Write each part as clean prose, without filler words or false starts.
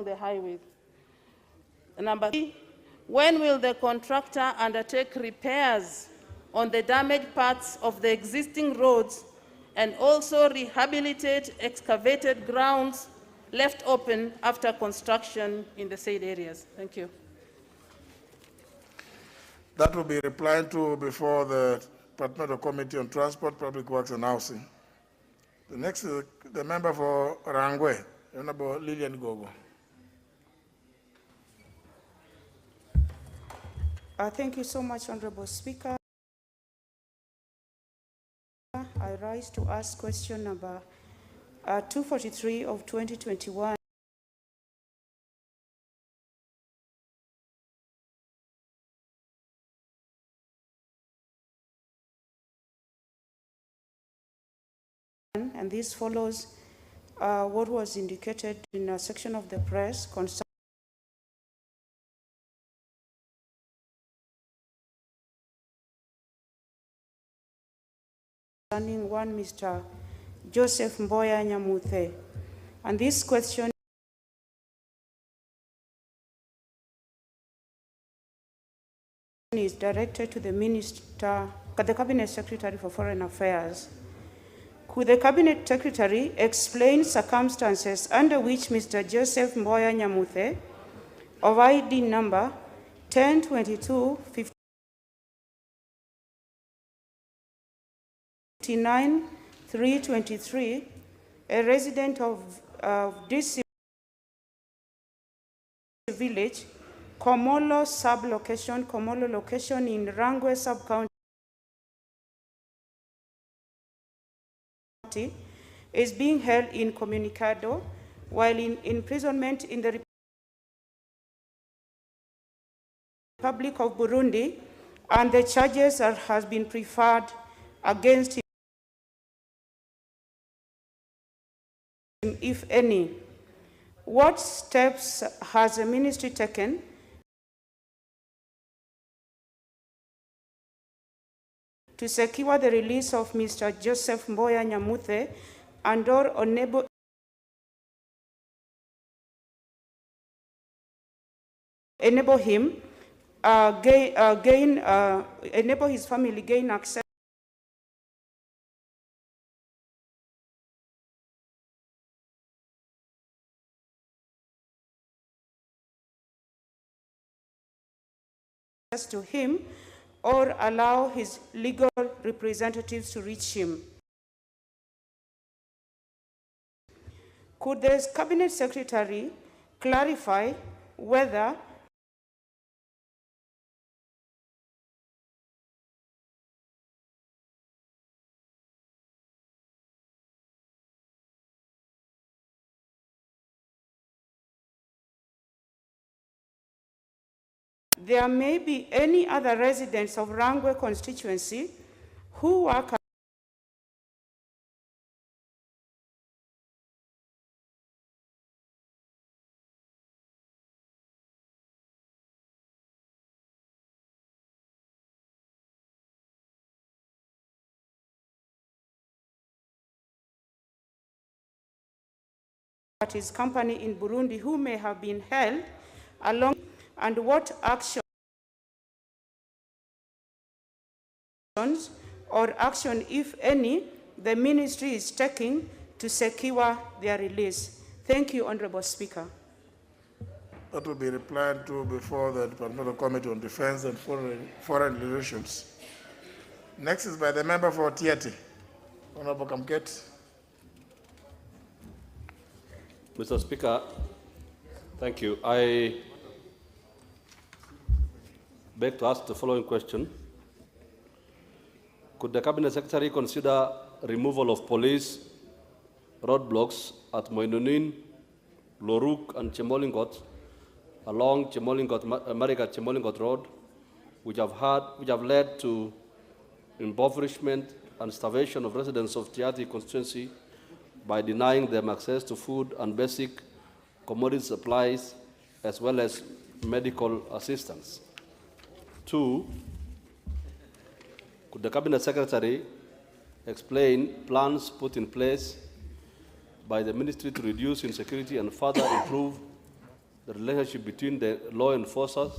along the highway? Number 3, when will the contractor undertake repairs on the damaged parts of the existing roads and also rehabilitate excavated grounds left open after construction in the said areas? Thank you. That will be replied to before the Departmental Committee on Transport, Public Works and Housing. The next is the member for Rangwe, Honorable Lillian Gogo. Thank you so much, Honorable Speaker. I rise to ask question number 243 of 2021. And this follows what was indicated in a section of the press concerning one Mr. Joseph Mboya Nyamuthe. And this question is directed to the Minister, the Cabinet Secretary for Foreign Affairs. Could the Cabinet Secretary explain circumstances under which Mr. Joseph Mboya Nyamuthe of ID number 1022-59-323, a resident of this village, Komolo sub-location, Komolo location in Rangwe sub-county, is being held incommunicado while in imprisonment in the Republic of Burundi, and the charges has been preferred against him, if any. What steps has the ministry taken to secure the release of Mr. Joseph Mboya Nyamuthe and or enable him enable his family gain access to him, or allow his legal representatives to reach him? Could the Cabinet Secretary clarify whether there may be any other residents of Rangwe constituency who work at his company in Burundi who may have been held along, and what actions or action, if any, the ministry is taking to secure their release? Thank you, Honorable Speaker. That will be replied to before the Departmental Committee on Defense and Foreign Relations. Next is by the member for Tieti, Honorable Kamket. Mr. Speaker, thank you. I beg to ask the following question. Could the Cabinet Secretary consider removal of police roadblocks at Moinonin, Loruk, and Chemolingot along Marakwet Road, which have led to impoverishment and starvation of residents of Tiati constituency by denying them access to food and basic commodity supplies, as well as medical assistance? 2, could the Cabinet Secretary explain plans put in place by the ministry to reduce insecurity and further improve the relationship between the law enforcers.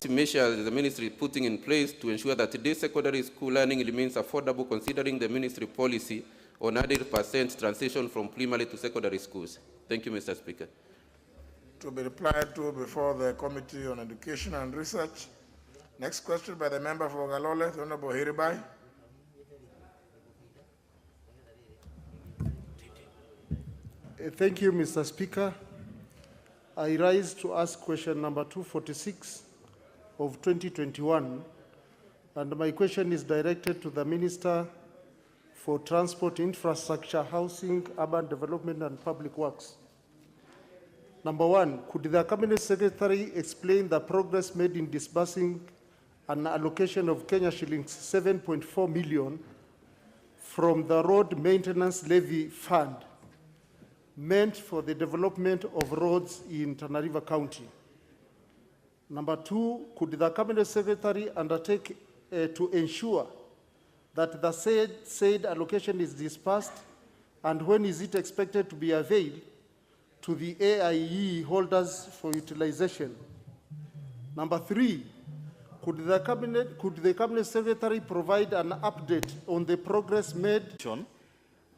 Measures the ministry is putting in place to ensure that today's secondary school learning remains affordable, considering the ministry policy on 100% transition from primary to secondary schools. Thank you, Mr. Speaker. To be replied to before the Committee on Education and Research. Next question by the member for Galole, the Honorable Hiribai. Thank you, Mr. Speaker. I rise to ask question number 246 of 2021, and my question is directed to the Minister for Transport, Infrastructure, Housing, Urban Development and Public Works. Number one, could the Cabinet Secretary explain the progress made in disbursing an allocation of Kenya shillings 7.4 million from the Road Maintenance Levy Fund meant for the development of roads in Tana River County? Number two, could the Cabinet Secretary undertake to ensure that the said allocation is dispersed, and when is it expected to be availed to the AIE holders for utilization? Number three, could the Cabinet Secretary provide an update on the progress made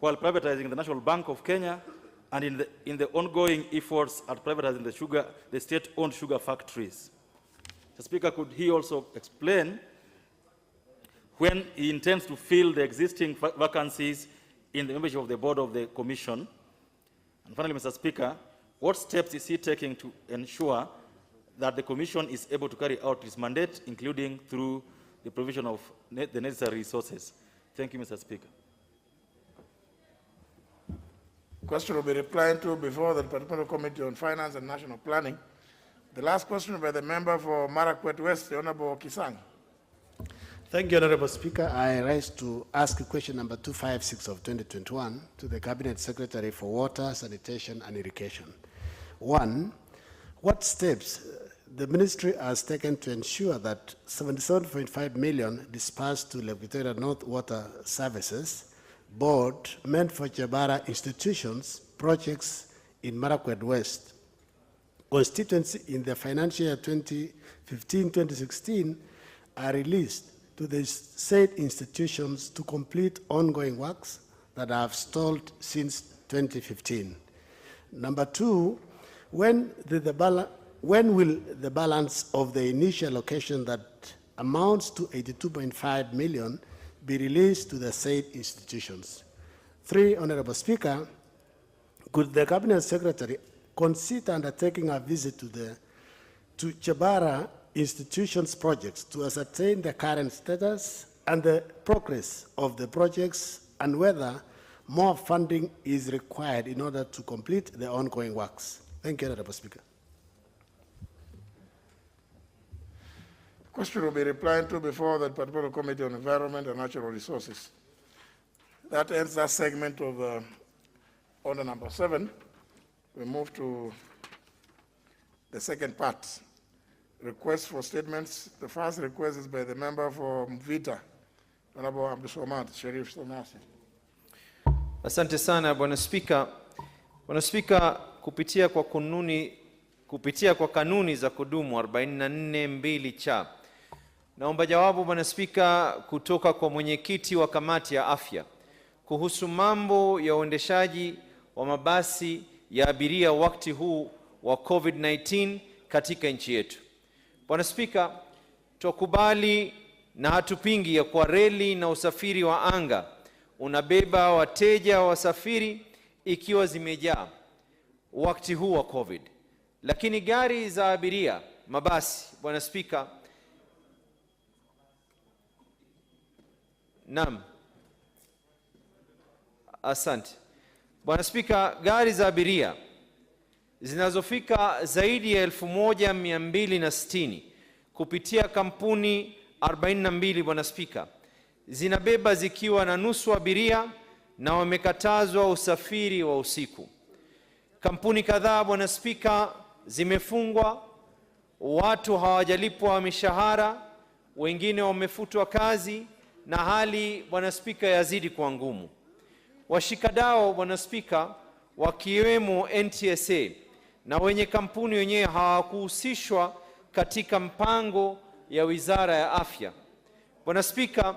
while privatizing the National Bank of Kenya and in the ongoing efforts at privatizing the state-owned sugar factories? The Speaker, could he also explain when he intends to fill the existing vacancies in the membership of the board of the Commission? And finally, Mr. Speaker, what steps is he taking to ensure that the Commission is able to carry out its mandate, including through the provision of the necessary resources? Thank you, Mr. Speaker. Question will be replied to before the Departmental Committee on Finance and National Planning. The last question by the member for Marakwet West, the Honorable Kisang. Thank you, Honorable Speaker. I rise to ask question number 256 of 2021 to the Cabinet Secretary for Water, Sanitation and Irrigation. One, what steps the ministry has taken to ensure that 77.5 million dispersed to Lake Victoria North Water Services Board meant for Jabara institutions projects in Marakwet West constituency in the financial year 2015-2016 are released to the said institutions to complete ongoing works that have stalled since 2015. Number two, when will the balance of the initial allocation that amounts to 82.5 million be released to the said institutions? Three, Honorable Speaker, could the Cabinet Secretary consider undertaking a visit to Jabara institutions projects to ascertain the current status and the progress of the projects and whether more funding is required in order to complete the ongoing works? Thank you, Honorable Speaker. Question will be replied to before the Departmental Committee on Environment and Natural Resources. That ends that segment of order number 7. We move to the second part. Requests for statements. The first request is by the member for Mvita, Honorable Abdulswamad Sharif Sonasi. Asante sana, Bwana Spika. Bwana Spika, kupitia kwa kanuni za kudumu 44(2) cha. Naomba jawabu, Bwana Spika, kutoka kwa mwenyekiti wa kamati ya afya kuhusu mambo ya uendeshaji wa mabasi ya abiria wakati huu wa COVID-19 katika nchi yetu. Bwana Spika, tukubali na hatupingi ya kwa reli na usafiri wa anga unabeba wateja wa wasafiri ikiwa zimejaa wakati huu wa COVID. Lakini gari za abiria, mabasi, Bwana Spika, naam. Asante. Bwana Spika, gari za abiria zinazofika zaidi ya 1260 kupitia kampuni 42, Bwana Spika, zinabeba zikiwa na nusu abiria na wamekatazwa usafiri wa usiku. Kampuni kadhaa, Bwana Spika, zimefungwa, watu hawajalipwa mishahara, wengine wamefutwa kazi na hali, Bwana Spika, yazidi kuwa ngumu. Washikadau, Bwana Spika, wakiwemo NTSA na wenye kampuni wenyewe hawakuhusishwa katika mpango ya Wizara ya Afya. Bwana Spika,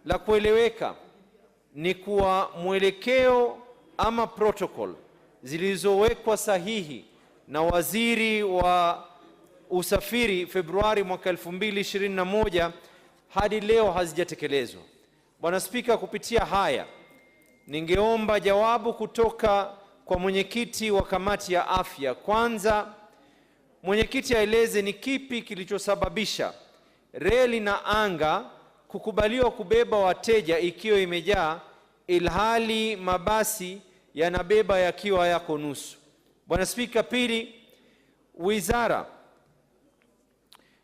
la kueleweka ni kuwa mwelekeo ama protocol zilizowekwa sahihi na Waziri wa Usafiri Februari mwaka 2021 hadi leo hazijatekelezwa. Bwana Spika, kupitia haya ningeomba jawabu kutoka kwa mwenyekiti wa kamati ya afya. Kwanza, mwenyekiti aeleze ni kipi kilichosababisha reli na anga kukubaliwa kubeba wateja ikiwa imejaa ilhali mabasi yanabeba yakiwa yako nusu. Bwana Spika, pili, wizara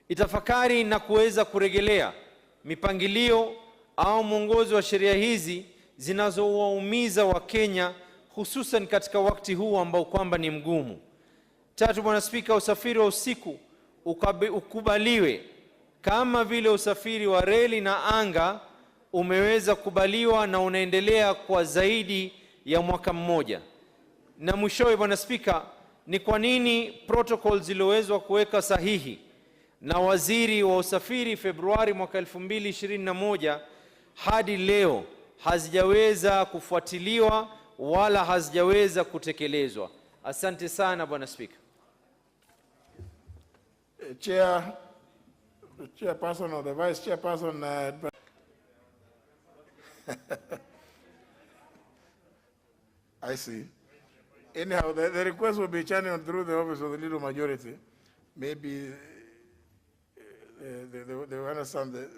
itafakari na kuweza kurejelea mipangilio au mwongozo wa sheria hizi zinazowaumiza Wakenya hususan katika wakati huu ambao kwamba ni mgumu. Tatu, Bwana Spika, usafiri wa usiku ukubaliwe kama vile usafiri wa reli na anga umeweza kubaliwa na unaendelea kwa zaidi ya mwaka mmoja. Na mwishowe, Bwana Spika, ni kwa nini protocol zilizowezwa kuweka sahihi na Waziri wa Usafiri Februari mwaka 2021 hadi leo hazijaweza kufuatiliwa wala hazijaweza kutekelezwa? Asante sana, Bwana Spika. Chairperson or the Vice Chairperson. I see. Anyhow, the request will be channeled through the office of the leader majority. Maybe they will understand that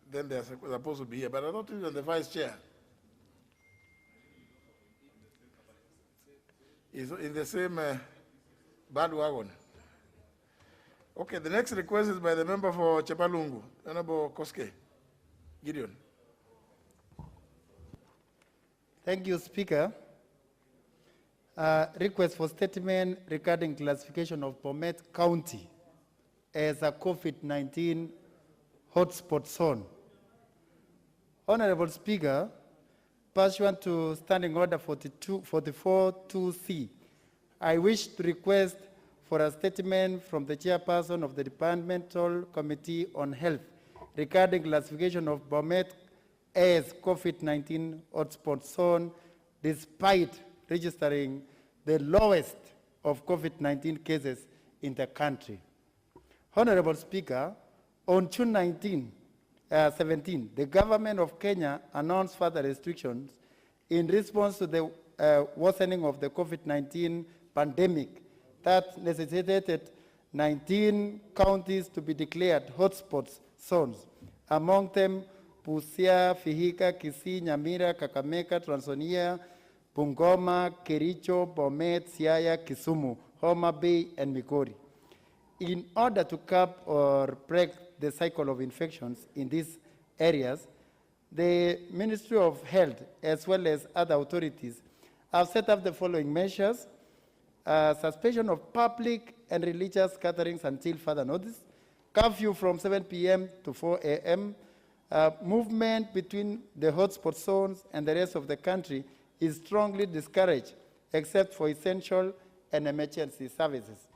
then they are supposed to be here, but I don't think that the Vice Chair is in the same bandwagon. Okay, the next request is by the member for Chepalungu, Honorable Koske Gideon. Thank you, Speaker. Request for statement regarding classification of Bomet County as a COVID-19 hotspot zone. Honorable Speaker, pursuant to Standing Order 44.2c, I wish to request for a statement from the Chairperson of the Departmental Committee on Health regarding classification of Bomet as COVID-19 hotspot zone, despite registering the lowest of COVID-19 cases in the country. Honorable Speaker, on June 17, the government of Kenya announced further restrictions in response to the worsening of the COVID-19 pandemic that necessitated 19 counties to be declared hotspot zones, among them Busia, Vihiga, Kisii, Nyamira, Kakamega, Trans Nzoia, Bungoma, Kericho, Bomet, Siaya, Kisumu, Homa Bay, and Migori. In order to curb or break the cycle of infections in these areas, the Ministry of Health, as well as other authorities, have set up the following measures: suspension of public and religious gatherings until further notice, curfew from 7 p.m. to 4 a.m., movement between the hotspot zones and the rest of the country is strongly discouraged, except for essential and emergency services.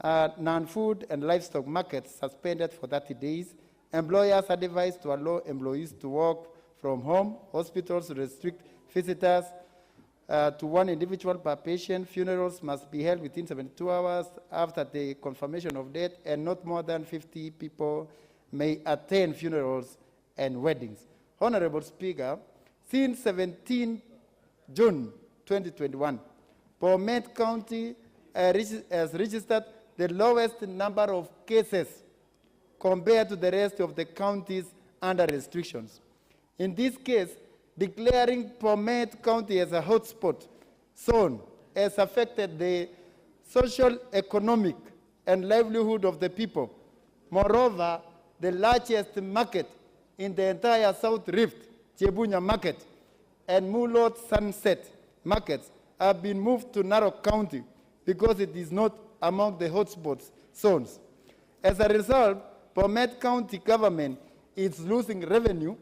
Non-food and livestock markets suspended for 30 days. Employers are advised to allow employees to work from home. Hospitals restrict visitors to one individual per patient. Funerals must be held within 72 hours after the confirmation of death, and not more than 50 people may attend funerals and weddings. Honorable Speaker, since 17 June 2021, Bomet County has registered the lowest number of cases compared to the rest of the counties under restrictions. In this case, declaring Bomet County as a hotspot zone has affected the social, economic, and livelihood of the people. Moreover, the largest market in the entire South Rift, Chebunya Market, and Mulot Sunset markets have been moved to Narok County because it is not among the hotspot zones. As a result, Bomet County government is losing revenue,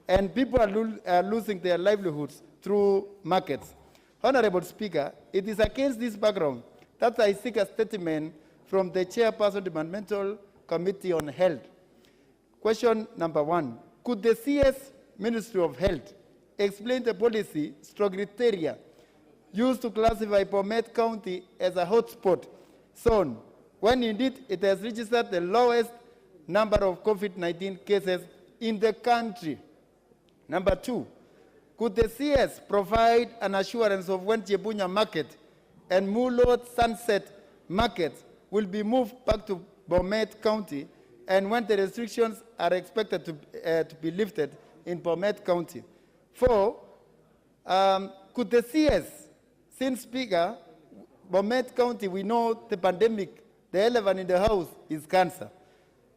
and people are losing their livelihoods through markets. Honorable Speaker, it is against this background that I seek a statement from the Chairperson Departmental Committee on Health. Question number 1. Could the CS Ministry of Health explain the policy criteria used to classify Bomet County as a hotspot zone, when indeed it has registered the lowest number of COVID-19 cases in the country? Number 2, could the CS provide an assurance of when Chebunya Market and Mulot Sunset Markets will be moved back to Bomet County, and when the restrictions are expected to be lifted in Bomet County? 4, could the CS, since Speaker, Bomet County, we know the pandemic, the elephant in the house is cancer.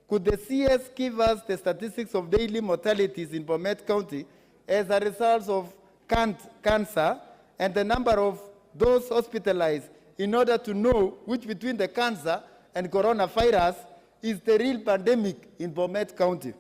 Could the CS give us the statistics of daily mortalities in Bomet County as a result of cancer and the number of those hospitalized, in order to know which between the cancer and coronavirus is the real pandemic in Bomet County?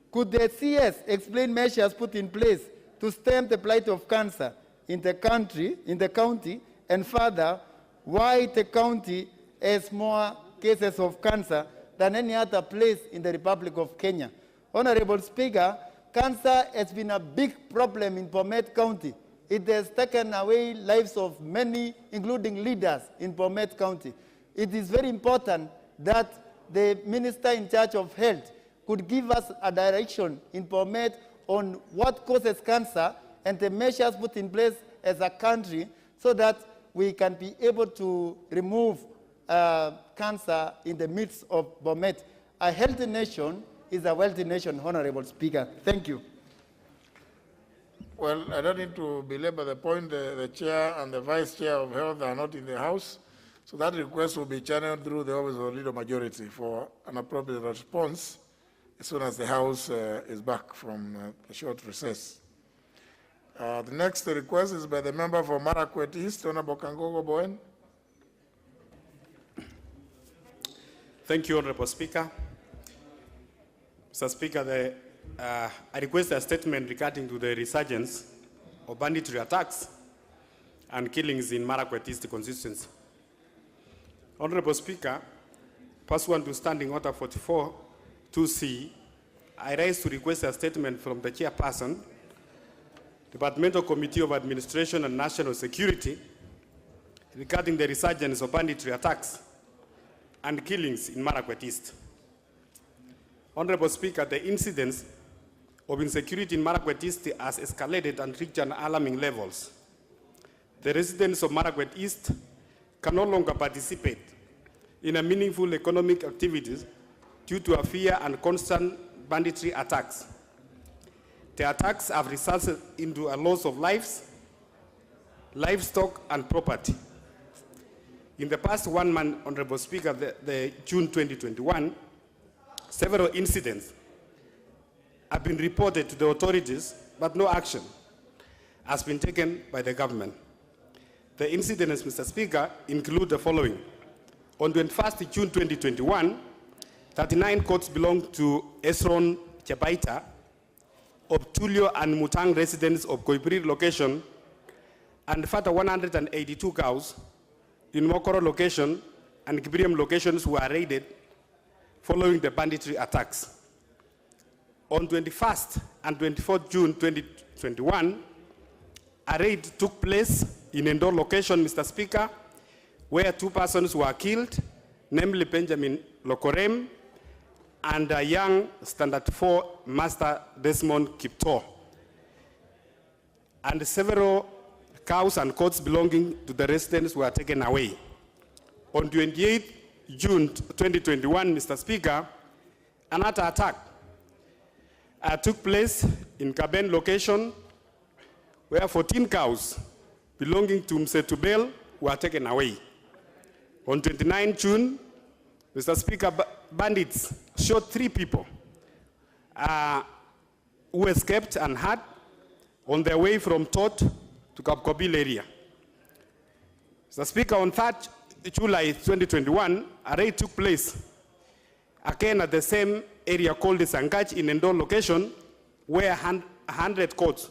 Could the CS explain measures put in place to stem the plight of cancer in the county, and further, why the county has more cases of cancer than any other place in the Republic of Kenya? Honorable Speaker, cancer has been a big problem in Bomet County. It has taken away lives of many, including leaders in Bomet County. It is very important that the Minister in charge of health could give us a direction in Bomet on what causes cancer and the measures put in place as a country, so that we can be able to remove cancer in the midst of Bomet. A healthy nation is a wealthy nation, Honorable Speaker. Thank you. Well, I don't need to belabor the point. The chair and the vice chair of health are not in the house, so that request will be channeled through the office of leader majority for an appropriate response as soon as the house is back from a short recess. The next request is by the member for Marakwet East, Honorable Kangogo Boen. Thank you, Honorable Speaker. Mr. Speaker, I request a statement regarding to the resurgence of banditry attacks and killings in Marakwet East constituency. Honorable Speaker, pursuant to Standing Order 44-2C, I rise to request a statement from the Chairperson, Departmental Committee of Administration and National Security, regarding the resurgence of banditry attacks and killings in Marakwet East. Honorable Speaker, the incidence of insecurity in Marakwet East has escalated and reached an alarming levels. The residents of Marakwet East can no longer participate in a meaningful economic activities due to a fear and constant banditry attacks. The attacks have resulted into a loss of lives, livestock, and property. In the past 1 month, Honorable Speaker, the June 2021, several incidents have been reported to the authorities, but no action has been taken by the government. The incidents, Mr. Speaker, include the following. On 21st June 2021, 39 courts belonging to Esron Chebaita, Obtulio and Mutang residents of Koipiri location, and further 182 cows in Mokoro location and Kibiriam locations were raided following the banditry attacks. On 21st and 24th June 2021, a raid took place in Endor location, Mr. Speaker, where 2 persons were killed, namely Benjamin Lokorem and a young Standard 4 Master Desmond Kiptor. And several cows and goats belonging to the residents were taken away. On 28 June 2021, Mr. Speaker, another attack took place in Kaben location where 14 cows belonging to Msetubel were taken away. On 29 June, Mr. Speaker, bandits shot 3 people who escaped unhurt on their way from Tot to Kapkobil area. Mr. Speaker, on 3rd July 2021, a raid took place again at the same area called the Sangach in Endor location, where 100 coats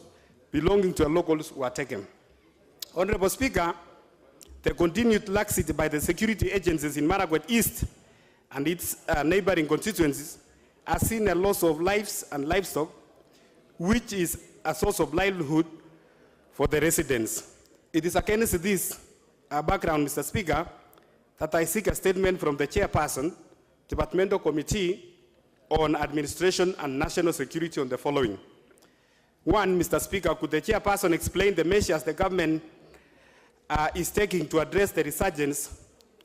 belonging to locals were taken. Honorable Speaker, the continued laxity by the security agencies in Marakwet East and its neighboring constituencies has seen a loss of lives and livestock, which is a source of livelihood for the residents. It is against this background, Mr. Speaker, that I seek a statement from the chairperson, Departmental Committee on Administration and National Security on the following. 1, Mr. Speaker, could the chairperson explain the measures the government is taking to address the resurgence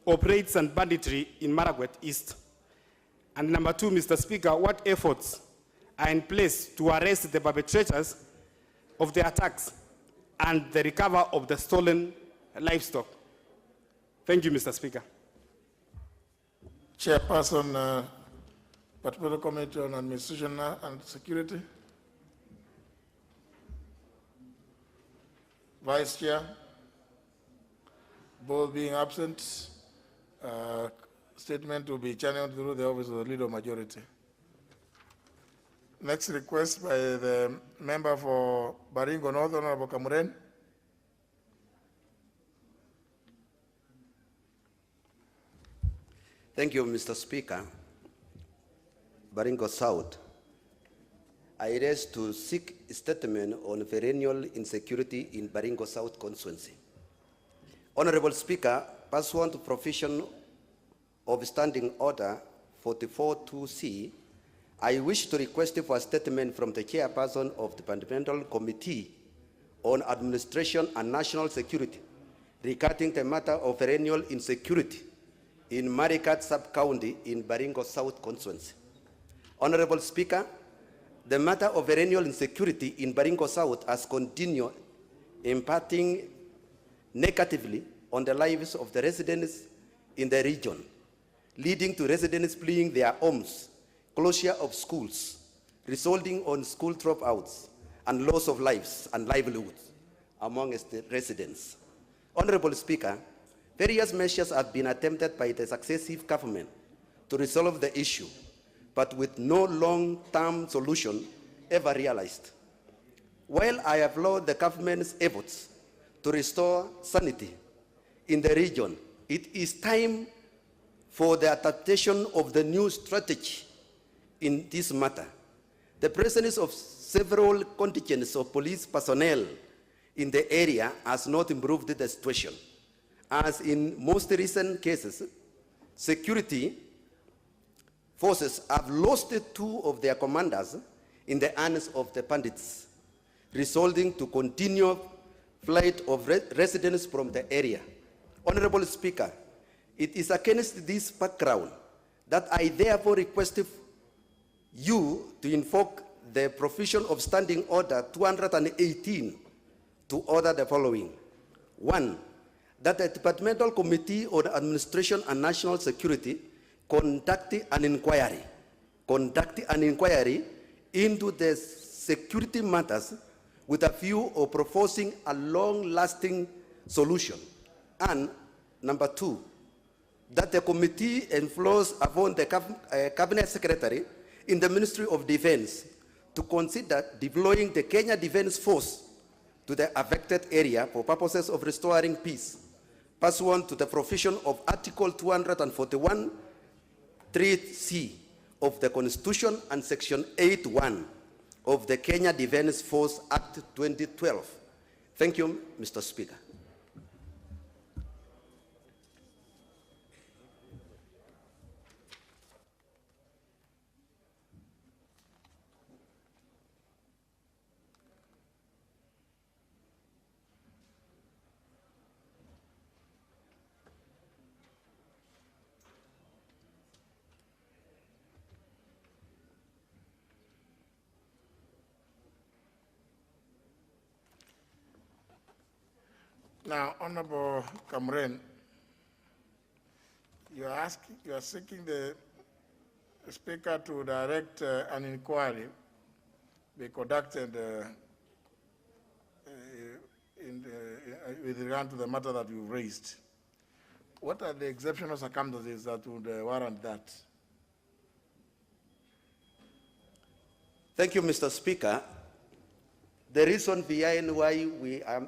of raids and banditry in Marakwet East? And number 2, Mr. Speaker, what efforts are in place to arrest the perpetrators of the attacks and the recovery of the stolen livestock? Thank you, Mr. Speaker. Chairperson, Particular Committee on Administration and Security. Vice Chair, both being absent, statement will be channeled through the Office of the Leader of Majority. Next request by the member for Baringo North, Honorable Kamuren. Thank you, Mr. Speaker. Baringo South. I raise to seek a statement on perennial insecurity in Baringo South constituency. Honorable Speaker, pursuant to provision of Standing Order 44-2C, I wish to request for a statement from the chairperson of the Departmental Committee on Administration and National Security regarding the matter of perennial insecurity in Marakwet sub-county in Baringo South constituency. Honorable Speaker, the matter of perennial insecurity in Baringo South has continued impacting negatively on the lives of the residents in the region, leading to residents fleeing their homes, closure of schools, resulting on school dropouts and loss of lives and livelihoods amongst the residents. Honorable Speaker, various measures have been attempted by the successive government to resolve the issue, but with no long-term solution ever realized. While I applaud the government's efforts to restore sanity in the region, it is time for the adaptation of the new strategy in this matter. The presence of several contingents of police personnel in the area has not improved the situation. As in most recent cases, security forces have lost 2 of their commanders in the hands of the bandits, resulting to continued flight of residents from the area. Honorable Speaker, it is against this background that I therefore request you to invoke the provision of Standing Order 218 to order the following. 1, that the Departmental Committee on Administration and National Security conduct an inquiry into the security matters with a view of proposing a long-lasting solution. And number 2, that the committee employs upon the Cabinet Secretary in the Ministry of Defense to consider deploying the Kenya Defense Force to the affected area for purposes of restoring peace, pursuant to the provision of Article 241, 3C of the Constitution and Section 8(1) of the Kenya Defense Force Act 2012. Thank you, Mr. Speaker. Now, Honorable Kamren, you are seeking the Speaker to direct an inquiry be conducted with regard to the matter that you raised. What are the exceptional circumstances that would warrant that? Thank you, Mr. Speaker. The reason behind why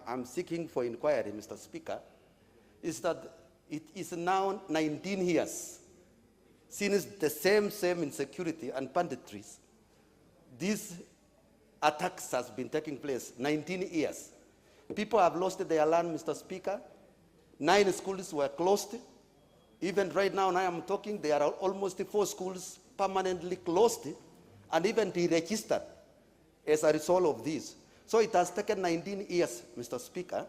I'm seeking for inquiry, Mr. Speaker, is that it is now 19 years since the same insecurity and banditries, these attacks has been taking place, 19 years. People have lost their land, Mr. Speaker. 9 schools were closed. Even right now, I am talking, there are almost 4 schools permanently closed and even deregistered as a result of this. So it has taken 19 years, Mr. Speaker,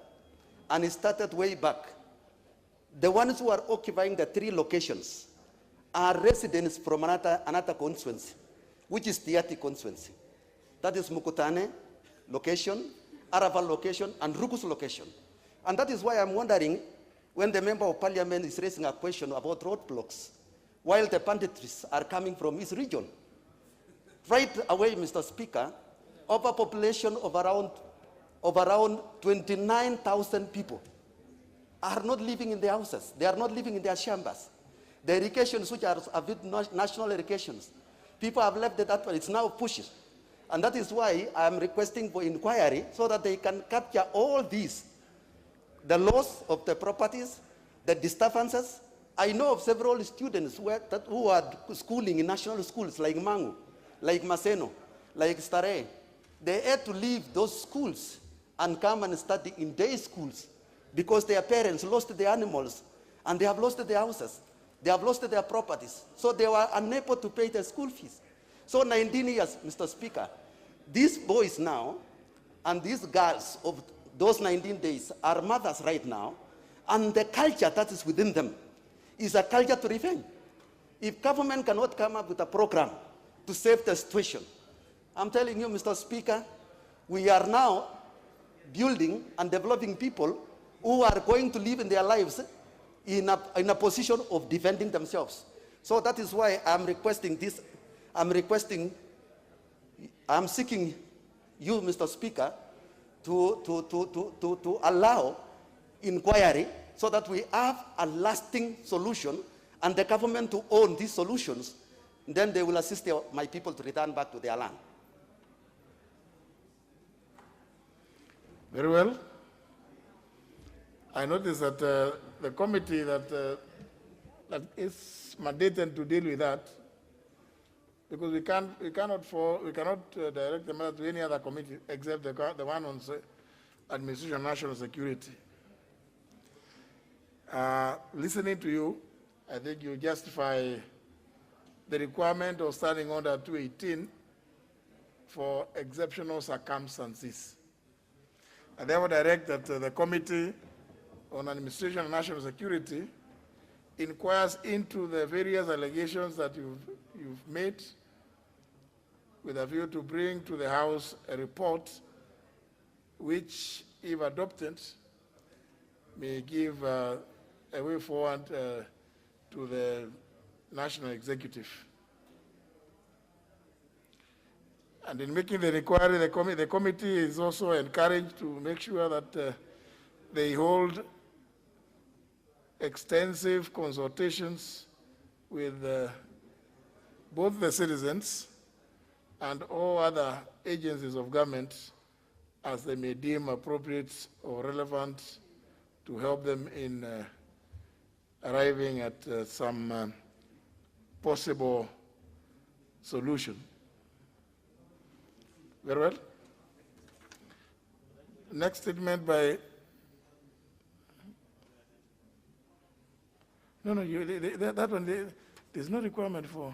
and it started way back. The ones who are occupying the 3 locations are residents from another constituency, which is Tiati constituency. That is Mukutane location, Araval location, and Rukus location. And that is why I'm wondering, when the member of parliament is raising a question about roadblocks, while the banditries are coming from his region. Right away, Mr. Speaker, overpopulation of around 29,000 people are not living in their houses. They are not living in their chambers. The irrigations, which are national irrigations, people have left that, but it's now pushed. And that is why I'm requesting for inquiry so that they can capture all these, the loss of the properties, the disturbances. I know of several students who are schooling in national schools like Mangu, like Maseno, like Stare. They had to leave those schools and come and study in day schools because their parents lost their animals and they have lost their houses. They have lost their properties. So they were unable to pay their school fees. So 19 years, Mr. Speaker, these boys now and these girls of those 19 days are mothers right now, and the culture that is within them is a culture to revenge. If government cannot come up with a program to save the situation, I'm telling you, Mr. Speaker, we are now building and developing people who are going to live in their lives in a position of defending themselves. So that is why I'm requesting this. I'm seeking you, Mr. Speaker, to allow inquiry so that we have a lasting solution and the government to own these solutions. Then they will assist my people to return back to their land. Very well. I notice that the committee that is mandated to deal with that, because we cannot direct the matter to any other committee except the one on administration and national security. Listening to you, I think you justify the requirement of standing under 218 for exceptional circumstances. I therefore direct that the Committee on Administration and National Security inquires into the various allegations that you've made with a view to bring to the House a report which, if adopted, may give a way forward to the National Executive. And in making the inquiry, the committee is also encouraged to make sure that they hold extensive consultations with both the citizens and all other agencies of government as they may deem appropriate or relevant to help them in arriving at some possible solution. Very well. Next statement by... No, that one, there's no requirement for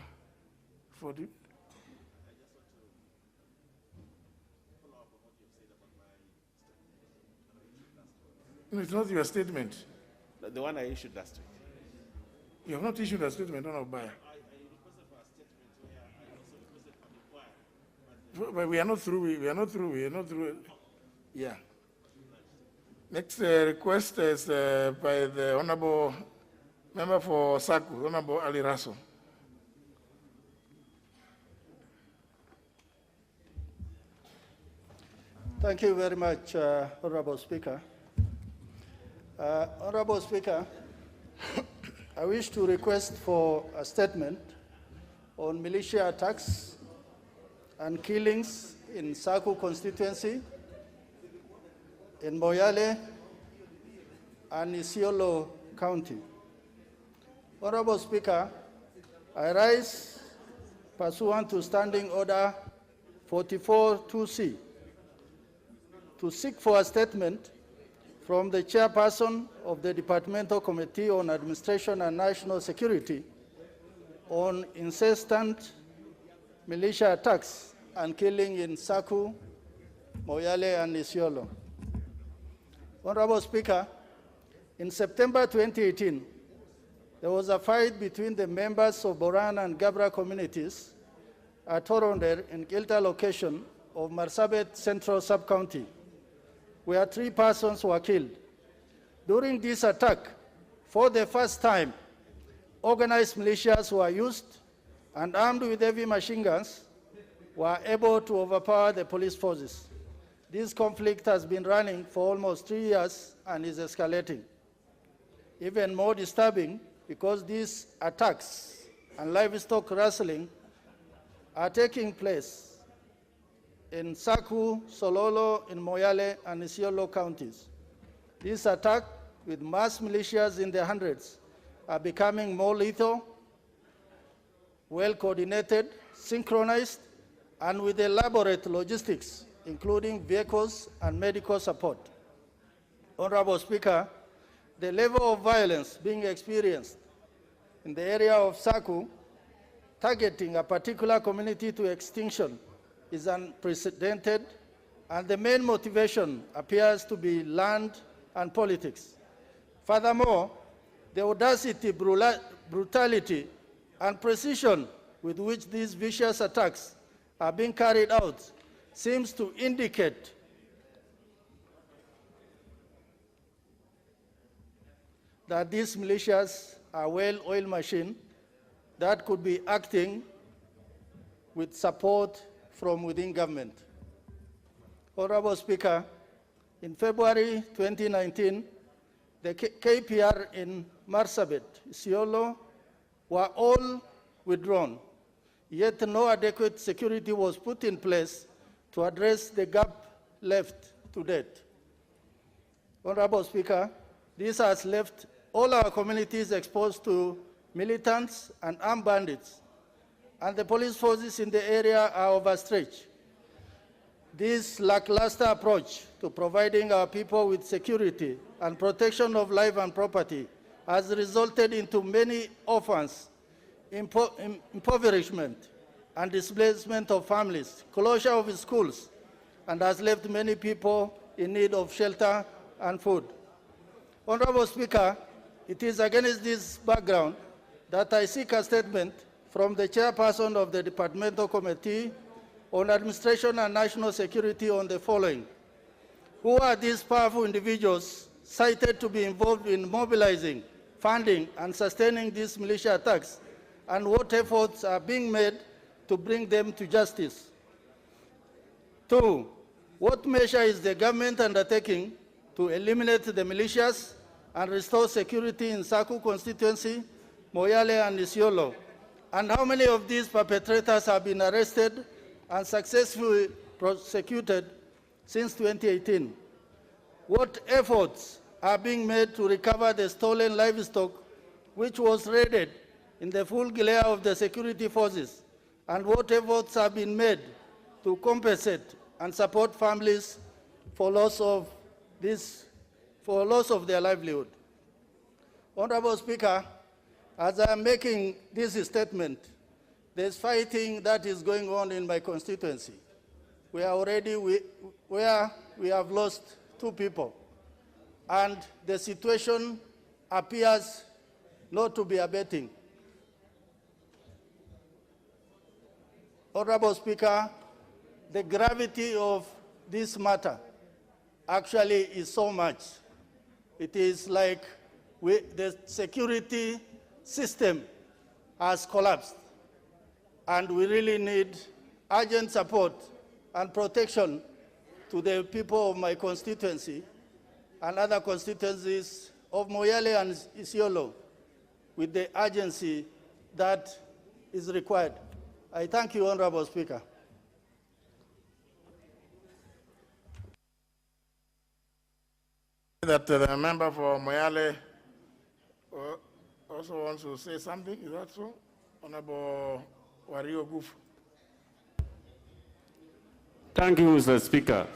the... No, it's not your statement. The one I issued last week. You have not issued a statement on Obaya. But we are not through. We are not through. Yeah. Next request is by the Honorable Member for Saku, Honorable Ali Raso. Thank you very much, Honorable Speaker. Honorable Speaker, I wish to request for a statement on militia attacks and killings in Saku constituency, in Moyale and Isiolo County. Honorable Speaker, I rise pursuant to Standing Order 44-2C to seek for a statement from the chairperson of the Departmental Committee on Administration and National Security on incessant militia attacks and killing in Saku, Moyale, and Isiolo. Honorable Speaker, in September 2018, there was a fight between the members of Boran and Gabra communities at Toronder in Gilta location of Marsabit Central Sub-County, where 3 persons were killed. During this attack, for the first time, organized militias were used and armed with heavy machine guns were able to overpower the police forces. This conflict has been running for almost 3 years and is escalating. Even more disturbing because these attacks and livestock rustling are taking place in Saku, Sololo, in Moyale, and Isiolo counties. These attacks with mass militias in the hundreds are becoming more lethal, well-coordinated, synchronized, and with elaborate logistics, including vehicles and medical support. Honorable Speaker, the level of violence being experienced in the area of Saku, targeting a particular community to extinction, is unprecedented, and the main motivation appears to be land and politics. Furthermore, the audacity, brutality, and precision with which these vicious attacks are being carried out seems to indicate that these militias are well-oiled machines that could be acting with support from within government. Honorable Speaker, in February 2019, the KPR in Marsabit, Isiolo, were all withdrawn, yet no adequate security was put in place to address the gap left to date. Honorable Speaker, this has left all our communities exposed to militants and armed bandits, and the police forces in the area are overstretched. This lackluster approach to providing our people with security and protection of life and property has resulted into many orphans, impoverishment and displacement of families, closure of schools, and has left many people in need of shelter and food. Honorable Speaker, it is against this background that I seek a statement from the chairperson of the Departmental Committee on Administration and National Security on the following. Who are these powerful individuals cited to be involved in mobilizing, funding, and sustaining these militia attacks, and what efforts are being made to bring them to justice? 2, what measure is the government undertaking to eliminate the militias and restore security in Saku constituency, Moyale, and Isiolo? And how many of these perpetrators have been arrested and successfully prosecuted since 2018? What efforts are being made to recover the stolen livestock which was raided in the full glare of the security forces? And what efforts have been made to compensate and support families for loss of their livelihood? Honorable Speaker, as I am making this statement, there's fighting that is going on in my constituency. We have lost 2 people, and the situation appears not to be abating. Honorable Speaker, the gravity of this matter actually is so much It is like the security system has collapsed, and we really need urgent support and protection to the people of my constituency and other constituencies of Moyale and Isiolo with the urgency that is required. I thank you, Honorable Speaker. That the member for Moyale also wants to say something. Is that so? Honorable Wario Guf. Thank you, Mr. Speaker.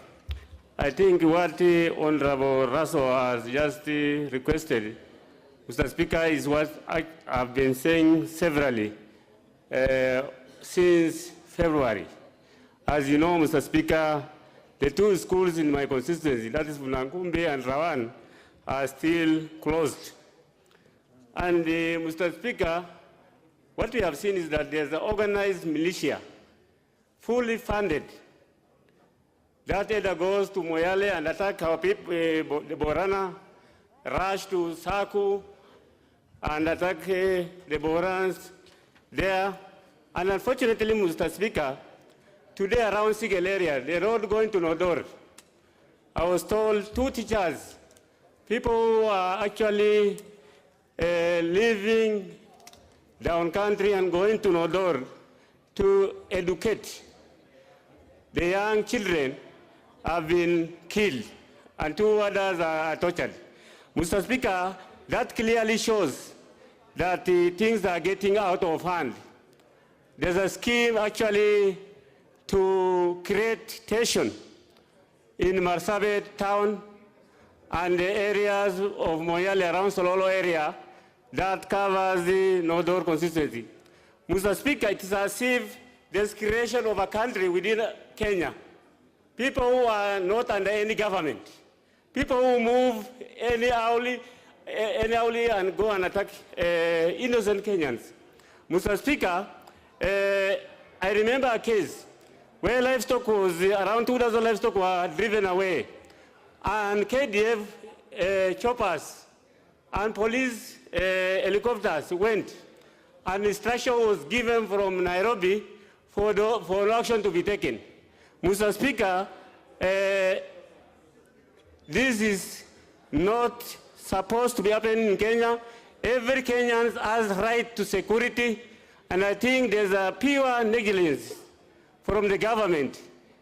I think what Honorable Russell has just requested, Mr. Speaker, is what I've been saying severally since February. As you know, Mr. Speaker, the two schools in my constituency, that is Funankumbe and Rawan, are still closed. And Mr. Speaker, what we have seen is that there's an organized militia, fully funded, that either goes to Moyale and attack our people, the Borana, rush to Saku and attack the Borans there. And unfortunately, Mr. Speaker, today around Sigel area, the road going to Nodor, I was told 2 teachers, people who are actually living down country and going to Nodor to educate the young children, have been killed and 2 others are tortured. Mr. Speaker, that clearly shows that things are getting out of hand. There's a scheme actually to create tension in Marsabit town and the areas of Moyale around Sololo area that covers the Nodor constituency. Mr. Speaker, it is as if there's creation of a country within Kenya. People who are not under any government. People who move anyhowly and go and attack innocent Kenyans. Mr. Speaker, I remember a case where livestock was, around 2,000 livestock were driven away. And KDF choppers and police helicopters went. And instruction was given from Nairobi for action to be taken. Mr. Speaker, this is not supposed to be happening in Kenya. Every Kenyan has right to security, and I think there's a pure negligence from the government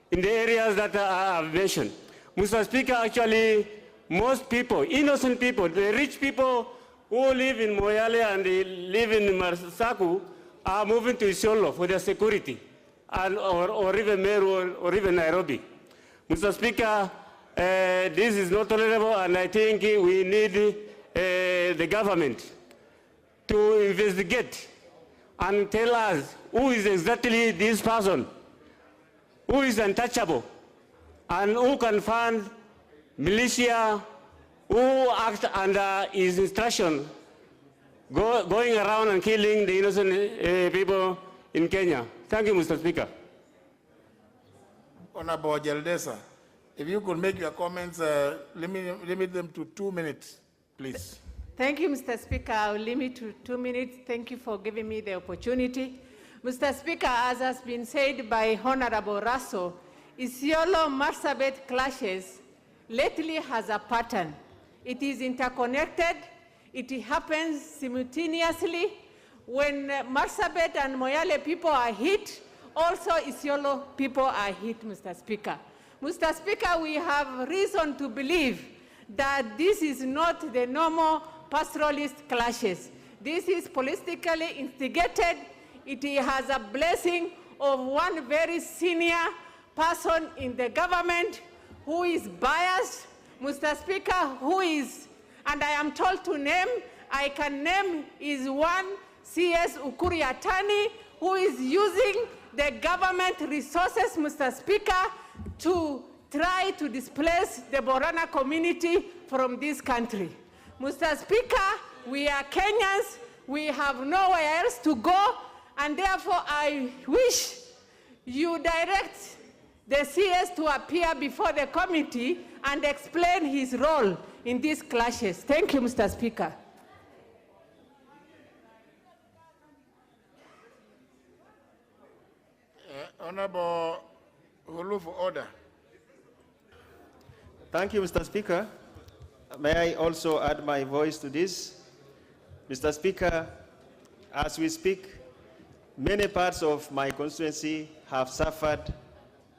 in the areas that I have mentioned. Mr. Speaker, actually, most people, innocent people, the rich people who live in Moyale and they live in Saku are moving to Isiolo for their security, and, or even Meru or even Nairobi. Mr. Speaker, this is not tolerable, and I think we need the government to investigate and tell us who is exactly this person, who is untouchable, and who can fund militia, who act under his instruction, going around and killing the innocent people in Kenya. Thank you, Mr. Speaker. Honorable Jeldesa, if you could make your comments, limit them to 2 minutes, please. Thank you, Mr. Speaker. I'll limit to 2 minutes. Thank you for giving me the opportunity. Mr. Speaker, as has been said by Honorable Russell, Isiolo Marsabit clashes lately has a pattern. It is interconnected. It happens simultaneously. When Marsabit and Moyale people are hit, also Isiolo people are hit, Mr. Speaker. Mr. Speaker, we have reason to believe that this is not the normal pastoralist clashes. This is politically instigated. It has a blessing of one very senior person in the government who is biased, Mr. Speaker, who is, and I am told to name, I can name is one CS Ukuri Atani, who is using the government resources, Mr. Speaker, to try to displace the Borana community from this country. Mr. Speaker, we are Kenyans, we have nowhere else to go, and therefore I wish you direct the CS to appear before the committee and explain his role in these clashes. Thank you, Mr. Speaker. Honorable Hulu for order. Thank you, Mr. Speaker. May I also add my voice to this? Mr. Speaker, as we speak, many parts of my constituency have suffered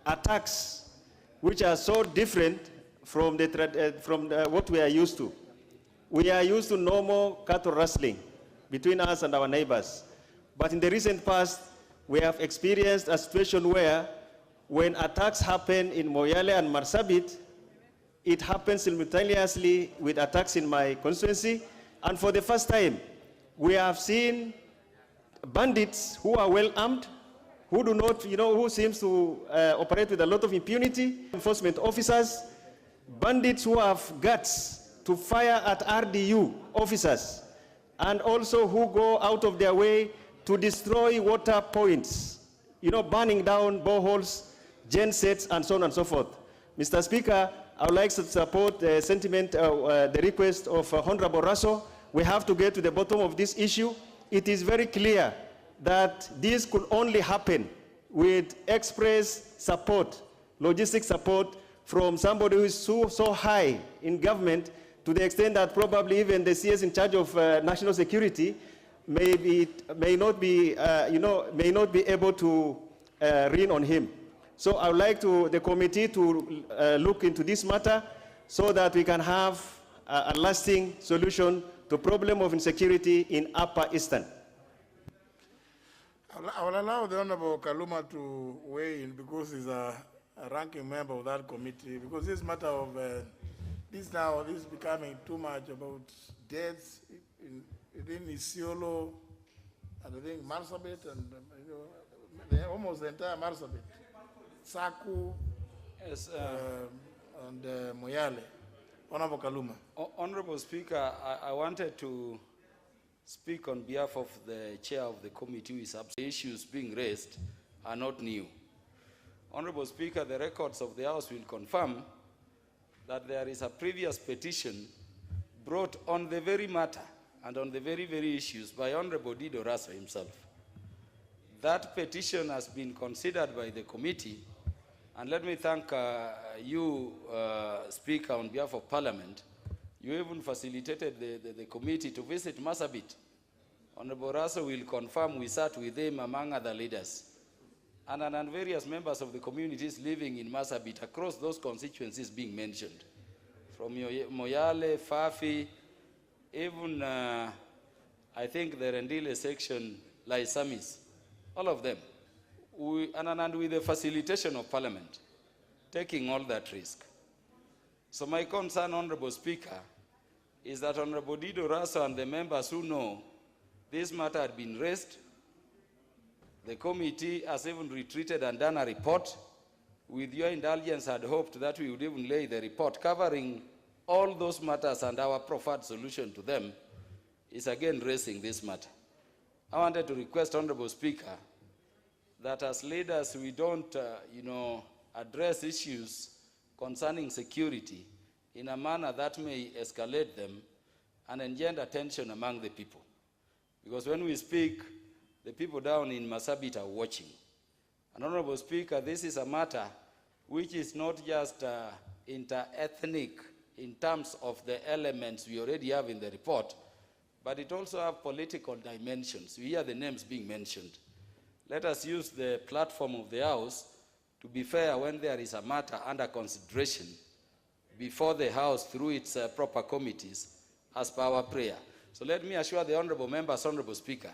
attacks which are so different from, what we are used to. We are used to normal cattle rustling between us and our neighbors. But in the recent past, we have experienced a situation where when attacks happen in Moyale and Marsabit, it happens simultaneously with attacks in my constituency. And for the first time, we have seen bandits who are well armed, who do not, who seems to operate with a lot of impunity, enforcement officers, bandits who have guts to fire at RDU officers, and also who go out of their way to destroy water points, burning down boreholes, gensets, and so on and so forth. Mr. Speaker, I would like to support the sentiment, the request of Honorable Raso. We have to get to the bottom of this issue. It is very clear that this could only happen with express support, logistic support from somebody who is so high in government, to the extent that probably even the CS in charge of national security may not be able to lean on him. So I would like the committee to look into this matter so that we can have a lasting solution to the problem of insecurity in Upper Eastern. I will allow the Honorable Kaluma to weigh in because he's a ranking member of that committee, because this matter of this is becoming too much about deaths within Isiolo, and I think Marsabit, and almost the entire Marsabit, Saku, yes, and Moyale. Honorable Kaluma. Honorable Speaker, I wanted to speak on behalf of the chair of the committee who is absent. The issues being raised are not new. Honorable Speaker, the records of the House will confirm that there is a previous petition brought on the very matter and on the very issues by Honorable Dido Raso himself. That petition has been considered by the committee, and let me thank you, Speaker, on behalf of Parliament. You even facilitated the committee to visit Marsabit. Honorable Raso will confirm we sat with him among other leaders and various members of the communities living in Marsabit across those constituencies being mentioned. From Moyale, Fafi, even I think the Rendile section, Laisamis, all of them. And with the facilitation of Parliament, taking all that risk. So my concern, Honorable Speaker, is that Honorable Dido Raso and the members who know this matter had been raised, the committee has even retreated and done a report. With your indulgence, I had hoped that we would even lay the report covering all those matters, and our preferred solution to them is again raising this matter. I wanted to request, Honorable Speaker, that as leaders we don't, address issues concerning security in a manner that may escalate them and engender tension among the people. Because when we speak, the people down in Marsabit are watching. And Honorable Speaker, this is a matter which is not just inter-ethnic in terms of the elements we already have in the report, but it also has political dimensions. We hear the names being mentioned. Let us use the platform of the House to be fair when there is a matter under consideration before the House through its proper committees as per our prayer. So let me assure the honorable members, Honorable Speaker,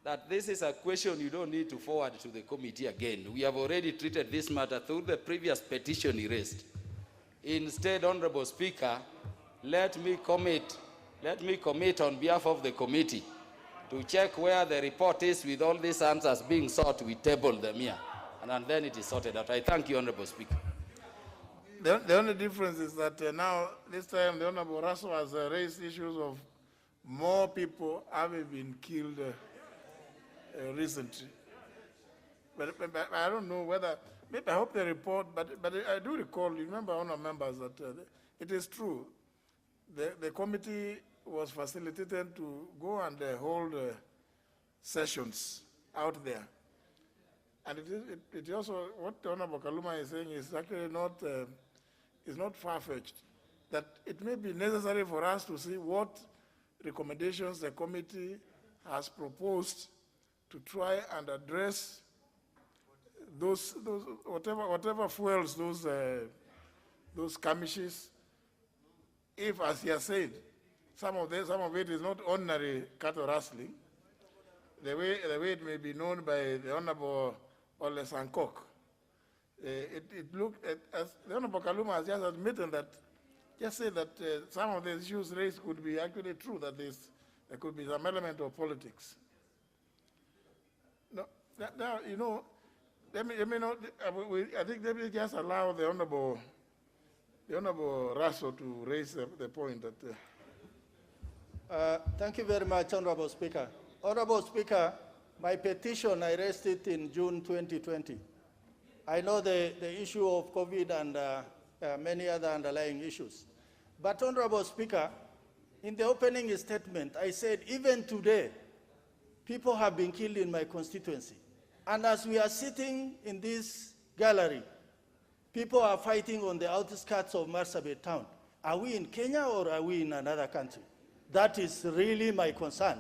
that this is a question you don't need to forward to the committee again. We have already treated this matter through the previous petition he raised. Instead, Honorable Speaker, let me commit on behalf of the committee to check where the report is with all these answers being sought. We table them here, and then it is sorted out. I thank you, Honorable Speaker. The only difference is that now, this time, the Honorable Raso has raised issues of more people having been killed recently. But I don't know whether, maybe I hope the report, but I do recall, you remember, honour members, that it is true. the committee was facilitated to go and hold sessions out there. And it also, what Honorable Kaluma is saying is actually not, is not far-fetched, that it may be necessary for us to see what recommendations the committee has proposed to try and address those whatever fuels those skirmishes. If, as he has said, some of it is not ordinary cattle rustling, the way it may be known by the Honorable Ole Sankok. It looked as the Honorable Kaluma has just admitted that, just said that some of the issues raised could be actually true, that there could be some element of politics. Now, you know, let me not, I think let me just allow the Honorable Rasso to raise the point that. Thank you very much, Honorable Speaker. Honorable Speaker, my petition, I raised it in June 2020. I know the issue of COVID and many other underlying issues. But Honorable Speaker, in the opening statement, I said even today, people have been killed in my constituency. And as we are sitting in this gallery, people are fighting on the outskirts of Marsabit town. Are we in Kenya or are we in another country? That is really my concern.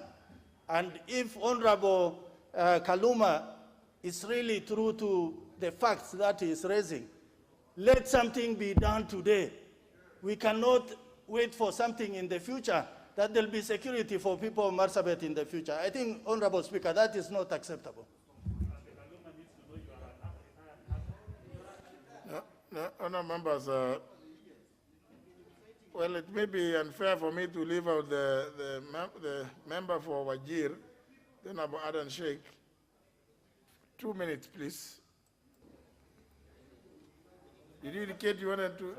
And if Honorable Kaluma is really true to the facts that he is raising, let something be done today. We cannot wait for something in the future, that there will be security for people of Marsabit in the future. I think, Honorable Speaker, that is not acceptable. No, honourable members, well, it may be unfair for me to leave out the member for Wajir, then Abu Adan Sheikh. 2 minutes, please. Did you indicate you wanted to?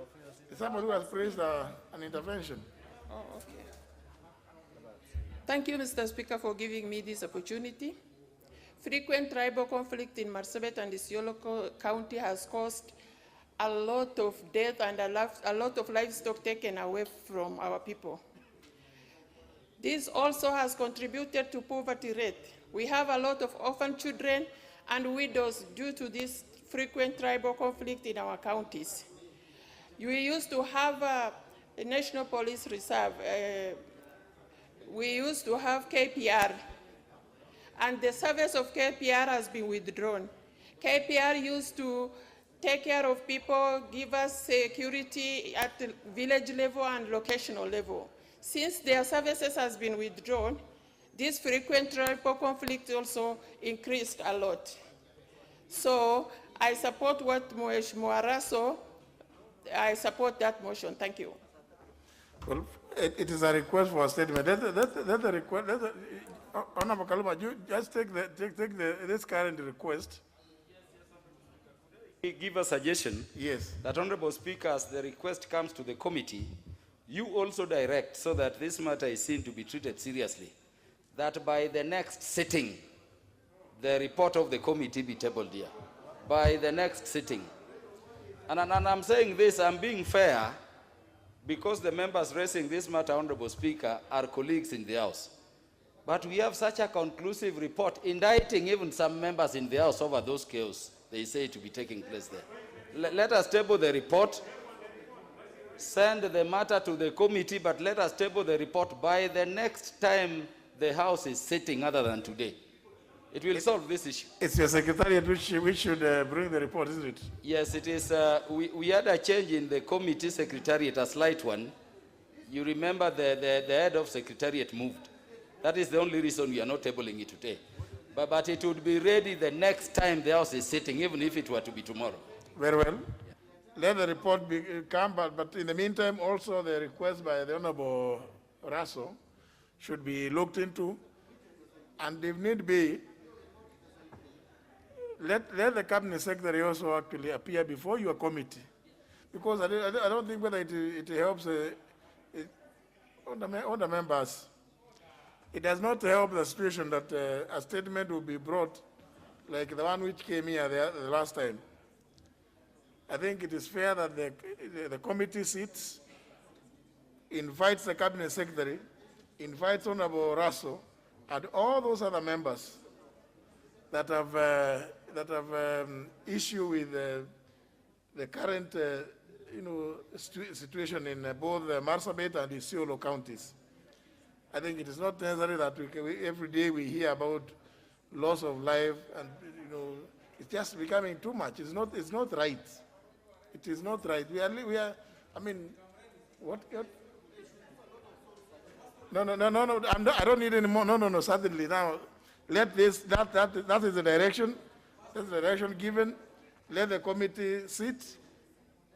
Somebody who has praised an intervention. Oh, okay. Thank you, Mr. Speaker, for giving me this opportunity. Frequent tribal conflict in Marsabit and Isiolo County has caused a lot of death and a lot of livestock taken away from our people. This also has contributed to poverty rate. We have a lot of orphan children and widows due to this frequent tribal conflict in our counties. We used to have a National Police Reserve. We used to have KPR, and the service of KPR has been withdrawn. KPR used to take care of people, give us security at the village level and locational level. Since their services has been withdrawn, this frequent tribal conflict also increased a lot. So I support what Mheshimiwa Rasso, I support that motion. Thank you. Well, it is a request for a statement. That's a request. Honorable Kaluma, you just take this current request. Give a suggestion. Yes. That, Honorable Speaker, as the request comes to the committee, you also direct, so that this matter is seen to be treated seriously, that by the next sitting, the report of the committee be tabled here. By the next sitting. And I'm saying this, I'm being fair, because the members raising this matter, Honorable Speaker, are colleagues in the House. But we have such a conclusive report, indicting even some members in the House over those chaos they say to be taking place there. Let us table the report, send the matter to the committee, but let us table the report by the next time the House is sitting, other than today. It will solve this issue. It's your secretariat which should bring the report, isn't it? Yes, it is. We had a change in the committee secretariat, a slight one. You remember the head of secretariat moved. That is the only reason we are not tabling it today. But it would be ready the next time the House is sitting, even if it were to be tomorrow. Very well. Let the report come, but in the meantime, also the request by the Honorable Rasso should be looked into, and if need be, let the Cabinet Secretary also actually appear before your committee, because I don't think whether it helps all the members. It does not help the situation that a statement will be brought like the one which came here the last time. I think it is fair that the committee sits invites the Cabinet Secretary, invites Honorable Rasso, and all those other members that have issue with the current situation in both Marsabit and Isiolo counties. I think it is not necessary that every day we hear about loss of life, and it's just becoming too much. It's not right. It is not right. We are. I mean, what? No. I don't need any more. No. Suddenly now, let this. That is the direction. That's the direction given. Let the committee sit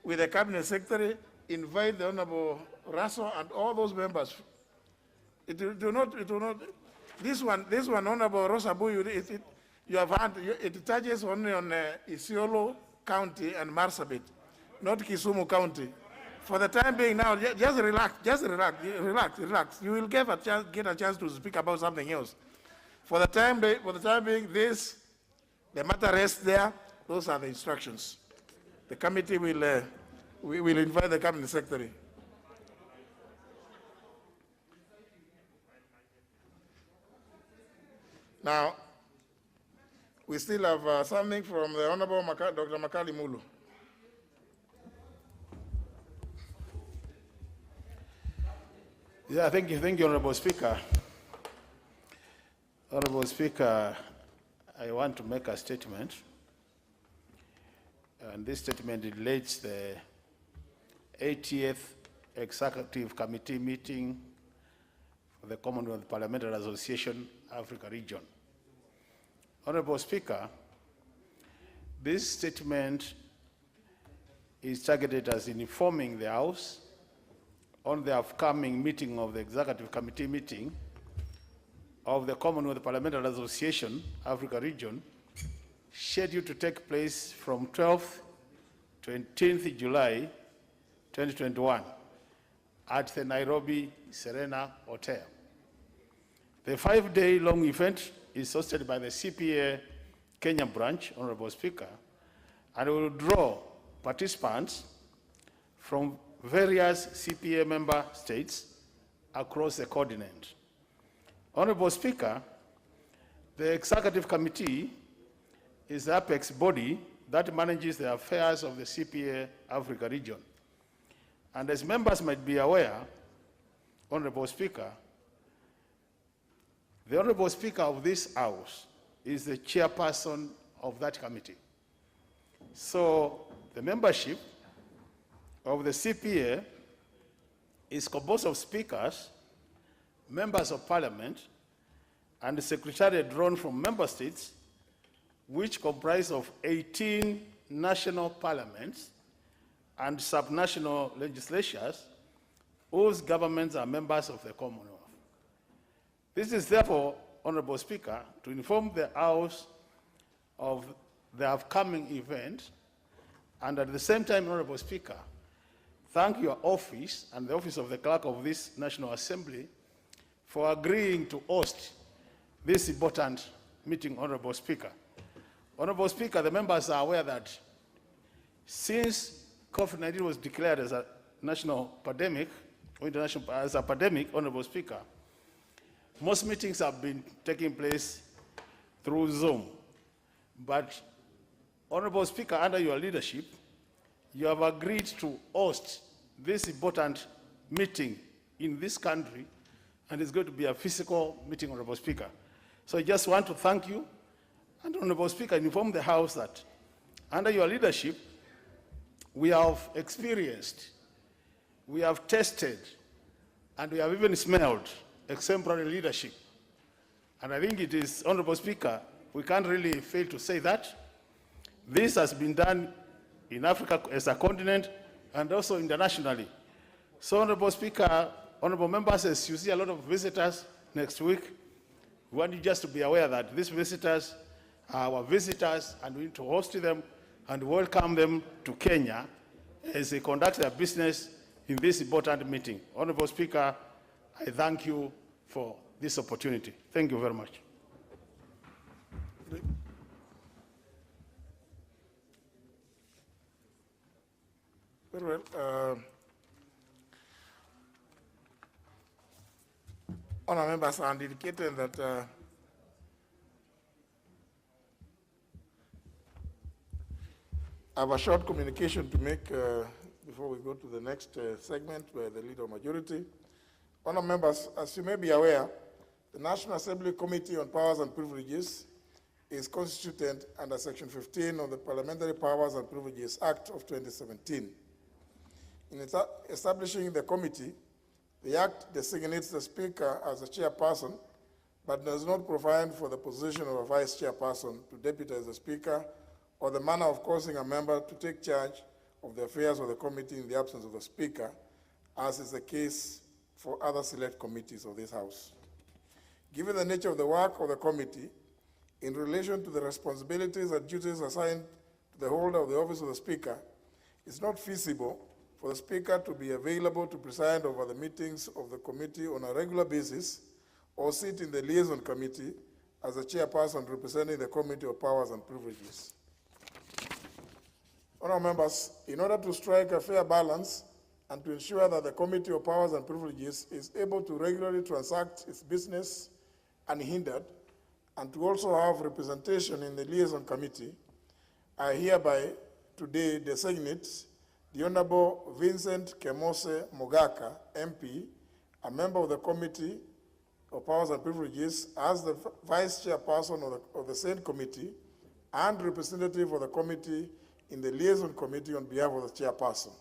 with the Cabinet Secretary, invite the Honorable Rasso and all those members. It will not. This one, Honorable Rosabu, you have had, it touches only on Isiolo County and Marsabit, not Kisumu County. For the time being now, just relax. You will get a chance to speak about something else. For the time being, the matter rests there. Those are the instructions. The committee will invite the Cabinet Secretary. Now, we still have something from the Honorable Dr. Makali Mulu. Yeah, thank you, Honorable Speaker. Honorable Speaker, I want to make a statement. And this statement relates the 80th Executive Committee meeting for the Commonwealth Parliamentary Association, Africa Region. Honorable Speaker, this statement is targeted as informing the House on the upcoming meeting of the Executive Committee meeting of the Commonwealth Parliamentary Association, Africa Region, scheduled to take place from 12th to 18th July 2021 at the Nairobi Serena Hotel. The 5-day-long event is hosted by the CPA Kenya branch, Honorable Speaker, and will draw participants from various CPA member states across the continent. Honorable Speaker, the Executive Committee is the apex body that manages the affairs of the CPA Africa region. And as members might be aware, Honorable Speaker, the Honorable Speaker of this House is the chairperson of that committee. So the membership of the CPA is composed of speakers, members of parliament, and the secretariat drawn from member states, which comprise of 18 national parliaments and subnational legislatures, whose governments are members of the Commonwealth. This is therefore, Honorable Speaker, to inform the House of the upcoming event, and at the same time, Honorable Speaker, thank your office and the office of the Clerk of this National Assembly for agreeing to host this important meeting, Honorable Speaker. Honorable Speaker, the members are aware that since COVID-19 was declared as a national pandemic, or international as a pandemic, Honorable Speaker, most meetings have been taking place through Zoom. But, Honorable Speaker, under your leadership, you have agreed to host this important meeting in this country, and it's going to be a physical meeting, Honorable Speaker. So I just want to thank you, and Honorable Speaker, inform the House that under your leadership, we have experienced, we have tested, and we have even smelled exemplary leadership. And I think it is, Honorable Speaker, we can't really fail to say that. This has been done in Africa as a continent and also internationally. So, Honorable Speaker, honorable members, as you see a lot of visitors next week, we want you just to be aware that these visitors are our visitors, and we need to host them and welcome them to Kenya as they conduct their business in this important meeting. Honorable Speaker, I thank you for this opportunity. Thank you very much. Very well. Honourable members are indicating that I have a short communication to make before we go to the next segment where the Leader of Majority. Honourable members, as you may be aware, the National Assembly Committee on Powers and Privileges is constituted under Section 15 of the Parliamentary Powers and Privileges Act of 2017. In establishing the committee, the Act designates the Speaker as the chairperson, but does not provide for the position of a vice chairperson to deputize the Speaker or the manner of causing a member to take charge of the affairs of the committee in the absence of the Speaker, as is the case for other select committees of this House. Given the nature of the work of the committee, in relation to the responsibilities and duties assigned to the holder of the office of the Speaker, it's not feasible for the Speaker to be available to preside over the meetings of the committee on a regular basis or sit in the liaison committee as the chairperson representing the Committee of Powers and Privileges. Honourable members, in order to strike a fair balance and to ensure that the Committee of Powers and Privileges is able to regularly transact its business unhindered, and to also have representation in the liaison committee, I hereby today designate the Honourable Vincent Kemose Mogaka, MP, a member of the Committee of Powers and Privileges, as the Vice Chairperson of the same committee and representative of the committee in the liaison committee on behalf of the chairperson.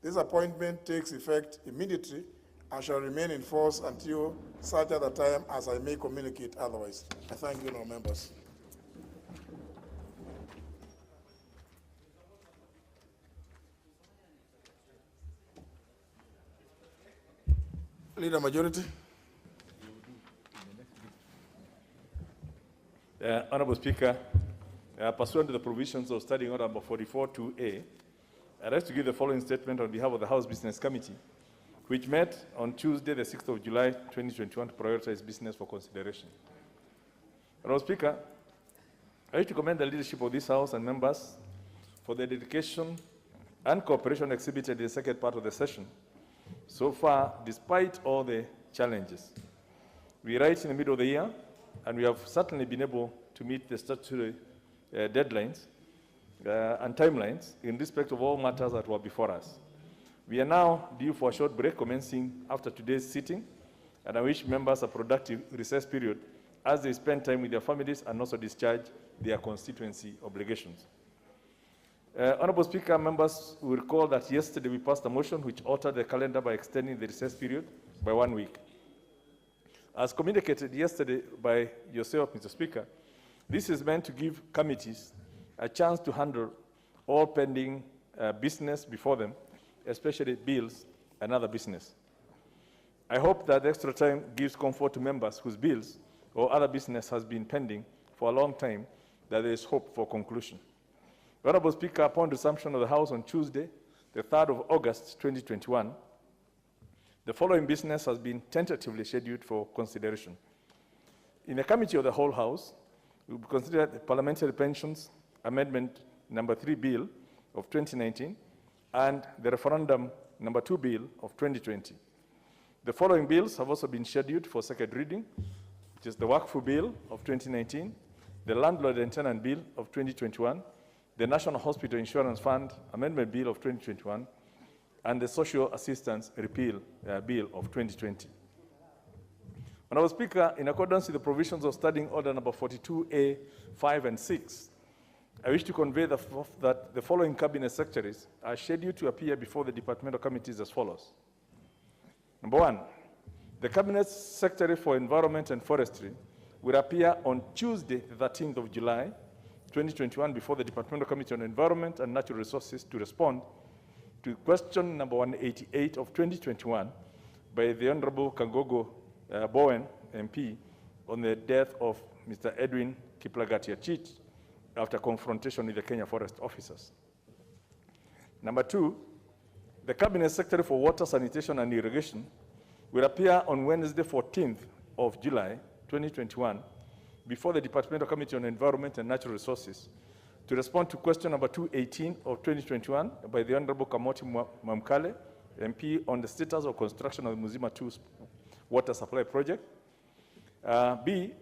This appointment takes effect immediately and shall remain in force until such other time as I may communicate otherwise. I thank you, members. Leader Majority. Honourable Speaker, pursuant to the provisions of Standing Order number 44-2A, I'd like to give the following statement on behalf of the House Business Committee, which met on Tuesday, the 6th of July, 2021, to prioritize business for consideration. Honourable Speaker, I wish to commend the leadership of this House and members for the dedication and cooperation exhibited in the second part of the session. So far, despite all the challenges, we are right in the middle of the year, and we have certainly been able to meet the statutory deadlines and timelines in respect of all matters that were before us. We are now due for a short break commencing after today's sitting, and I wish members a productive recess period as they spend time with their families and also discharge their constituency obligations. Honourable Speaker, members will recall that yesterday we passed a motion which altered the calendar by extending the recess period by 1 week. As communicated yesterday by yourself, Mr. Speaker, this is meant to give committees a chance to handle all pending business before them, especially bills and other business. I hope that the extra time gives comfort to members whose bills or other business has been pending for a long time, that there is hope for conclusion. Honourable Speaker, upon resumption of the House on Tuesday, the 3rd of August, 2021, the following business has been tentatively scheduled for consideration. In the Committee of the Whole House, we will consider the Parliamentary Pensions Amendment number 3 Bill of 2019 and the Referendum number 2 Bill of 2020. The following bills have also been scheduled for second reading, which is the Wakfu Bill of 2019, the Landlord and Tenant Bill of 2021, the National Hospital Insurance Fund Amendment Bill of 2021, and the Social Assistance Repeal Bill of 2020. Honourable Speaker, in accordance with the provisions of Standing Order number 42A, 5 and 6, I wish to convey that the following Cabinet Secretaries are scheduled to appear before the departmental committees as follows. Number 1, the Cabinet Secretary for Environment and Forestry will appear on Tuesday, the 13th of July, 2021, before the Departmental Committee on Environment and Natural Resources to respond to question number 188 of 2021 by the Honourable Kangogo Bowen, MP, on the death of Mr. Edwin Kiplagat-Yachich after confrontation with the Kenya Forest officers. Number 2, the Cabinet Secretary for Water, Sanitation and Irrigation will appear on Wednesday, 14th of July, 2021, before the Departmental Committee on Environment and Natural Resources to respond to question number 218 of 2021 by the Honourable Kamoti Mwamkale, MP, on the status of construction of the Mzima 2 water supply project. B,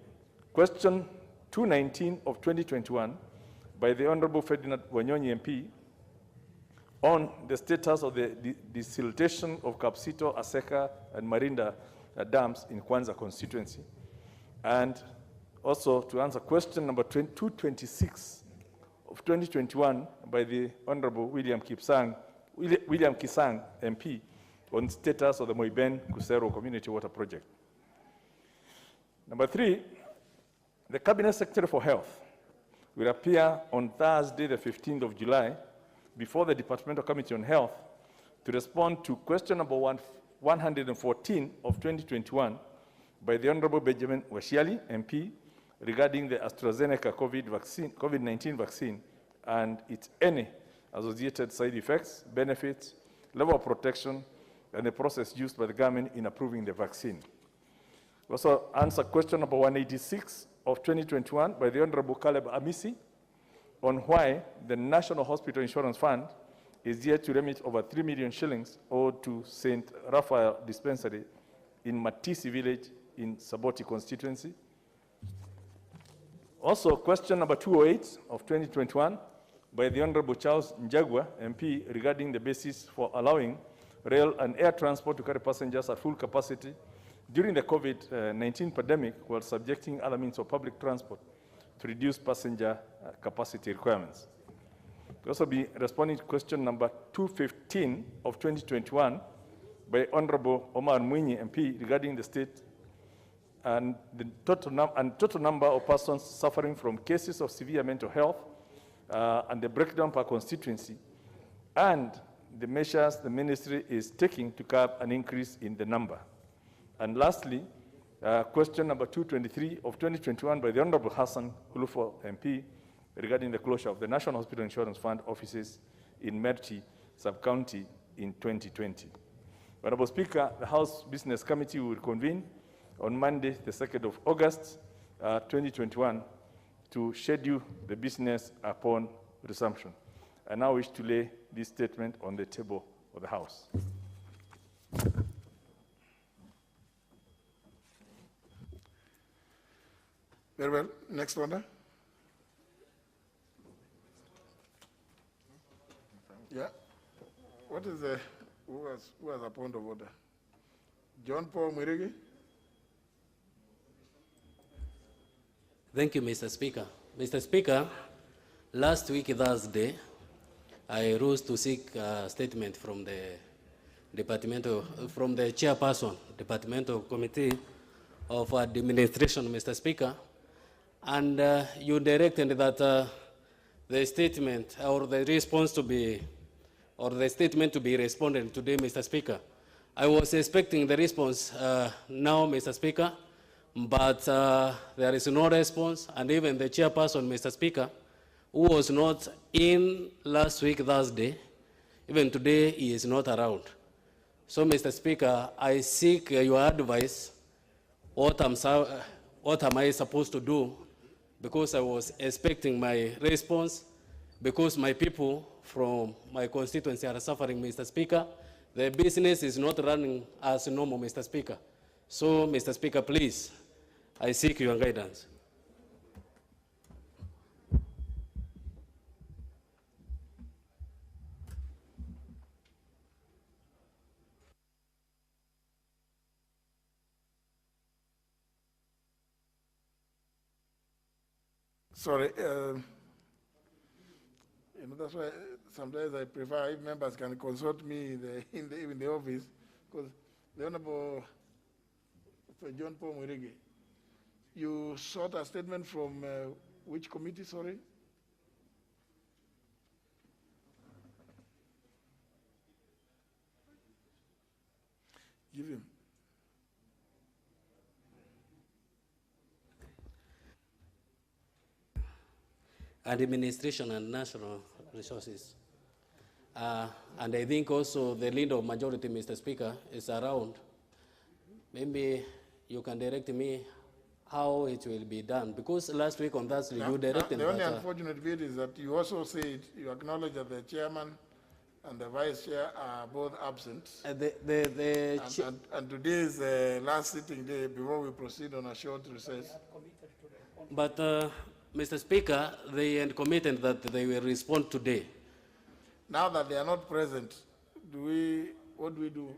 question 219 of 2021 by the Honorable Ferdinand Wanyonyi MP on the status of the desiltation of Kapsito, Aseka, and Marinda dams in Kwanza constituency. And also to answer question number 226 of 2021 by the Honorable William Kisang MP on status of the Moiben Kusero Community Water Project. Number 3, the Cabinet Secretary for Health will appear on Thursday, the 15th of July, before the Departmental Committee on Health to respond to question number 114 of 2021 by the Honorable Benjamin Washiali, MP, regarding the AstraZeneca COVID-19 vaccine and its any associated side effects, benefits, level of protection, and the process used by the government in approving the vaccine. Also answer question number 186 of 2021 by the Honorable Caleb Amisi on why the National Hospital Insurance Fund is yet to remit over 3 million shillings owed to St. Raphael Dispensary in Matisi Village in Saboti constituency. Also, question number 208 of 2021 by the Honorable Charles Njagwa, MP, regarding the basis for allowing rail and air transport to carry passengers at full capacity during the COVID-19 pandemic while subjecting other means of public transport to reduce passenger capacity requirements. We'll also be responding to question number 215 of 2021 by Honorable Omar Mwinyi, MP, regarding the state and the total number of persons suffering from cases of severe mental health and the breakdown per constituency, and the measures the ministry is taking to curb an increase in the number. And lastly, question number 223 of 2021 by the Honorable Hassan Hulufo, MP, regarding the closure of the National Hospital Insurance Fund offices in Merchi sub-county in 2020. Honorable Speaker, the House Business Committee will convene on Monday, the 2nd of August, 2021, to schedule the business upon resumption. I now wish to lay this statement on the table of the House. Very well. Next order. Yeah. What is the, who has a point of order? John Paul Mwirigi. Thank you, Mr. Speaker. Mr. Speaker, last week, Thursday, I rose to seek a statement from the from the chairperson, Departmental Committee of Administration, Mr. Speaker, and you directed that the statement or the response to be, or the statement to be responded today, Mr. Speaker. I was expecting the response now, Mr. Speaker, but there is no response, and even the chairperson, Mr. Speaker, who was not in last week, Thursday, even today he is not around. So, Mr. Speaker, I seek your advice. What am I supposed to do? Because I was expecting my response, because my people from my constituency are suffering, Mr. Speaker. The business is not running as normal, Mr. Speaker. So, Mr. Speaker, please, I seek your guidance. Sorry, that's why sometimes I prefer if members can consult me in the office, because the Honorable John Paul Mwirigi, you sought a statement from which committee, sorry? Give him. Administration and National Resources. And I think also the leader of majority, Mr. Speaker, is around. Maybe you can direct me how it will be done. Because last week on Thursday, you directed the only unfortunate bit is that you also said, you acknowledge that the chairman and the vice chair are both absent. And today is the last sitting day before we proceed on a short recess. But, Mr. Speaker, they had committed that they will respond today. Now that they are not present, what do we do?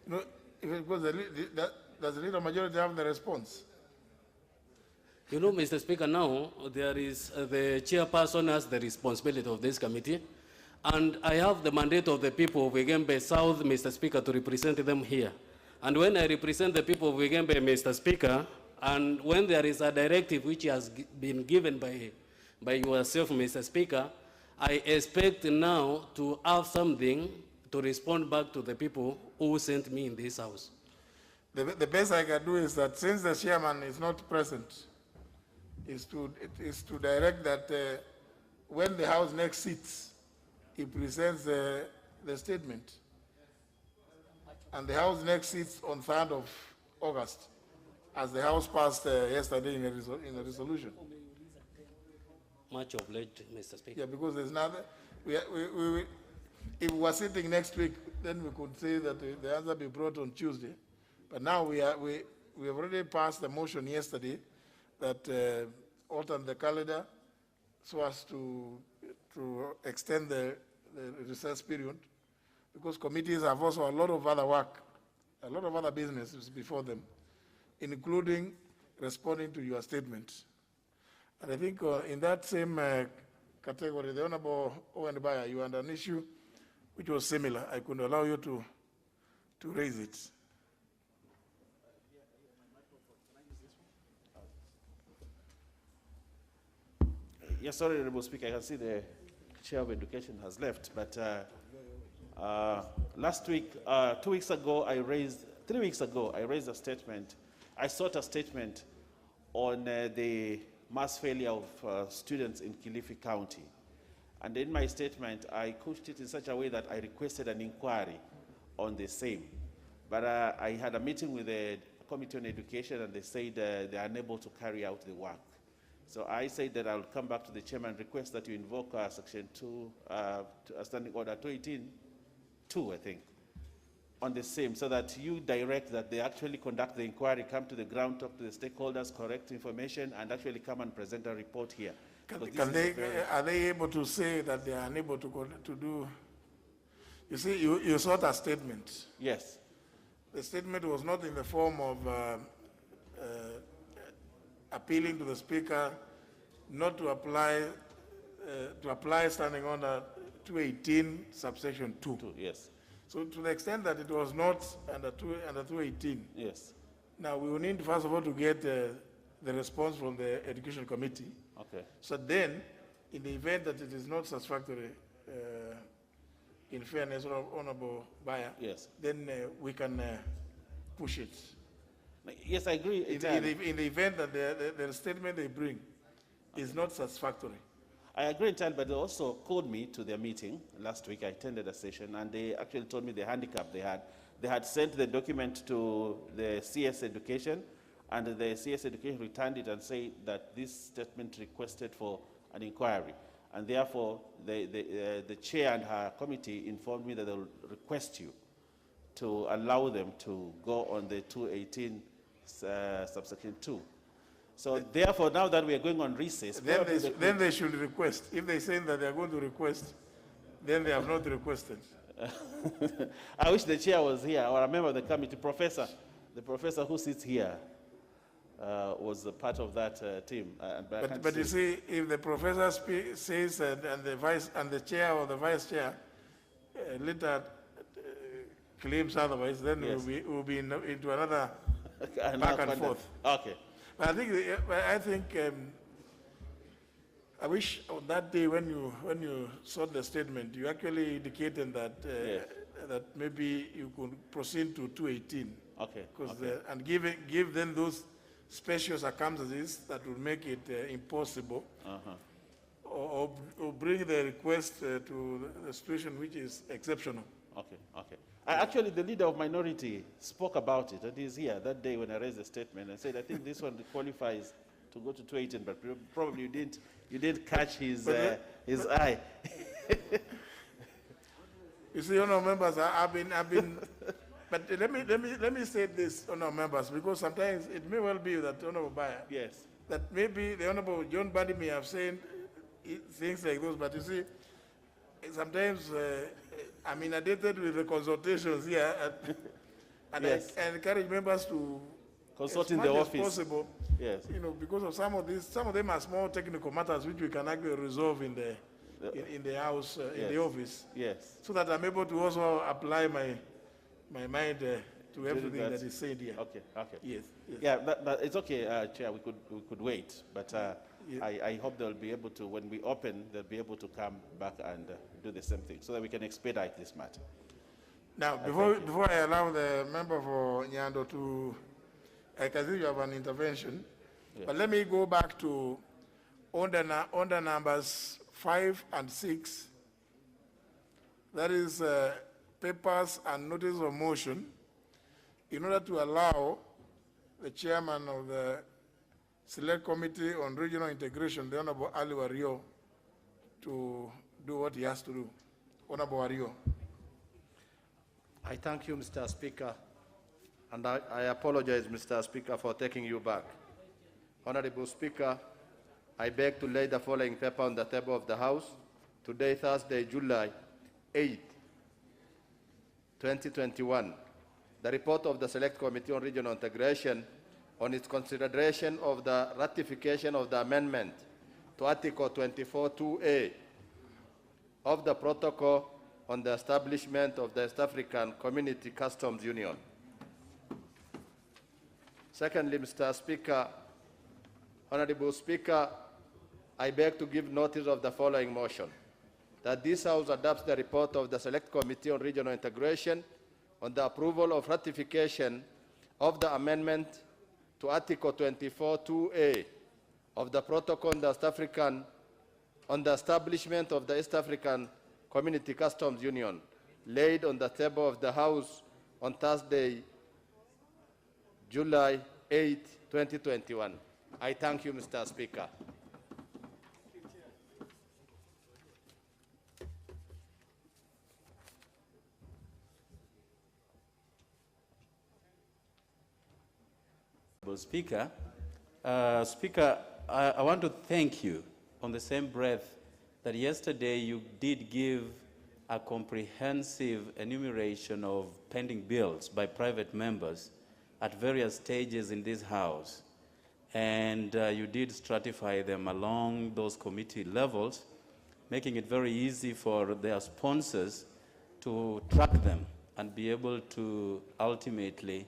You know, because does the leader majority have the response? You know, Mr. Speaker, now there is the chairperson has the responsibility of this committee, and I have the mandate of the people of Mutembei South, Mr. Speaker, to represent them here. And when I represent the people of Mutembei, Mr. Speaker, and when there is a directive which has been given by yourself, Mr. Speaker, I expect now to have something to respond back to the people who sent me in this house. The best I can do is that since the chairman is not present, is to direct that when the House next sits, he presents the statement. And the House next sits on 3rd of August, as the House passed yesterday in a resolution. Much obliged, Mr. Speaker. Yeah, because there's nothing. If we were sitting next week, then we could say that the answer be brought on Tuesday. But now we have already passed the motion yesterday that altered the calendar so as to extend the recess period, because committees have also a lot of other work, a lot of other businesses before them, including responding to your statement. And I think in that same category, the Honorable Mutembei, you had an issue which was similar. I could allow you to raise it. Yes, sorry, Honorable Speaker, I can see the Chair of Education has left, but last week, 3 weeks ago, I raised a statement. I sought a statement on the mass failure of students in Kilifi County. And in my statement, I couched it in such a way that I requested an inquiry on the same. But I had a meeting with the Committee on Education, and they said they are unable to carry out the work. So I said that I'll come back to the chairman and request that you invoke Section 2, Standing Order 218-2, I think, on the same, so that you direct that they actually conduct the inquiry, come to the ground, talk to the stakeholders, correct information, and actually come and present a report here. Are they able to say that they are unable to do? You see, you sought a statement. Yes. The statement was not in the form of appealing to the Speaker not to apply Standing Order 218, subsection 2. Yes. So to the extent that it was not under 218. Yes. Now we will need first of all to get the response from the Education Committee. Okay. So then, in the event that it is not satisfactory, in fairness, Honorable Bayer, yes, then we can push it. Yes, I agree. In the event that the statement they bring is not satisfactory. I agree entirely, but they also called me to their meeting last week. I attended a session, and they actually told me the handicap they had. They had sent the document to the CS Education, and the CS Education returned it and said that this statement requested for an inquiry. And therefore, the chair and her committee informed me that they'll request you to allow them to go on the 218 subsection 2. So therefore, now that we are going on recess, then they should request. If they say that they are going to request, then they have not requested. I wish the chair was here, or a member of the committee. The professor who sits here was a part of that team. But you see, if the professor says and the chair or the vice chair later claims otherwise, then yes, we'll be into another back and forth. Okay. But I think I wish on that day when you saw the statement, you actually indicated that yes, that maybe you could proceed to 218. Okay. Okay. And give them those special circumstances that will make it impossible, or bring the request to the situation which is exceptional. Okay. Okay. Actually, the leader of minority spoke about it, and he's here that day when I raised the statement and said, I think this one qualifies to go to 218, but probably you didn't catch his eye. You see, honourable members, I've been, but let me say this, honourable members, because sometimes it may well be that honourable Bayer, Yes. that maybe the honourable John Bundy may have said things like those, but you see, sometimes I'm inundated with the consultations here, and Yes. I encourage members to Consult as in much the as office. possible, Yes. you know, because of some of them are small technical matters which we can actually resolve in the house, in the Yes. office. Yes. So that I'm able to also apply my mind to everything that That's- is said here. Okay, okay. Yes, yes. Yeah, but it's okay, Chair, we could wait, but I hope they'll be able to, when we open, they'll be able to come back and do the same thing, so that we can expedite this matter. Now, before I allow the member for Nyando to, I can see you have an intervention, but let me go back to under numbers 5 and 6. That is papers and notice of motion, in order to allow the chairman of the Select Committee on Regional Integration, the Honorable Ali Wario, to do what he has to do. Honorable Wario. I thank you, Mr. Speaker, and I apologize, Mr. Speaker, for taking you back. Honorable Speaker, I beg to lay the following paper on the table of the House today, Thursday, July 8, 2021. The report of the Select Committee on Regional Integration on its consideration of the ratification of the amendment to Article 24(2)A of the Protocol on the establishment of the East African Community Customs Union. Secondly, Mr. Speaker, Honorable Speaker, I beg to give notice of the following motion, that this House adopts the report of the Select Committee on Regional Integration on the approval of ratification of the amendment to Article 24(2)A of the Protocol on the establishment of the East African Community Customs Union, laid on the table of the House on Thursday, July 8, 2021. I thank you, Mr. Speaker. Speaker, I want to thank you on the same breath that yesterday you did give a comprehensive enumeration of pending bills by private members at various stages in this House. And you did stratify them along those committee levels, making it very easy for their sponsors to track them and be able to ultimately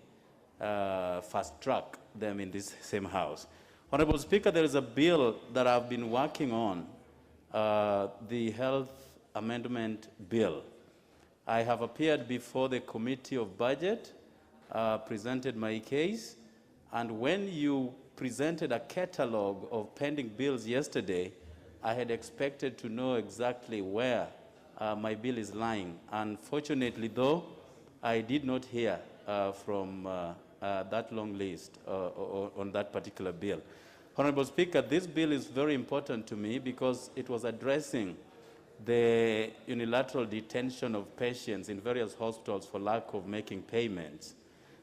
fast-track them in this same House. Honorable Speaker, there is a bill that I've been working on, the Health Amendment Bill. I have appeared before the Committee of Budget, presented my case, and when you presented a catalog of pending bills yesterday, I had expected to know exactly where my bill is lying. Unfortunately, though, I did not hear from that long list on that particular bill. Honorable Speaker, this bill is very important to me because it was addressing the unilateral detention of patients in various hospitals for lack of making payments.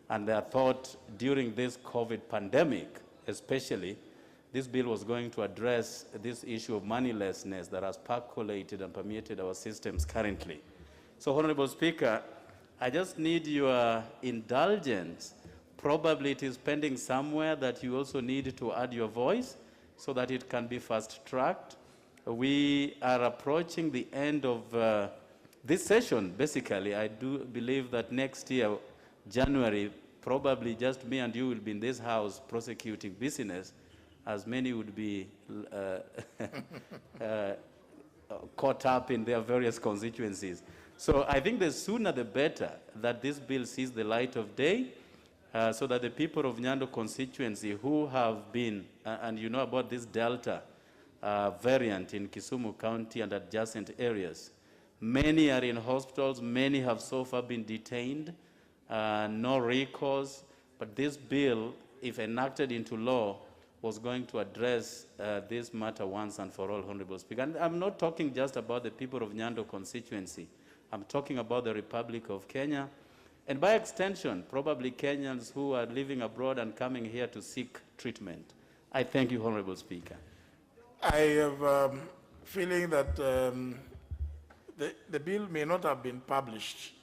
And I thought during this COVID pandemic, especially, this bill was going to address this issue of moneylessness that has percolated and permeated our systems currently. So, Honorable Speaker, I just need your indulgence. Probably it is pending somewhere that you also need to add your voice so that it can be fast-tracked. We are approaching the end of this session, basically. I do believe that next year, January, probably just me and you will be in this House prosecuting business, as many would be caught up in their various constituencies. So I think the sooner the better that this bill sees the light of day, so that the people of Nyando constituency who have been, and you know about this Delta variant in Kisumu County and adjacent areas, many are in hospitals, many have so far been detained, no recourse, but this bill, if enacted into law, was going to address this matter once and for all, Honorable Speaker. And I'm not talking just about the people of Nyando constituency. I'm talking about the Republic of Kenya, and by extension, probably Kenyans who are living abroad and coming here to seek treatment. I thank you, Honorable Speaker. I have feeling that the bill may not have been published.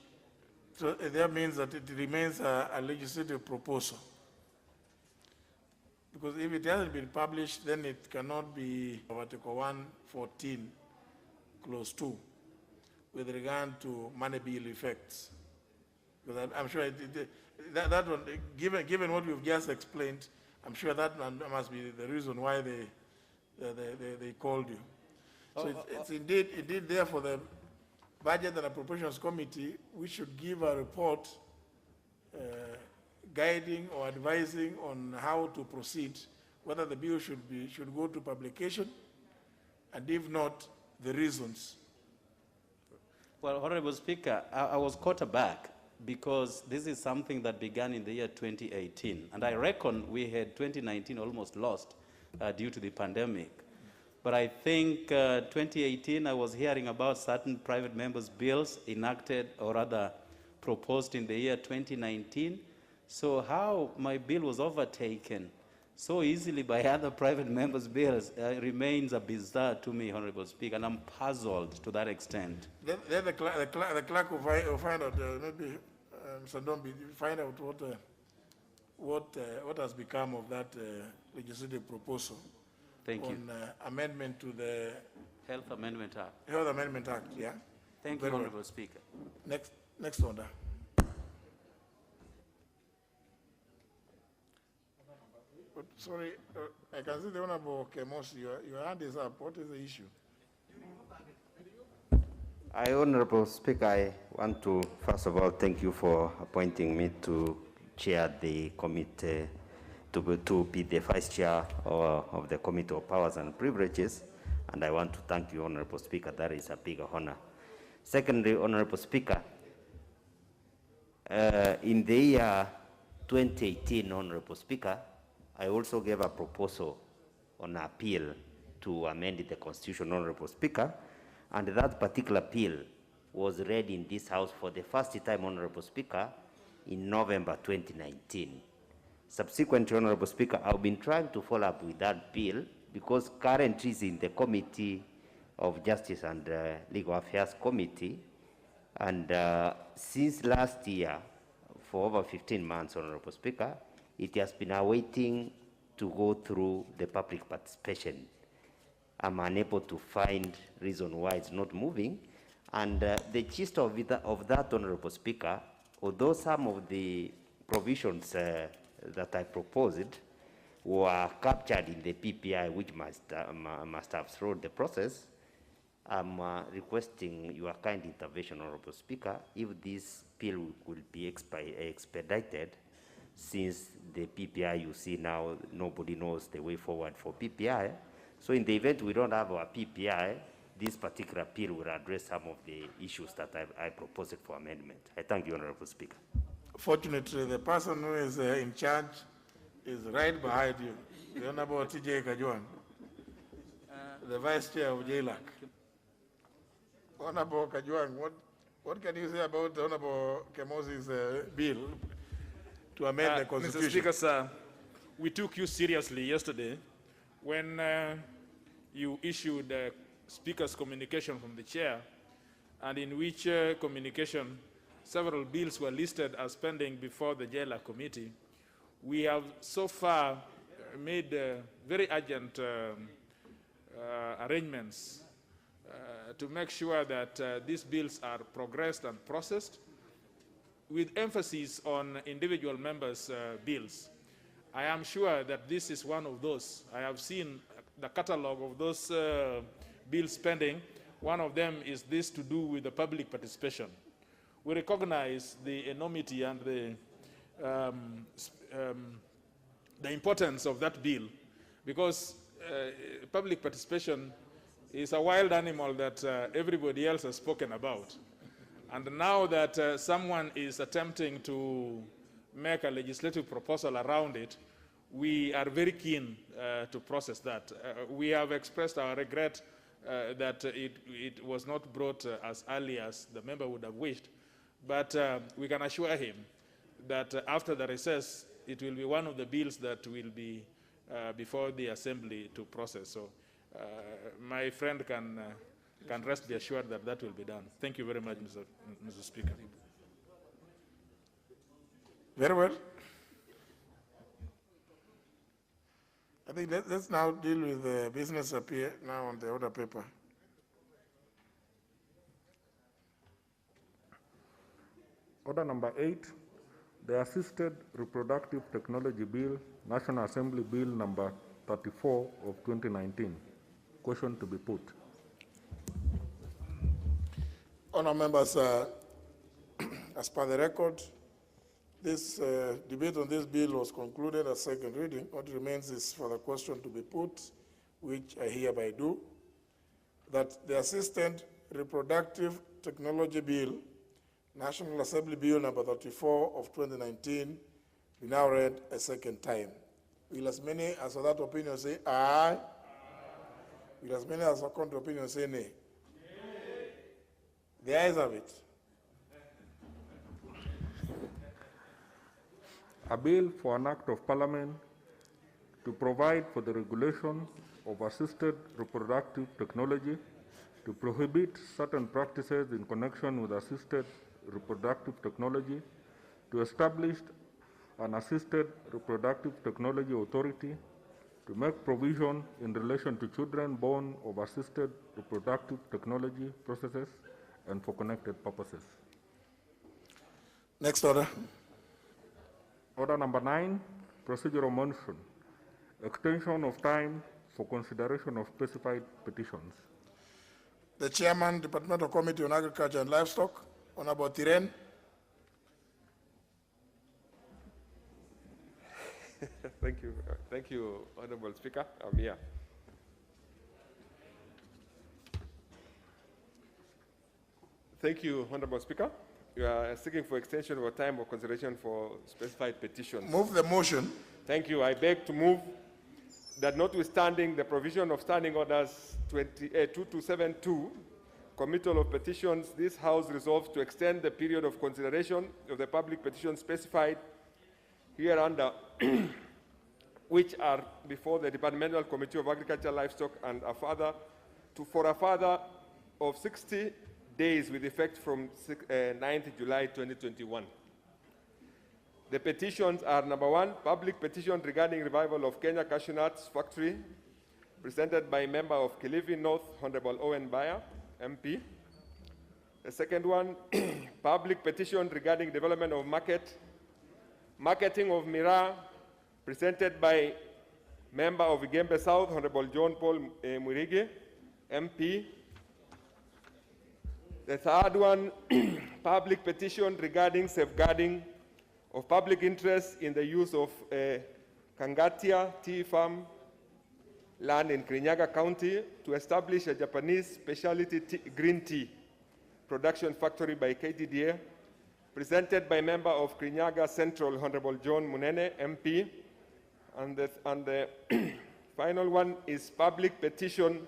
So that means that it remains a legislative proposal. Because if it hasn't been published, then it cannot be Article 114, Clause 2, with regard to money bill effects. Because I'm sure that one, given what we've just explained, I'm sure that must be the reason why they called you. So it's indeed there for the Budget and Appropriations Committee, we should give a report guiding or advising on how to proceed, whether the bill should go to publication, and if not, the reasons. Well, Honorable Speaker, I was caught aback because this is something that began in the year 2018, and I reckon we had 2019 almost lost due to the pandemic. But I think 2018, I was hearing about certain private members' bills enacted or rather proposed in the year 2019. So how my bill was overtaken so easily by other private members' bills remains a bizarre to me, Honorable Speaker, and I'm puzzled to that extent. Then the clerk will find out, maybe Mr. Ndombi, find out what has become of that legislative proposal. Thank you. On amendment to the Health Amendment Act. Health Amendment Act, yeah. Thank you, Honorable Speaker. Next order. But sorry, I can see the Honorable Kemosi. Your hand is up. What is the issue? Honorable Speaker, I want to first of all thank you for appointing me to chair the committee, to be the vice chair of the Committee of Powers and Privileges, and I want to thank you, Honorable Speaker. That is a big honor. Secondly, Honorable Speaker, in the year 2018, Honorable Speaker, I also gave a proposal on appeal to amend the Constitution, Honorable Speaker, and that particular bill was read in this House for the first time, Honorable Speaker, in November 2019. Subsequently, Honorable Speaker, I've been trying to follow up with that bill because currently it's in the Committee of Justice and Legal Affairs Committee, and since last year, for over 15 months, Honorable Speaker, it has been awaiting to go through the public participation. I'm unable to find reason why it's not moving, and the gist of that, Honorable Speaker, although some of the provisions that I proposed were captured in the PPI, which must have slowed the process, I'm requesting your kind intervention, Honorable Speaker, if this bill will be expedited, since the PPI, you see now, nobody knows the way forward for PPI. So in the event we don't have our PPI, this particular bill will address some of the issues that I proposed for amendment. I thank you, Honorable Speaker. Fortunately, the person who is in charge is right behind you, the Honorable T.J. Kajwan, the Vice Chair of JLAC. Honorable Kajwan, what can you say about the Honorable Kemosi's bill to amend the Constitution? Mr. Speaker, sir, we took you seriously yesterday when you issued the Speaker's communication from the chair, and in which communication several bills were listed as pending before the JLA committee. We have so far made very urgent arrangements to make sure that these bills are progressed and processed, with emphasis on individual members' bills. I am sure that this is one of those. I have seen the catalog of those bills pending. One of them is this to do with the public participation. We recognize the enormity and the importance of that bill, because public participation is a wild animal that everybody else has spoken about. And now that someone is attempting to make a legislative proposal around it, we are very keen to process that. We have expressed our regret that it was not brought as early as the member would have wished. But we can assure him that after the recess, it will be one of the bills that will be before the Assembly to process. So my friend can rest be assured that that will be done. Thank you very much, Mr. Speaker. Very well. I think let's now deal with the business appear now on the order paper. Order number 8, the Assisted Reproductive Technology Bill, National Assembly Bill number 34 of 2019. Question to be put. Honourable members, as per the record, this debate on this bill was concluded at second reading. What remains is for the question to be put, which I hereby do, that the Assisted Reproductive Technology Bill, National Assembly Bill number 34 of 2019, be now read a second time. Will as many as of that opinion say aye? Will as many as of contrary opinion say nay? The ayes have it. A bill for an act of parliament to provide for the regulation of assisted reproductive technology, to prohibit certain practices in connection with assisted reproductive technology, to establish an assisted reproductive technology authority, to make provision in relation to children born of assisted reproductive technology processes and for connected purposes. Next order. Order number 9, procedural motion, extension of time for consideration of specified petitions. The Chairman, Departmental Committee on Agriculture and Livestock, Honorable Tiren. Thank you, Honorable Speaker. I'm here. Thank you, Honorable Speaker. You are seeking for extension of time of consideration for specified petitions. Move the motion. Thank you. I beg to move that notwithstanding the provision of Standing Orders 2272, Committal of Petitions, this House resolves to extend the period of consideration of the public petitions specified hereunder, which are before the Departmental Committee of Agriculture, Livestock, and for a further of 60 days with effect from 9th July 2021. The petitions are: number 1, public petition regarding revival of Kenya Cashew Nuts Factory, presented by member of Kilifi North, Honorable Owen Bayer, MP. The second one, public petition regarding development of marketing of Miraa, presented by member of Igembe South, Honorable John Paul Mwirigi, MP. The third one, public petition regarding safeguarding of public interest in the use of Kangatia tea farm land in Kirinyaga County to establish a Japanese specialty green tea production factory by KTDA, presented by member of Kirinyaga Central, Honorable John Munene, MP. And the final one is public petition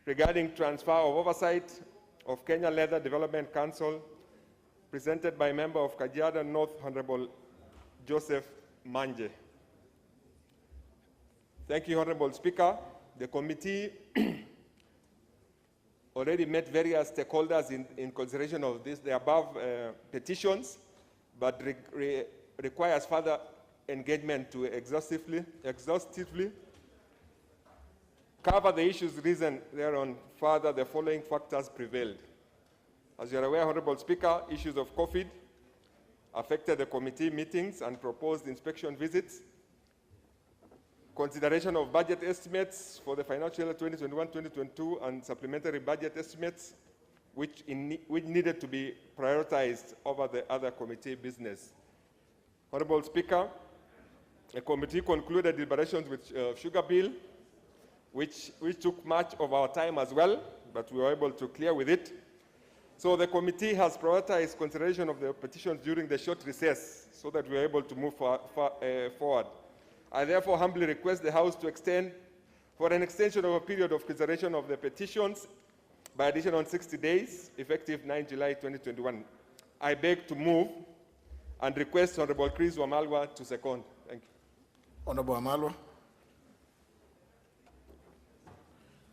regarding transfer of oversight of Kenya Leather Development Council, presented by member of Kajiado North, Honorable Joseph Manje. Thank you, Honorable Speaker. The committee already met various stakeholders in consideration of the above petitions, but requires further engagement to exhaustively cover the issues reasoned thereon. Further, the following factors prevailed. As you are aware, Honorable Speaker, issues of COVID affected the committee meetings and proposed inspection visits. Consideration of budget estimates for the financial year 2021-2022 and supplementary budget estimates, which needed to be prioritized over the other committee business. Honorable Speaker, the committee concluded deliberations with sugar bill, which took much of our time as well, but we were able to clear with it. So the committee has prioritized consideration of the petitions during the short recess so that we are able to move forward. I therefore humbly request the House to extend for an extension of a period of consideration of the petitions by additional 60 days, effective 9 July 2021. I beg to move and request Honorable Chris Wamalwa to second. Thank you. Honorable Wamalwa.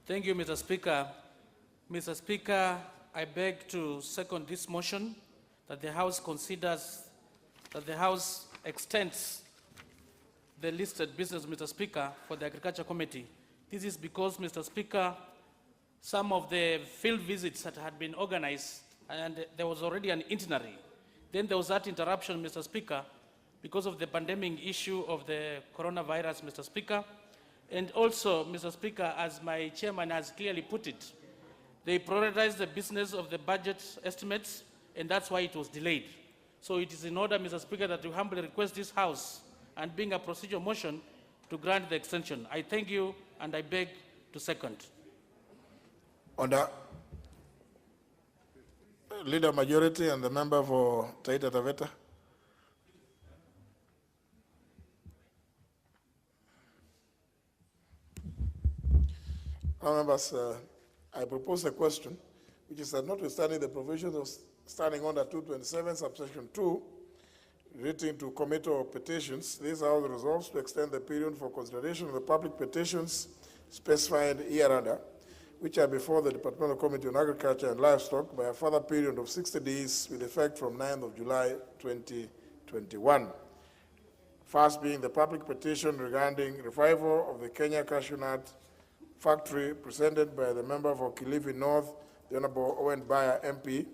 Thank you, Mr. Speaker. Mr. Speaker, I beg to second this motion that the House considers that the House extends the listed business, Mr. Speaker, for the Agriculture Committee. This is because, Mr. Speaker, some of the field visits that had been organized, and there was already an itinerary. Then there was that interruption, Mr. Speaker, because of the pandemic issue of the coronavirus, Mr. Speaker. And also, Mr. Speaker, as my chairman has clearly put it, they prioritized the business of the budget estimates, and that's why it was delayed. So it is in order, Mr. Speaker, that we humbly request this House, and being a procedural motion, to grant the extension. I thank you, and I beg to second. Under Leader Majority and the member for Taita Taveta. Members, I propose a question, which is that notwithstanding the provisions of standing under 227, subsection 2, relating to Committee of Petitions, this House resolves to extend the period for consideration of the public petitions specified hereunder, which are before the Departmental Committee on Agriculture and Livestock, by a further period of 60 days with effect from 9th of July 2021. First being the public petition regarding revival of the Kenya cashew nut factory, presented by the member for Kilifi North, the Honorable Owen Baya, MP.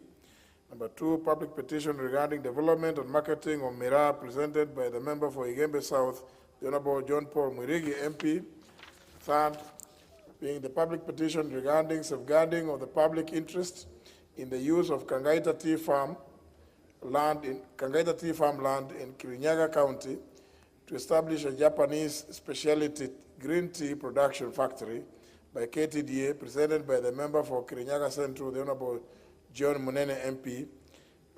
Number 2, public petition regarding development and marketing of miraa, presented by the member for Igembe South, the Honorable John Paul Mwirigi, MP. Third, being the public petition regarding safeguarding of the public interest in the use of Kangaita Tea Farm land in Kirinyaga County to establish a Japanese specialty green tea production factory by KTDA, presented by the member for Kirinyaga Central, the Honorable John Munene, MP.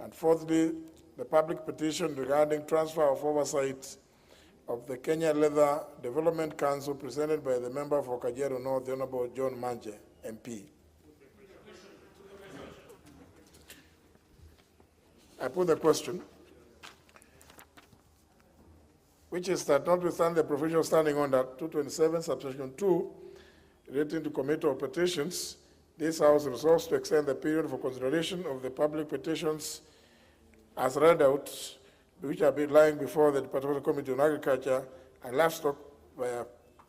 And fourthly, the public petition regarding transfer of oversight of the Kenya Leather Development Council, presented by the member for Kajiado North, the Honorable John Manje, MP. I put the question, which is that notwithstanding the provision standing under 227, subsection 2, relating to Committee of Petitions, this House resolves to extend the period for consideration of the public petitions as read out, which are lying before the Departmental Committee on Agriculture and Livestock by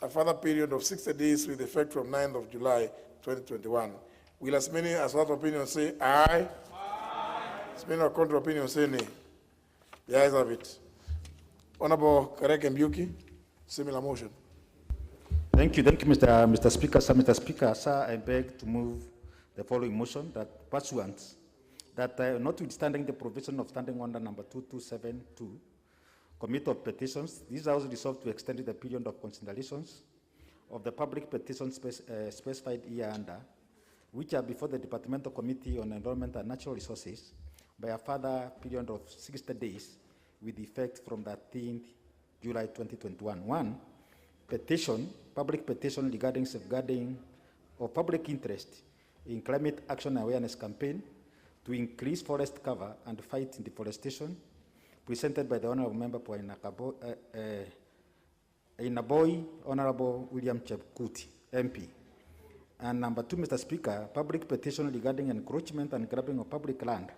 a further period of 60 days with effect from 9th of July 2021. Will as many as that opinion say aye? Aye. As many as contrary opinion say nay? The ayes have it. Honorable Kareke Mbiuki, similar motion. Thank you, Mr. Speaker. Mr. Speaker, sir, I beg to move the following motion that pursuant that notwithstanding the provision of standing order number 2272, Committee of Petitions, this House resolved to extend the period of considerations of the public petitions specified hereunder, which are before the Departmental Committee on Environment and Natural Resources, by a further period of 60 days with effect from 13th July 2021. 1. Petition, public petition regarding safeguarding of public interest in climate action awareness campaign to increase forest cover and fight deforestation, presented by the Honorable Member for Inaboy, Honorable William Chepkuti, MP. And number 2, Mr. Speaker, public petition regarding encroachment and grabbing of public land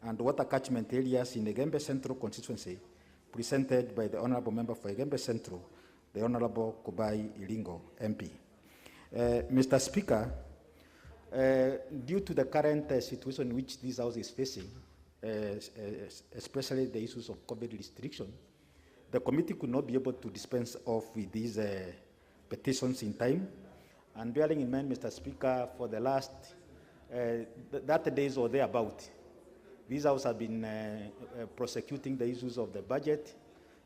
and water catchment areas in the Igembe Central constituency, presented by the Honorable Member for Igembe Central, the Honorable Kubai Ilingo, MP. Mr. Speaker, due to the current situation in which this House is facing, especially the issues of COVID restriction, the committee could not be able to dispense off with these petitions in time. And bearing in mind, Mr. Speaker, for the last 30 days or thereabout, this House has been prosecuting the issues of the budget,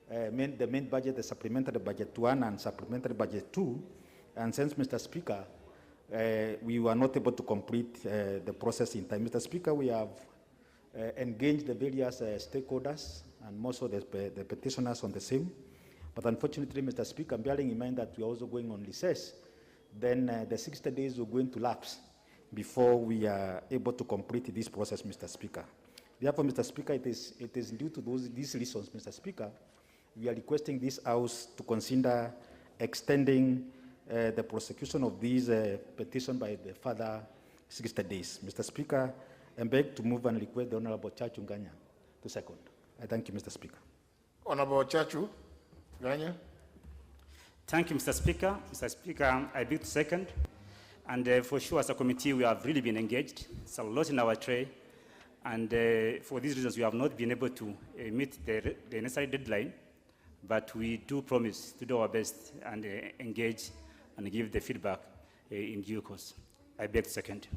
the main budget, the supplementary budget 1 and supplementary budget 2. And since, Mr. Speaker, we were not able to complete the process in time. Mr. Speaker, we have engaged the various stakeholders and most of the petitioners on the same. But unfortunately, Mr. Speaker, bearing in mind that we are also going on recess, then the 60 days are going to lapse before we are able to complete this process, Mr. Speaker. Therefore, Mr. Speaker, it is due to these reasons, Mr. Speaker, we are requesting this House to consider extending the prosecution of these petition by the further 60 days. Mr. Speaker, I beg to move and request the Honorable Chachu Nganya to second. I thank you, Mr. Speaker. Honorable Chachu Nganya. Thank you, Mr. Speaker. Mr. Speaker, I beg to second. And for sure, as a committee, we have really been engaged. It's a lot in our tray. And for these reasons, we have not been able to meet the necessary deadline. But we do promise to do our best and engage and give the feedback in due course. I beg to second.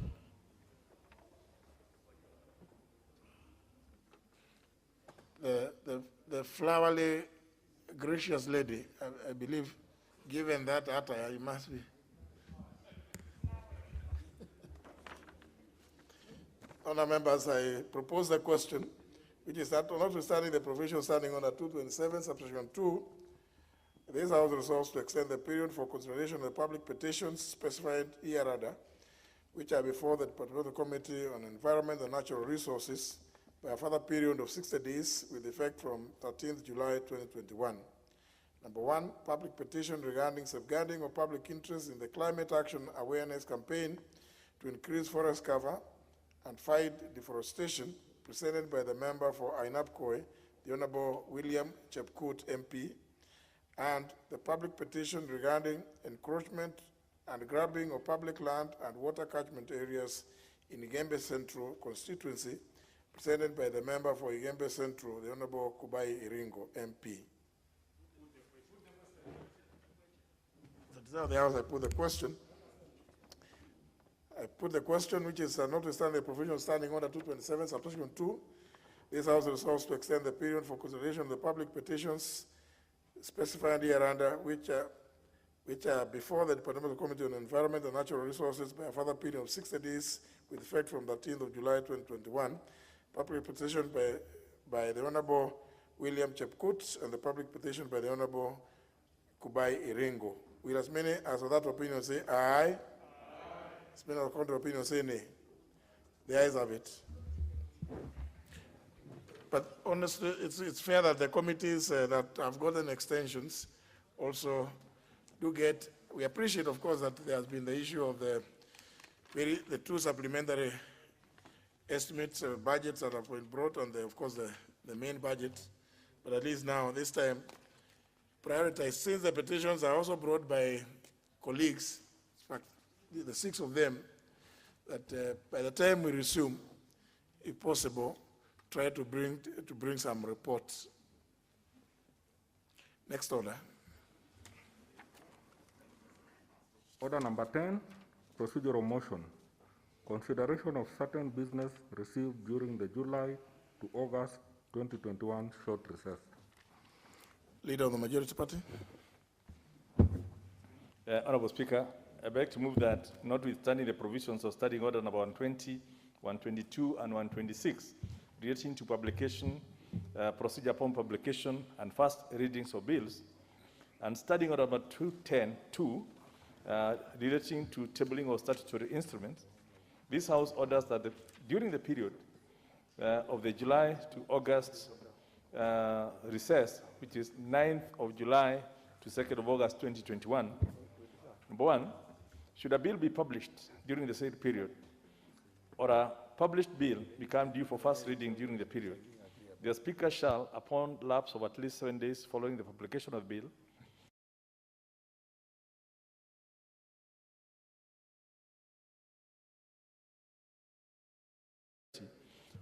The flowery, gracious lady, I believe, given that attire, it must be. Honour members, I propose the question, which is that notwithstanding the provision standing under 227, subsection 2, this House resolves to extend the period for consideration of the public petitions specified hereunder, which are before the Departmental Committee on Environment and Natural Resources, by a further period of 60 days with effect from 13th July 2021. Number 1, public petition regarding safeguarding of public interest in the climate action awareness campaign to increase forest cover and fight deforestation, presented by the member for Ainapkoi, the Honorable William Chepkut MP, and the public petition regarding encroachment and grabbing of public land and water catchment areas in Igembe Central constituency, presented by the member for Igembe Central, the Honorable Kubai Iringo, MP. That is how the House I put the question. I put the question, which is notwithstanding the provision standing under 227, subsection 2, this House resolves to extend the period for consideration of the public petitions specified hereunder, which are before the Departmental Committee on Environment and Natural Resources by a further period of 60 days with effect from 13th of July 2021. Public petition by the Honorable William Chepkut and the public petition by the Honorable Kubai Iringo. Will as many as of that opinion say aye? As many as of contrary opinion say nay? The ayes have it. But honestly, it's fair that the committees that have gotten extensions also do get, we appreciate, of course, that there has been the issue of the two supplementary estimates, budgets that have been brought on, of course, the main budget. But at least now, this time, prioritize, since the petitions are also brought by colleagues, in fact, the 6 of them, that by the time we resume, if possible, try to bring some reports. Next order. Order number 10, procedural motion. Consideration of certain business received during the July to August 2021 short recess. Leader of the Majority Party. Honorable Speaker, I beg to move that, notwithstanding the provisions of Standing Order number 120, 122, and 126, relating to publication, procedure upon publication, and first readings of bills, and Standing Order number 210-2, relating to tabling of statutory instruments, this House orders that during the period of the July to August recess, which is 9th of July to 2nd of August 2021, number 1, should a bill be published during the said period, or a published bill become due for first reading during the period, the Speaker shall, upon lapse of at least 7 days following the publication of the bill,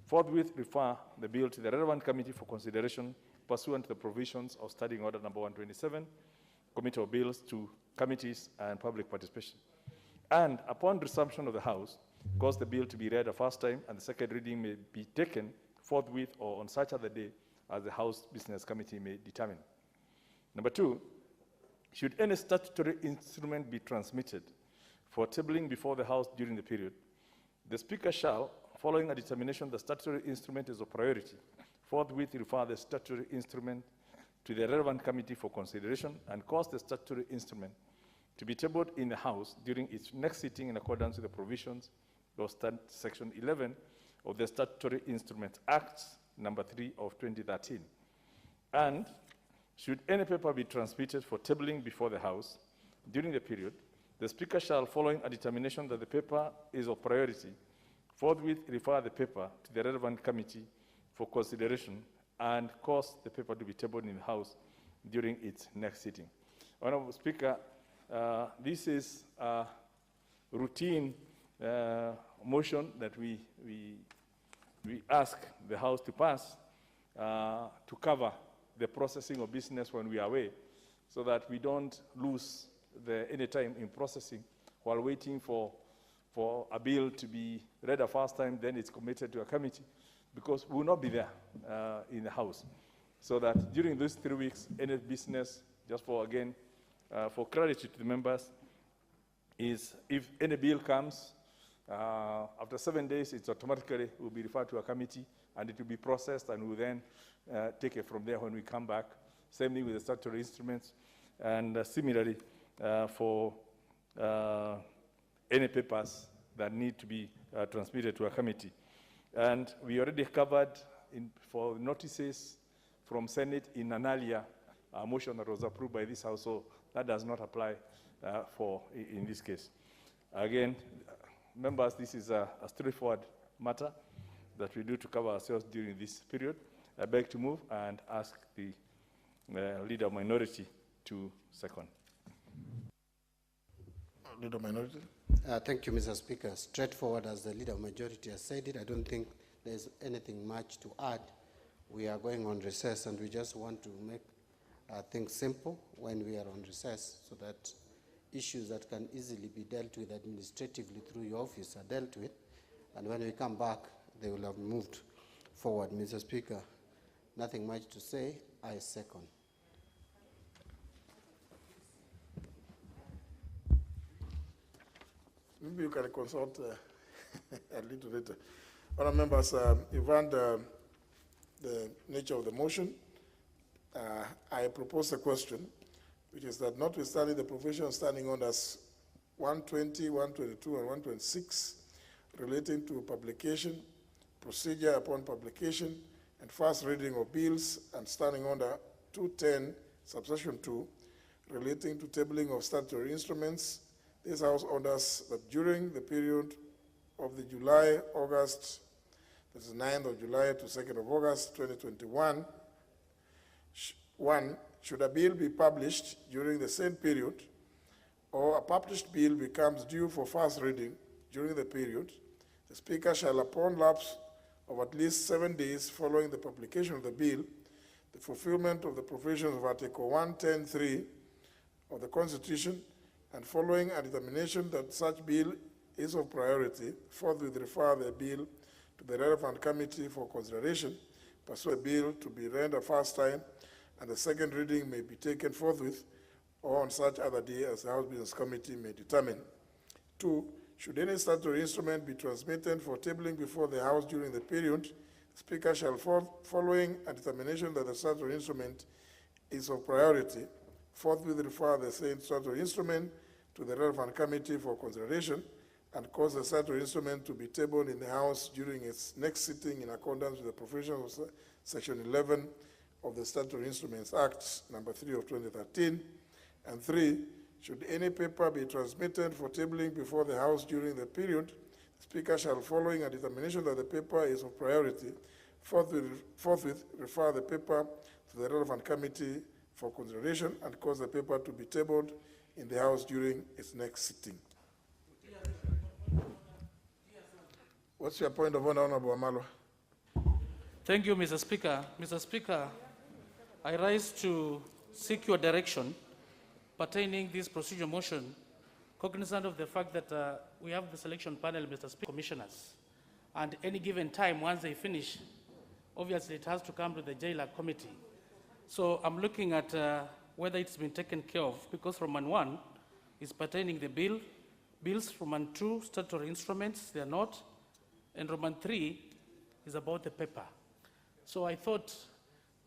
forthwith refer the bill to the relevant committee for consideration pursuant to the provisions of Standing Order number 127, Committee of Bills to committees and public participation. And upon resumption of the House, cause the bill to be read a first time and the second reading may be taken forthwith or on such other day as the House Business Committee may determine. Number 2, should any statutory instrument be transmitted for tabling before the House during the period, the Speaker shall, following a determination the statutory instrument is of priority, forthwith refer the statutory instrument to the relevant committee for consideration and cause the statutory instrument to be tabled in the House during its next sitting in accordance with the provisions of Section 11 of the Statutory Instruments Act number 3 of 2013. And should any paper be transmitted for tabling before the House during the period, the Speaker shall, following a determination that the paper is of priority, forthwith refer the paper to the relevant committee for consideration and cause the paper to be tabled in the House during its next sitting. Honorable Speaker, this is a routine motion that we ask the House to pass to cover the processing of business when we are away, so that we don't lose any time in processing while waiting for a bill to be read a first time, then it's committed to a committee, because we will not be there in the House. So that during those 3 weeks, any business, just for, again, for clarity to the members, is if any bill comes, after 7 days, it automatically will be referred to a committee, and it will be processed, and we'll then take it from there when we come back. Same thing with the statutory instruments, and similarly for any papers that need to be transmitted to a committee. And we already covered for notices from Senate in an earlier motion that was approved by this House, so that does not apply in this case. Again, members, this is a straightforward matter that we do to cover ourselves during this period. I beg to move and ask the Leader of Minority to second. Leader of Minority. Thank you, Mr. Speaker. Straightforward, as the Leader of Majority has said it. I don't think there's anything much to add. We are going on recess, and we just want to make things simple when we are on recess, so that issues that can easily be dealt with administratively through your office are dealt with, and when we come back, they will have moved forward. Mr. Speaker, nothing much to say. I second. Maybe you can consult a little later. Other members, you've heard the nature of the motion. I propose a question, which is that notwithstanding the provision standing orders 120, 122, and 126 relating to publication, procedure upon publication, and first reading of bills, and standing order 210, subsection 2, relating to tabling of statutory instruments, this House orders that during the period of the July-August, that is 9th of July to 2nd of August 2021, should a bill be published during the same period, or a published bill becomes due for first reading during the period, the Speaker shall, upon lapse of at least 7 days following the publication of the bill, the fulfillment of the provisions of Article 110(3) of the Constitution, and following a determination that such bill is of priority, forthwith refer the bill to the relevant committee for consideration, pursue a bill to be read a first time, and the second reading may be taken forthwith or on such other day as the House Business Committee may determine. 2, should any statutory instrument be transmitted for tabling before the House during the period, the Speaker shall, following a determination that the statutory instrument is of priority, forthwith refer the same statutory instrument to the relevant committee for consideration, and cause the statutory instrument to be tabled in the House during its next sitting in accordance with the provisions of Section 11 of the Statutory Instruments Act, number 3 of 2013. And 3, should any paper be transmitted for tabling before the House during the period, the Speaker shall, following a determination that the paper is of priority, forthwith refer the paper to the relevant committee for consideration and cause the paper to be tabled in the House during its next sitting. What's your point of order, Honorable Amalo? Thank you, Mr. Speaker. Mr. Speaker, I rise to seek your direction pertaining this procedural motion, cognizant of the fact that we have the selection panel, Mr. Speaker, commissioners, and any given time, once they finish, obviously it has to come to the jailer committee. So I'm looking at whether it's been taken care of, because Roman 1 is pertaining the bills, Roman 2, statutory instruments, they are not, and Roman 3 is about the paper. So I thought,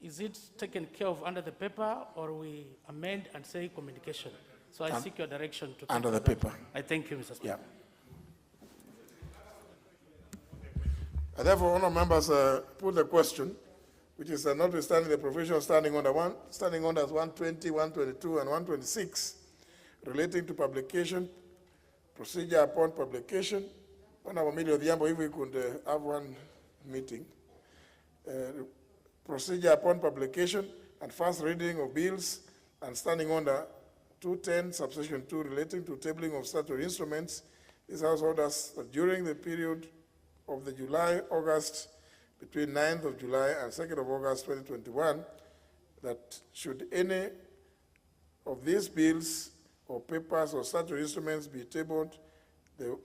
is it taken care of under the paper, or we amend and say communication? So I seek your direction to under the take that. paper. I thank you, Mr. Speaker. I therefore, honourable members, put the question, which is notwithstanding the provision standing under 120, 122, and 126, relating to publication, procedure upon publication. Honourable Milio Diambo, if we could have one meeting. Procedure upon publication and first reading of bills, and standing under 210, subsection 2, relating to tabling of statutory instruments. This House orders that during the period of the July-August, between 9th of July and 2nd of August 2021, that should any of these bills or papers or statutory instruments be tabled, the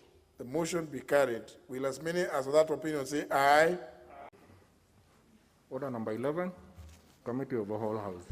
motion be carried. Will as many as that opinion say aye? Order number 11, Committee of the Whole House.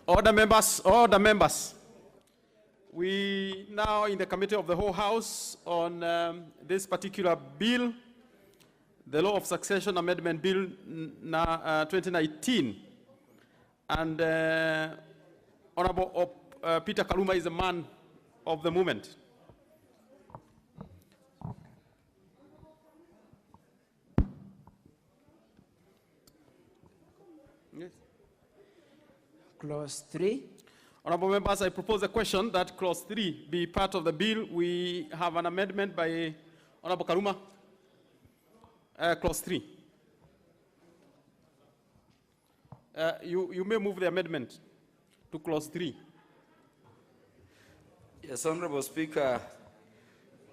Order members, order members. We now in the Committee of the Whole House on this particular bill, the Law of Succession Amendment Bill 2019. And Honorable Peter Kaluma is the man of the moment. Yes. Clause 3. Honorable members, I propose a question that clause 3 be part of the bill. We have an amendment by Honorable Kaluma. Clause 3. You may move the amendment to clause 3. Yes, Honorable Speaker.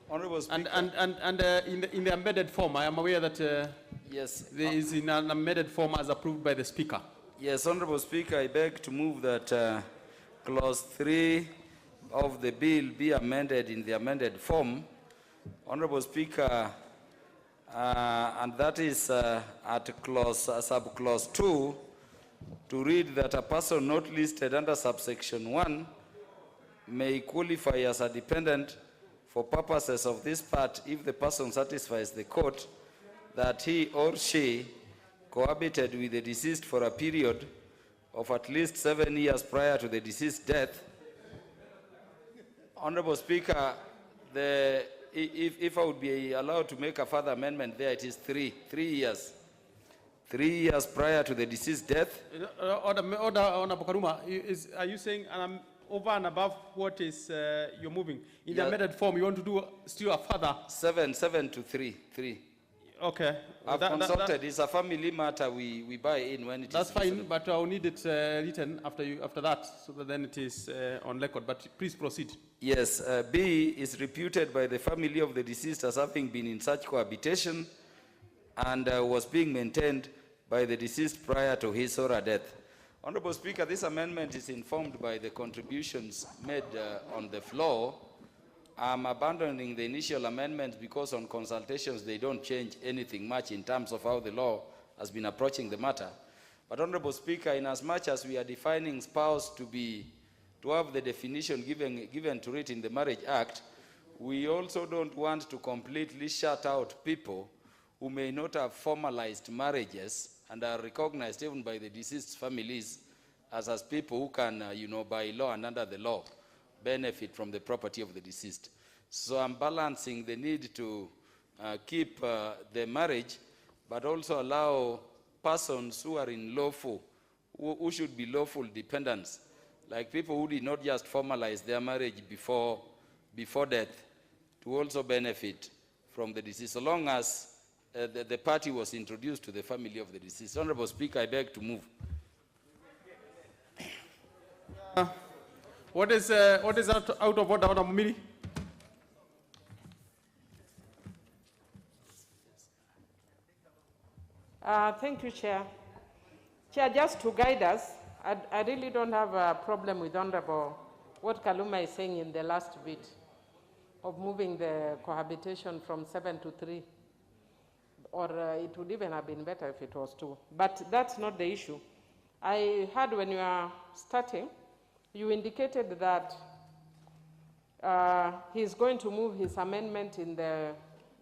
Honorable Speaker. And in the amended form, I am aware that yes, there is in an amended form as approved by the Speaker. Yes, Honorable Speaker, I beg to move that clause 3 of the bill be amended in the amended form. Honorable Speaker, and that is at subclause 2, to read that a person not listed under subsection 1 may qualify as a dependent for purposes of this part if the person satisfies the court that he or she cohabited with the deceased for a period of at least 7 years prior to the deceased's death. Honorable Speaker, if I would be allowed to make a further amendment there, it is 3 years. 3 years prior to the deceased's death. Honorable Karuma, are you saying over and above what is you're moving? In the amended form, you want to do still a further? 7 to 3. Okay. I've consulted. It's a family matter. We buy in when it that's is. That's fine, but I'll need it written after that, so that then it is on record. But please proceed. Yes. B is reputed by the family of the deceased as having been in such cohabitation and was being maintained by the deceased prior to his or her death. Honorable Speaker, this amendment is informed by the contributions made on the floor. I'm abandoning the initial amendments because on consultations they don't change anything much in terms of how the law has been approaching the matter. But Honorable Speaker, in as much as we are defining spouse to have the definition given to it in the Marriage Act, we also don't want to completely shut out people who may not have formalized marriages and are recognized even by the deceased families as people who can, by law and under the law, benefit from the property of the deceased. So I'm balancing the need to keep the marriage, but also allow persons who are in lawful, who should be lawful dependents, like people who did not just formalize their marriage before death, to also benefit from the deceased, so long as the party was introduced to the family of the deceased. Honorable Speaker, I beg to move. What is out of order, Honorable Mili? Thank you, Chair. Chair, just to guide us, I really don't have a problem with Honorable what Kaluma is saying in the last bit of moving the cohabitation from 7 to 3. Or it would even have been better if it was 2. But that's not the issue. I heard when you were starting, you indicated that he's going to move his amendment in the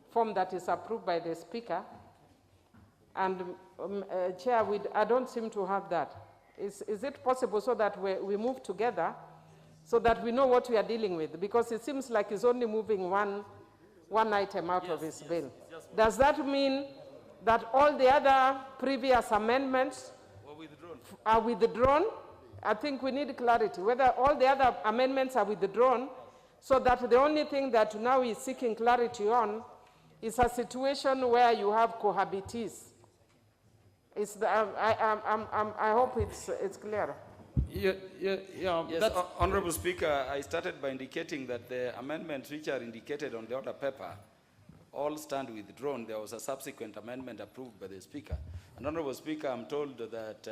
form that is approved by the Speaker. And Chair, I don't seem to have that. Is it possible so that we move together so that we know what we are dealing with? Because it seems like he's only moving one item out of his bill. Does that mean that all the other previous amendments are withdrawn? I think we need clarity, whether all the other amendments are withdrawn, so that the only thing that now is seeking clarity on is a situation where you have cohabitees. I hope it's clear. Yes, Honorable Speaker, I started by indicating that the amendments which are indicated on the order paper all stand withdrawn. There was a subsequent amendment approved by the Speaker. And Honorable Speaker, I'm told that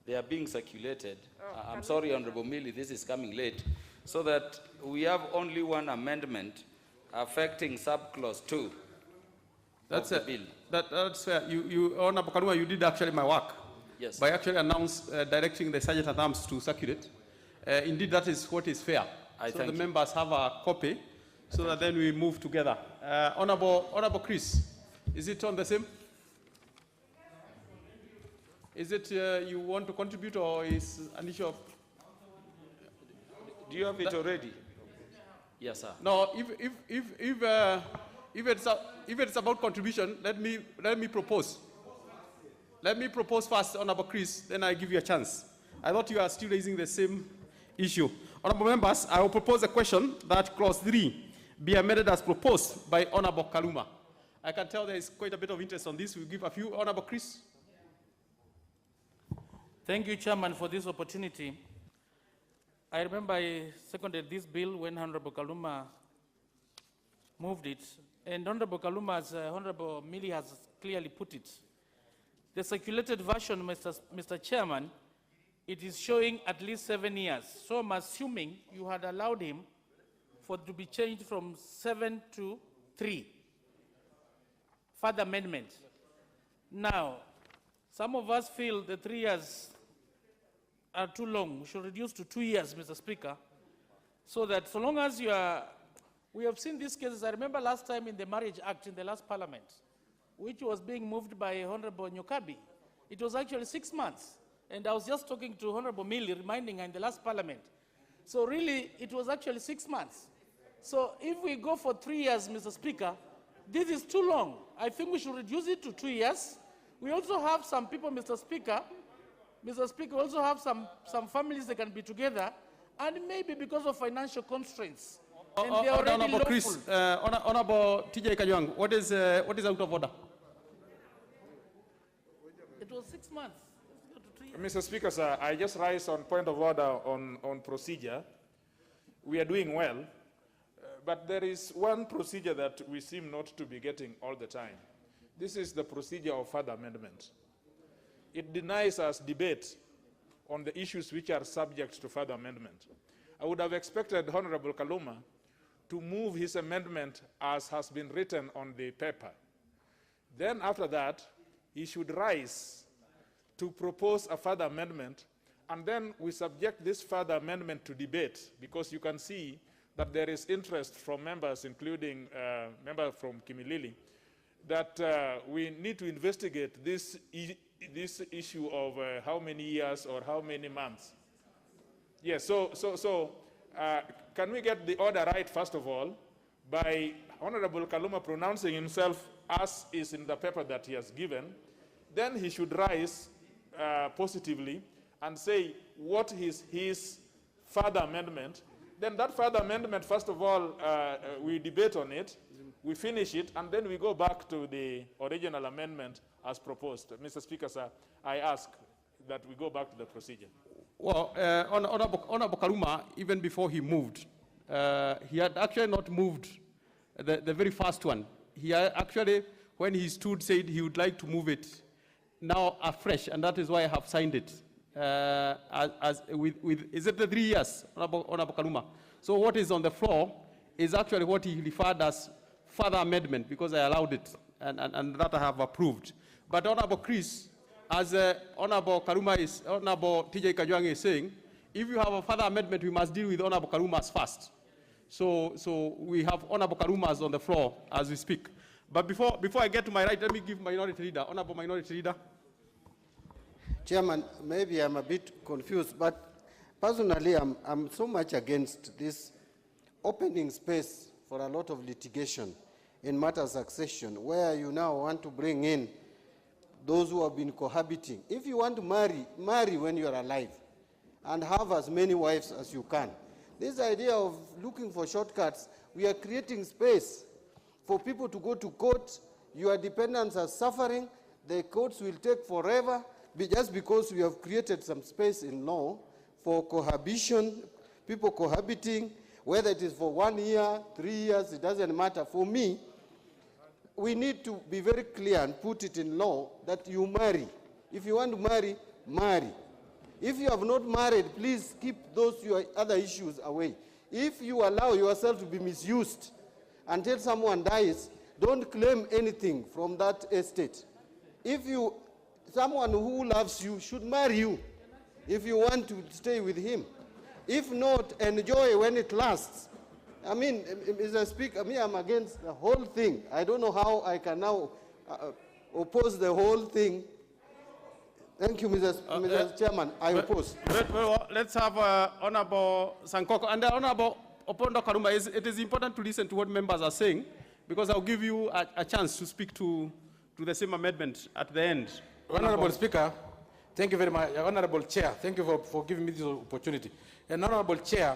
they are being circulated. I'm sorry, Honorable Mili, this is coming late. So that we have only one amendment affecting subclause 2 of the bill. That's fair. Honorable Kaluma, you did actually my work. Yes. By actually directing the Sergeant at Arms to circulate. Indeed, that is what is fair. So the members have a copy, so that then we move together. Honorable Chris, is it on the same? Is it you want to contribute, or is an issue of... Do you have it already? Yes, sir. No, if it's about contribution, let me propose. Let me propose first, Honorable Chris, then I give you a chance. I thought you are still raising the same issue. Honorable members, I will propose a question that clause 3 be amended as proposed by Honorable Kaluma. I can tell there is quite a bit of interest on this. We'll give a few. Honorable Chris. Thank you, Chairman, for this opportunity. I remember I seconded this bill when Honorable Kaluma moved it. And Honorable Kaluma, as Honorable Mili has clearly put it, the circulated version, Mr. Chairman, it is showing at least 7 years. So I'm assuming you had allowed him to be changed from 7 to 3. Further amendment. Now, some of us feel the 3 years are too long. We should reduce to 2 years, Mr. Speaker, so that so long as you are... We have seen these cases. I remember last time in the Marriage Act in the last Parliament, which was being moved by Honorable Nyokabi. It was actually 6 months. And I was just talking to Honorable Mili, reminding her in the last Parliament. So really, it was actually 6 months. So if we go for 3 years, Mr. Speaker, this is too long. I think we should reduce it to 2 years. We also have some people, Mr. Speaker, we also have some families that can be together, and maybe because of financial constraints. And they are already Honorable lawful. Chris, Honorable TJ Kajwang, what is out of order? It was 6 months. Mr. Speaker, sir, I just rise on point of order on procedure. We are doing well, but there is one procedure that we seem not to be getting all the time. This is the procedure of further amendment. It denies us debate on the issues which are subject to further amendment. I would have expected Honorable Kaluma to move his amendment as has been written on the paper. Then after that, he should rise to propose a further amendment, and then we subject this further amendment to debate, because you can see that there is interest from members, including member from Kimilili, that we need to investigate this issue of how many years or how many months. Yes, can we get the order right, first of all, by Honorable Kaluma pronouncing himself as is in the paper that he has given? Then he should rise positively and say what is his further amendment. Then that further amendment, first of all, we debate on it, we finish it, and then we go back to the original amendment as proposed. Mr. Speaker, sir, I ask that we go back to the procedure. Well, Honorable Kaluma, even before he moved, he had actually not moved the very first one. He actually, when he stood, said he would like to move it now afresh, and that is why I have signed it. Is it the 3 years, Honorable Kaluma? So what is on the floor is actually what he referred as further amendment, because I allowed it, and that I have approved. But Honorable Chris, as Honorable TJ Kajwang is saying, if you have a further amendment, we must deal with Honorable Kaluma's first. So we have Honorable Kaluma's on the floor as we speak. But before I get to my right, let me give Minority Leader, Honorable Minority Leader. Chairman, maybe I'm a bit confused, but personally, I'm so much against this opening space for a lot of litigation in matter of succession, where you now want to bring in those who have been cohabiting. If you want to marry, marry when you are alive and have as many wives as you can. This idea of looking for shortcuts, we are creating space for people to go to court. Your dependents are suffering. The courts will take forever just because we have created some space in law for cohabitation, people cohabiting, whether it is for 1 year, 3 years, it doesn't matter. For me, we need to be very clear and put it in law that you marry. If you want to marry, marry. If you have not married, please keep those your other issues away. If you allow yourself to be misused until someone dies, don't claim anything from that estate. Someone who loves you should marry you if you want to stay with him. If not, enjoy when it lasts. I mean, Mr. Speaker, I'm against the whole thing. I don't know how I can now oppose the whole thing. Thank you, Mr. Chairman. I oppose. Let's have Honorable Sankoko. And Honorable Opondo Kaluma, it is important to listen to what members are saying, because I'll give you a chance to speak to the same amendment at the end. Honorable Speaker, thank you very much. Honorable Chair, thank you for giving me this opportunity. And Honorable Chair,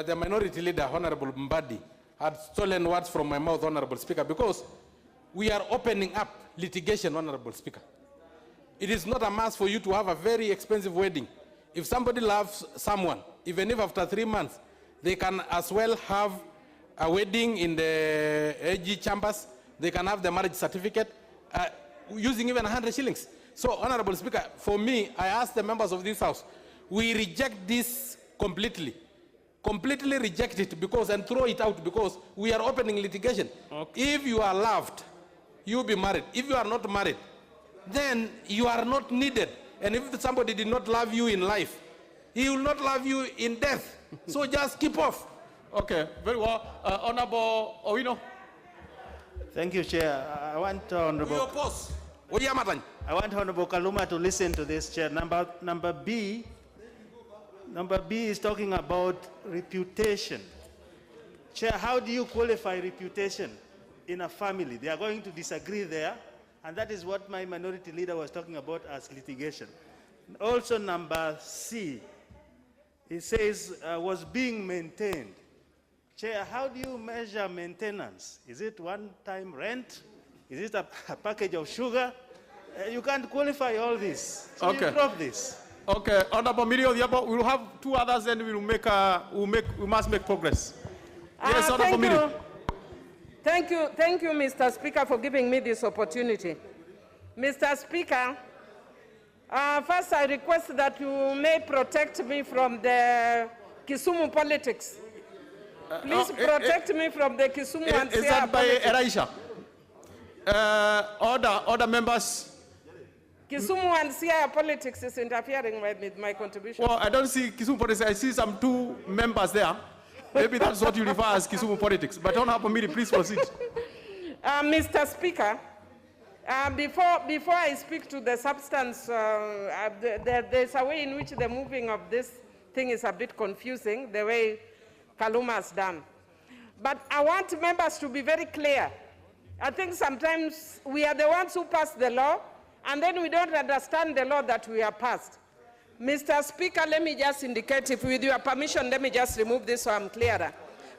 the Minority Leader, Honorable Mbadi, had stolen words from my mouth, Honorable Speaker, because we are opening up litigation, Honorable Speaker. It is not a must for you to have a very expensive wedding. If somebody loves someone, even if after 3 months, they can as well have a wedding in the AG chambers, they can have the marriage certificate, using even 100 shillings. So, Honorable Speaker, for me, I ask the members of this House, we reject this completely. Completely reject it and throw it out, because we are opening litigation. Okay. If you are loved, you'll be married. If you are not married, then you are not needed. And if somebody did not love you in life, he will not love you in death. So just keep off. Okay, very well. Honorable Owino. Thank you, Chair. I want Honorable Kaluma to listen to this, Chair. Number B is talking about reputation. Chair, how do you qualify reputation in a family? They are going to disagree there, and that is what my Minority Leader was talking about as litigation. Also, number C, he says, was being maintained. Chair, how do you measure maintenance? Is it one-time rent? Is it a package of sugar? You can't qualify all this. So you drop this. Okay, Honorable Milio, we will have 2 others, and we must make progress. Yes, Honorable Milio. Thank you, Mr. Speaker, for giving me this opportunity. Mr. Speaker, first I request that you may protect me from the Kisumu politics. Please protect me from the Kisumu and Is that by Eraisha? Order members. Kisumu and Siaya politics is interfering with my contribution. Well, I don't see Kisumu politics. I see some 2 members there. Maybe that's what you refer as Kisumu politics. But Honorable Miri, please proceed. Mr. Speaker, before I speak to the substance, there's a way in which the moving of this thing is a bit confusing, the way Kaluma has done. But I want members to be very clear. I think sometimes we are the ones who pass the law, and then we don't understand the law that we have passed. Mr. Speaker, let me just indicate, if with your permission, let me just remove this so I'm clearer.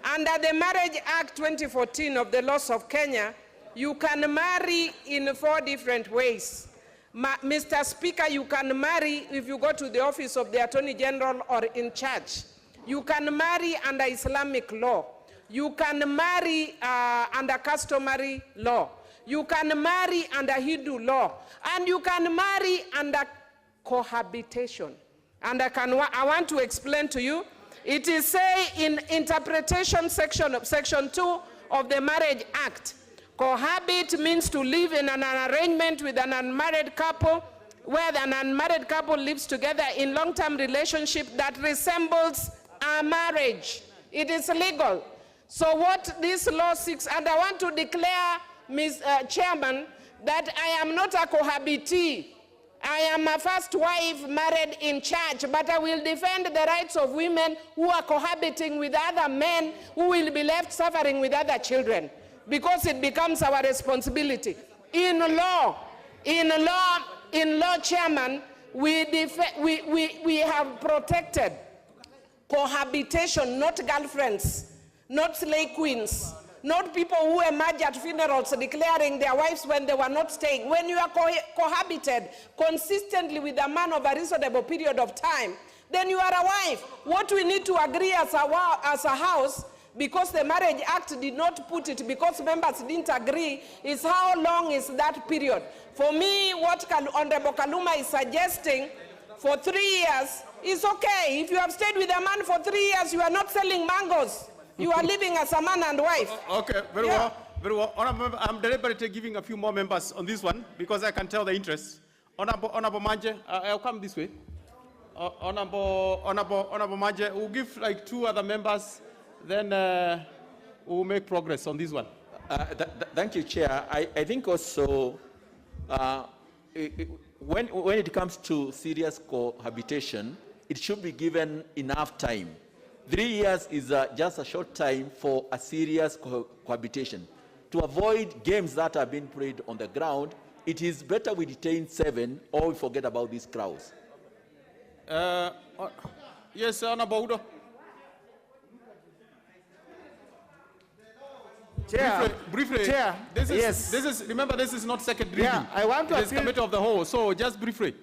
Under the Marriage Act 2014 of the laws of Kenya, you can marry in 4 different ways. Mr. Speaker, you can marry if you go to the office of the Attorney General or in church. You can marry under Islamic law. You can marry under customary law. You can marry under Hindu law. And you can marry under cohabitation. And I want to explain to you. It is say in interpretation section of section 2 of the Marriage Act, cohabit means to live in an arrangement with an unmarried couple, where an unmarried couple lives together in long-term relationship that resembles a marriage. It is legal. So what this law seeks, and I want to declare, Ms. Chairman, that I am not a cohabitee. I am a first wife married in church, but I will defend the rights of women who are cohabiting with other men who will be left suffering with other children, because it becomes our responsibility. In law, Chairman, we have protected cohabitation, not girlfriends, not slave queens, not people who emerge at funerals declaring their wives when they were not staying. When you are cohabited consistently with a man of a reasonable period of time, then you are a wife. What we need to agree as a house, because the Marriage Act did not put it, because members didn't agree, is how long is that period. For me, what Honorable Kaluma is suggesting for 3 years is okay. If you have stayed with a man for 3 years, you are not selling mangoes. You are living as a man and wife. Okay, very well. Very well. I'm deliberately giving a few more members on this one because I can tell the interest. Honorable Manje, I'll come this way. Honorable Manje, we'll give like 2 other members, then we'll make progress on this one. Thank you, Chair. I think also when it comes to serious cohabitation, it should be given enough time. 3 years is just a short time for a serious cohabitation. To avoid games that are being played on the ground, it is better we detain 7 or we forget about these crowds. Yes, Honorable Udo. Chair, briefly. Chair, Remember, this is not second reading. Yeah, I want to appeal. It is committee of the whole, so just briefly.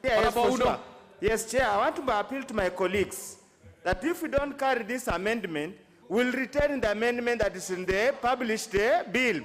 Yes, sure. Yes, Chair, I want to appeal to my colleagues that if we don't carry this amendment, we'll retain the amendment that is in the published bill,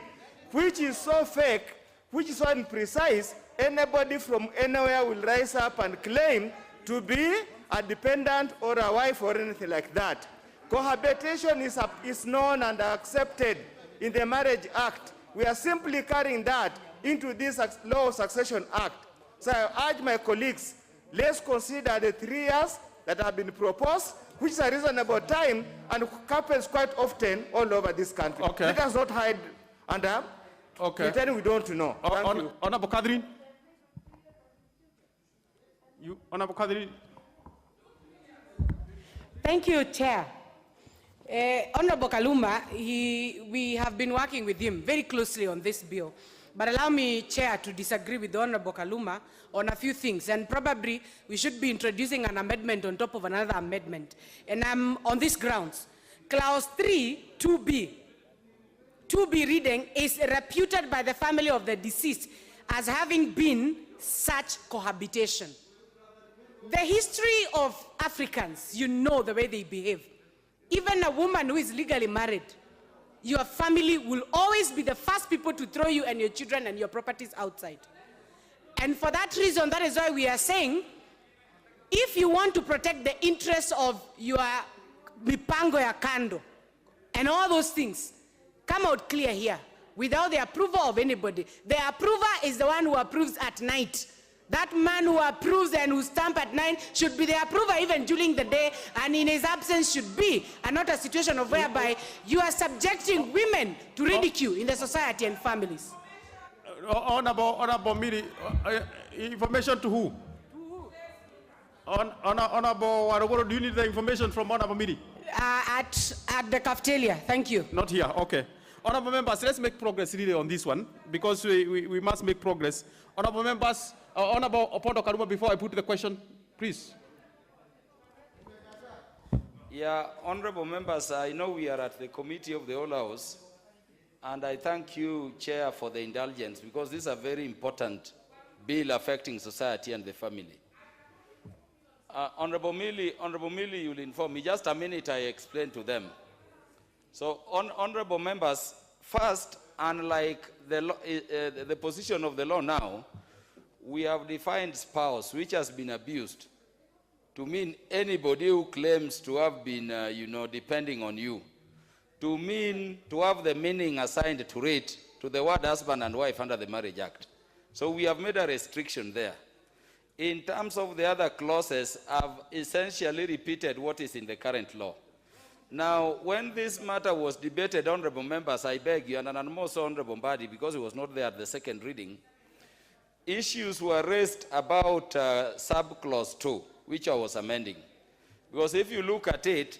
which is so fake, which is so imprecise, anybody from anywhere will rise up and claim to be a dependent or a wife or anything like that. Cohabitation is known and accepted in the Marriage Act. We are simply carrying that into this Law of Succession Act. So I urge my colleagues, let's consider the 3 years that have been proposed, which is a reasonable time and happens quite often all over this country. Okay. Let us not hide under pretending we don't know. Honorable Kadri. Honorable Kadri. Thank you, Chair. Honorable Kaluma, we have been working with him very closely on this bill. But allow me, Chair, to disagree with Honorable Kaluma on a few things. And probably we should be introducing an amendment on top of another amendment. And I'm on these grounds. Clause 3, 2B. 2B reading is reputed by the family of the deceased as having been such cohabitation. The history of Africans, you know the way they behave. Even a woman who is legally married, your family will always be the first people to throw you and your children and your properties outside. And for that reason, that is why we are saying, if you want to protect the interests of your mipango ya kando and all those things, come out clear here without the approval of anybody. The approver is the one who approves at night. That man who approves and who stamp at 9 should be the approver even during the day, and in his absence should be, and not a situation of whereby you are subjecting women to ridicule in the society and families. Honorable Miri, information to who? Honorable Warogoro, do you need the information from Honorable Miri? At the cafeteria, thank you. Not here, okay. Honorable members, let's make progress really on this one, because we must make progress. Honorable members, Honorable Opondo Karuma, before I put the question, please. Yeah, honorable members, I know we are at the committee of the whole house, and I thank you, Chair, for the indulgence, because this is a very important bill affecting society and the family. Honorable Millie, you'll inform me. Just a minute, I explain to them. So, honorable members, first, unlike the position of the law now, we have defined spouse, which has been abused, to mean anybody who claims to have been, depending on you, to mean to have the meaning assigned to it, to the word husband and wife under the Marriage Act. So we have made a restriction there. In terms of the other clauses, I've essentially repeated what is in the current law. Now, when this matter was debated, honorable members, I beg you, and also honorable body, because it was not there at the second reading, issues were raised about sub-clause 2, which I was amending. Because if you look at it,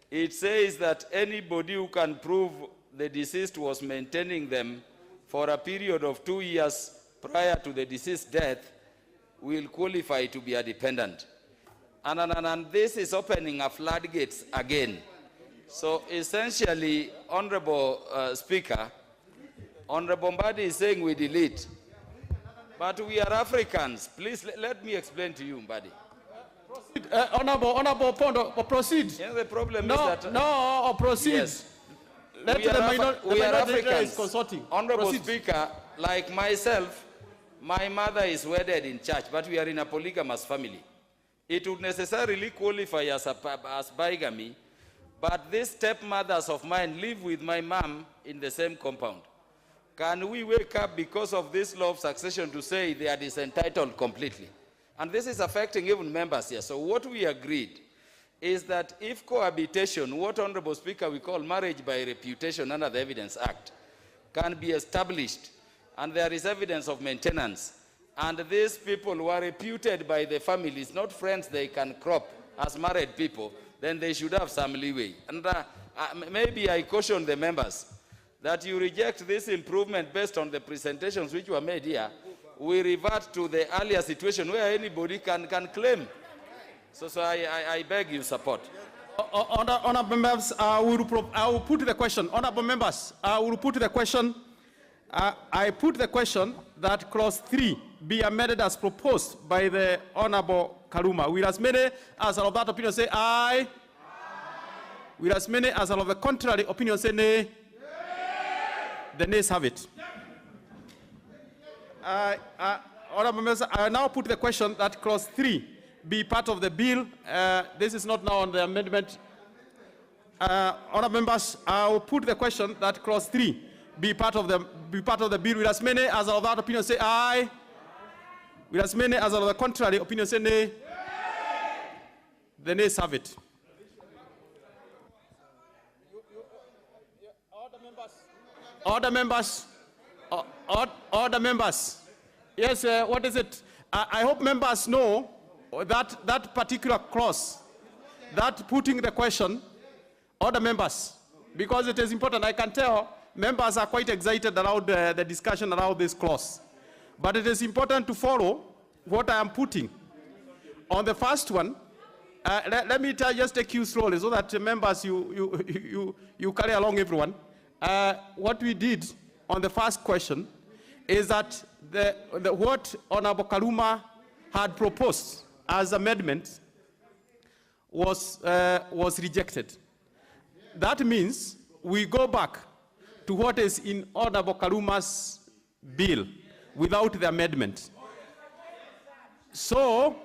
it says that anybody who can prove the deceased was maintaining them for a period of 2 years prior to the deceased's death will qualify to be a dependent. And this is opening a floodgates again. So essentially, Honorable Speaker, Honorable Mbadi is saying we delete. But we are Africans. Please let me explain to you, Mbadi. Honorable Pondo, proceed. Yeah, the problem is that... No, proceed. Yes. Let we are Africans. Consulting. Honorable Proceed. Speaker, like myself, my mother is wedded in church, but we are in a polygamous family. It would necessarily qualify as bigamy, but these stepmothers of mine live with my mom in the same compound. Can we wake up because of this law of succession to say they are disentitled completely? And this is affecting even members here. So what we agreed is that if cohabitation, what Honorable Speaker we call marriage by reputation under the Evidence Act, can be established, and there is evidence of maintenance, and these people who are reputed by the families, not friends they can crop as married people, then they should have some leeway. And maybe I caution the members that you reject this improvement based on the presentations which were made here. We revert to the earlier situation where anybody can claim. So I beg you support. Honorable members, I will put the question. Honorable members, I will put the question. I put the question that clause 3 be amended as proposed by the Honorable Karuma. Will as many as are of that opinion say aye? Will as many as are of the contrary opinion say nay? The nays have it. Honorable members, I now put the question that clause 3 be part of the bill. This is not now on the amendment. Honorable members, I will put the question that clause 3 be part of the bill. Will as many as are of that opinion say aye? Will as many as are of the contrary opinion say nay? The nays have it. Order members. Order members. Yes, what is it? I hope members know that particular clause, that putting the question, order members, because it is important. I can tell members are quite excited around the discussion around this clause. But it is important to follow what I am putting. On the first one, let me just take you slowly so that members, you carry along everyone. What we did on the first question is that what Honorable Karuma had proposed as amendment was rejected. That means we go back to what is in Honorable Karuma's bill without the amendment. So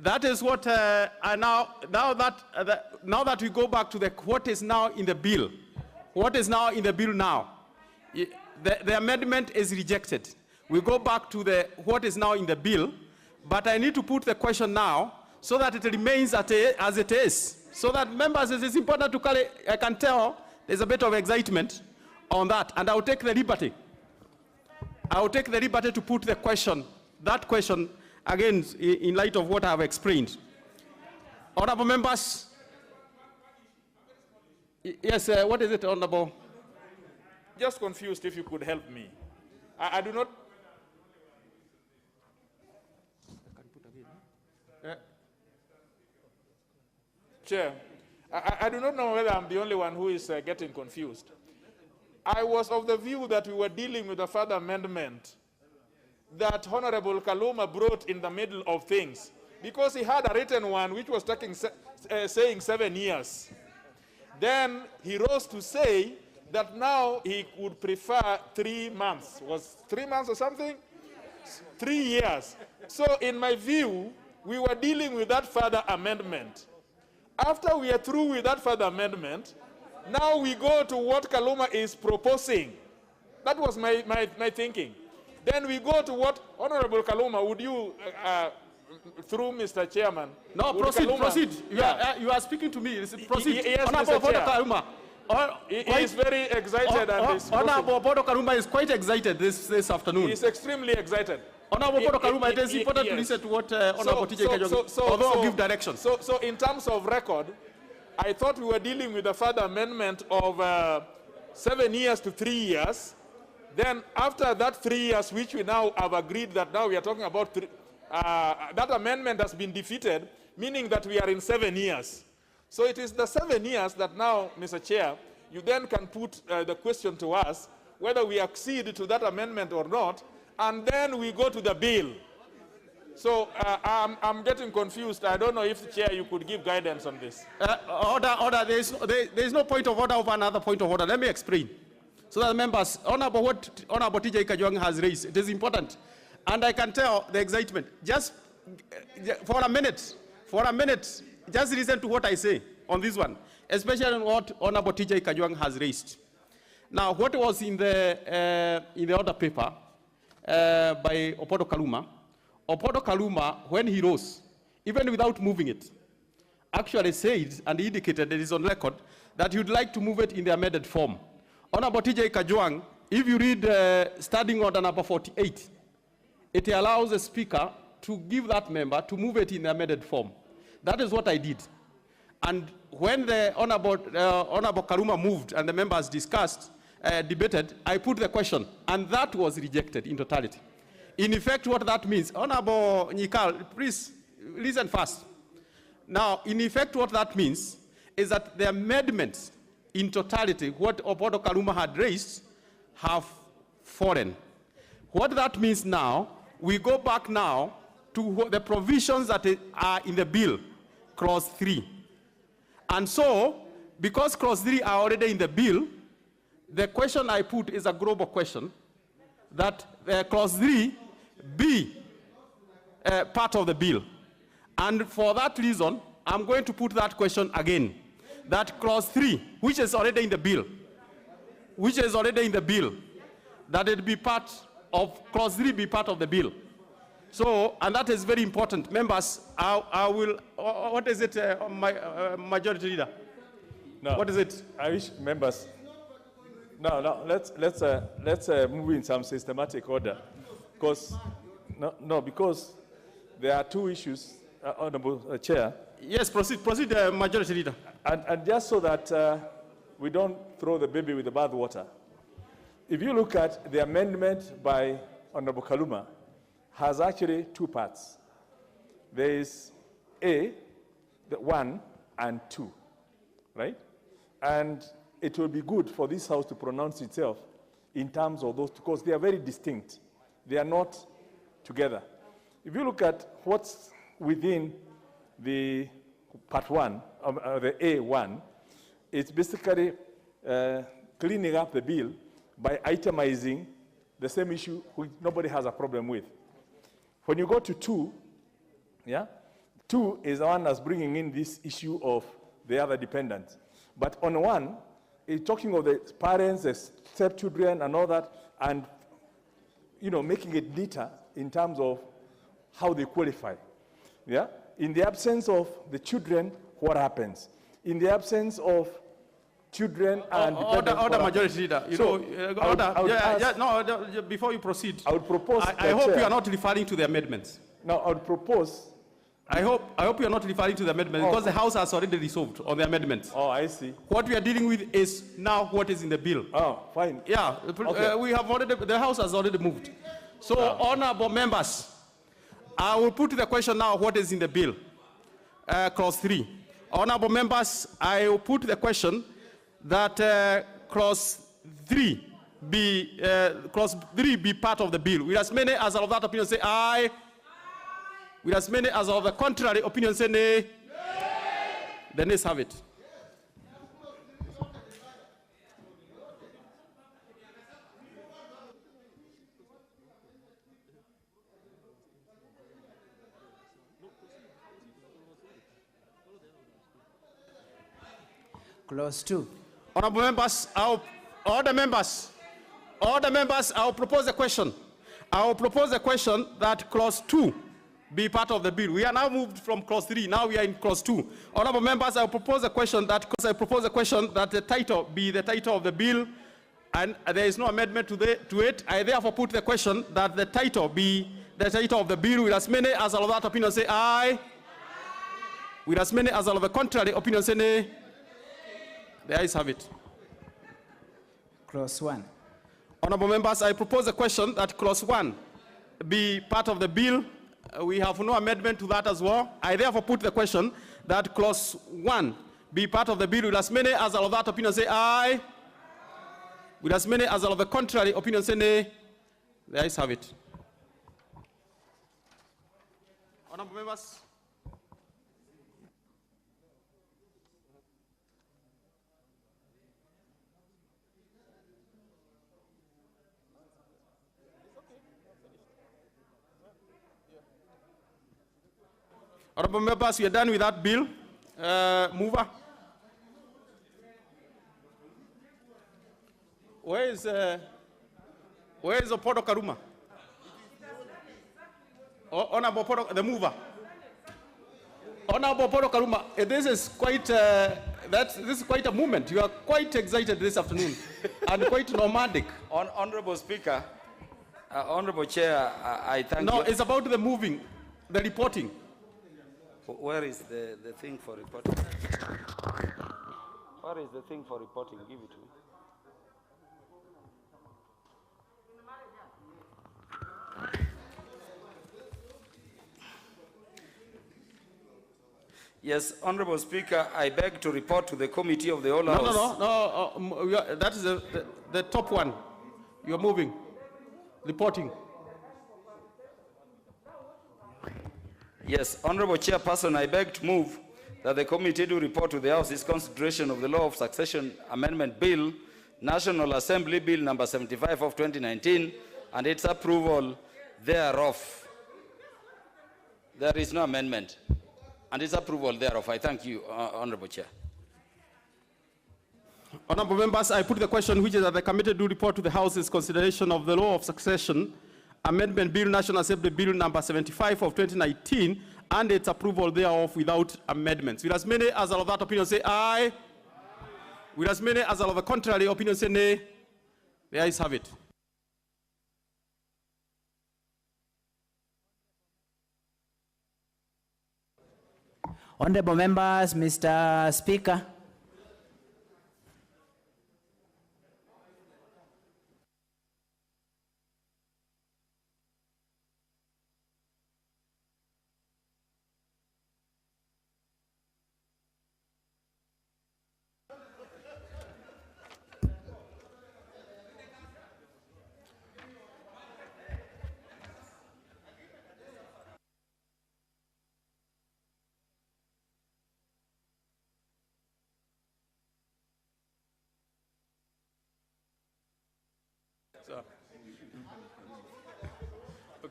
that is what now that we go back to what is now in the bill. What is now in the bill now? The amendment is rejected. We go back to what is now in the bill, but I need to put the question now so that it remains as it is. So that members, it is important to carry, I can tell there's a bit of excitement on that, and I'll take the liberty. I'll take the liberty to put the question, that question, again, in light of what I have explained. Honorable members, yes, what is it, Honorable? Just confused, if you could help me. I do not... Chair, I do not know whether I'm the only one who is getting confused. I was of the view that we were dealing with a further amendment that Honorable Kaluma brought in the middle of things, because he had a written one which was saying 7 years. Then he rose to say that now he would prefer 3 months. Was 3 months or something? 3 years. So in my view, we were dealing with that further amendment. After we are through with that further amendment, now we go to what Kaluma is proposing. That was my thinking. Then we go to what Honorable Kaluma, would you, through Mr. Chairman? No, proceed, Kaluma, proceed. Yeah. You are speaking to me. Proceed. Yes, Honorable Mr. Chair. Kaluma. He is very excited. Honorable Bodo Kaluma is quite excited this afternoon. He is extremely excited. Honorable Bodo Kaluma, it is important to listen to what Honorable TJ Kajong, although I'll give directions. So in terms of record, I thought we were dealing with a further amendment of 7 years to 3 years. Then after that 3 years, which we now have agreed that now we are talking about, that amendment has been defeated, meaning that we are in 7 years. So it is the 7 years that now, Mr. Chair, you then can put the question to us whether we accede to that amendment or not, and then we go to the bill. So I'm getting confused. I don't know if, Chair, you could give guidance on this. Order. There is no point of order over another point of order. Let me explain. So that members, Honorable, what Honorable TJ Kajong has raised, it is important. And I can tell the excitement. Just for a minute, just listen to what I say on this one, especially on what Honorable TJ Kajong has raised. Now, what was in the order paper by Opodo Kaluma, when he rose, even without moving it, actually said and indicated, it is on record, that he would like to move it in the amended form. Honorable TJ Kajwang, if you read standing order number 48, it allows the speaker to give that member to move it in the amended form. That is what I did. And when the Honorable Kaluma moved and the members discussed, debated, I put the question, and that was rejected in totality. In effect, what that means, Honorable Nikal, please listen fast. Now, in effect, what that means is that the amendments in totality, what Opodo Kaluma had raised, have fallen. What that means now, we go back now to the provisions that are in the bill, clause 3. And so, because clause 3 are already in the bill, the question I put is a global question, that clause 3 be part of the bill. And for that reason, I'm going to put that question again. That clause 3, which is already in the bill, that it be part of, clause 3 be part of the bill. So, and that is very important. Members, I will, what is it, Majority Leader? No, what is it? I wish members, let's move in some systematic order. Because, because there are two issues, Honorable Chair. Yes, proceed, Majority Leader. And just so that we don't throw the baby with the bathwater, if you look at the amendment by Honorable Kaluma, has actually two parts. There is A, the 1 and 2, right? And it will be good for this House to pronounce itself in terms of those, because they are very distinct. They are not together. If you look at what's within the part 1, the A1, it's basically cleaning up the bill by itemizing the same issue which nobody has a problem with. When you go to 2, 2 is the one that's bringing in this issue of the other dependents. But on 1, it's talking of the parents, the stepchildren, and all that, and making it neater in terms of how they qualify. Yeah? In the absence of the children, what happens? In the absence of children and order, Majority Leader. You so, order. Before you proceed, I would propose. I hope you are not referring to the amendments. No, I would propose. I hope you are not referring to the amendment because the House has already resolved on the amendments. Oh, I see. What we are dealing with is now what is in the bill. Oh, fine. Yeah, Okay. we have already. The House has already moved. So, honourable members, I will put the question now: what is in the bill? Clause 3. Honourable members, I will put the question that clause 3 be part of the bill. With as many as of that opinion say aye. With as many as of the contrary opinion say nay. The nays have it. Clause 2. Honourable members, all the members, I will propose a question. I will propose a question that clause 2 be part of the bill. We are now moved from clause 3. Now we are in clause 2. Honourable members, I will propose a question that, the title be the title of the bill, and there is no amendment to it. I therefore put the question that the title be the title of the bill. With as many as of that opinion say aye. With as many as of the contrary opinion say nay. The ayes have it. Clause 1. Honourable members, I propose a question that clause 1 be part of the bill. We have no amendment to that as well. I therefore put the question that clause 1 be part of the bill. With as many as of that opinion say aye. With as many as of the contrary opinion say nay. The ayes have it. Honourable members. Honourable members, we are done with that bill. Mover. Where is Opodo Karuma? Honourable Opodo, the mover. Honourable Opodo Karuma, this is quite this is quite a movement. You are quite excited this afternoon and quite nomadic. Honourable Speaker, Honourable Chair, I thank you. No, it's about the moving, the reporting. Where is the thing for reporting? Where is the thing for reporting? Give it to me. Yes, Honourable Speaker, I beg to report to the Committee of the Whole House. No. That is the top one. You're moving. Reporting. Yes, Honourable Chairperson, I beg to move that the committee do report to the House its consideration of the Law of Succession Amendment Bill, National Assembly Bill number 75 of 2019, and its approval thereof. There is no amendment, and its approval thereof. I thank you, Honourable Chair. Honourable members, I put the question which is that the committee do report to the House its consideration of the Law of Succession Amendment Bill, National Assembly Bill number 75 of 2019, and its approval thereof without amendments. With as many as of that opinion say aye. With as many as of the contrary opinion say nay. The ayes have it. Honourable members, Mr. Speaker.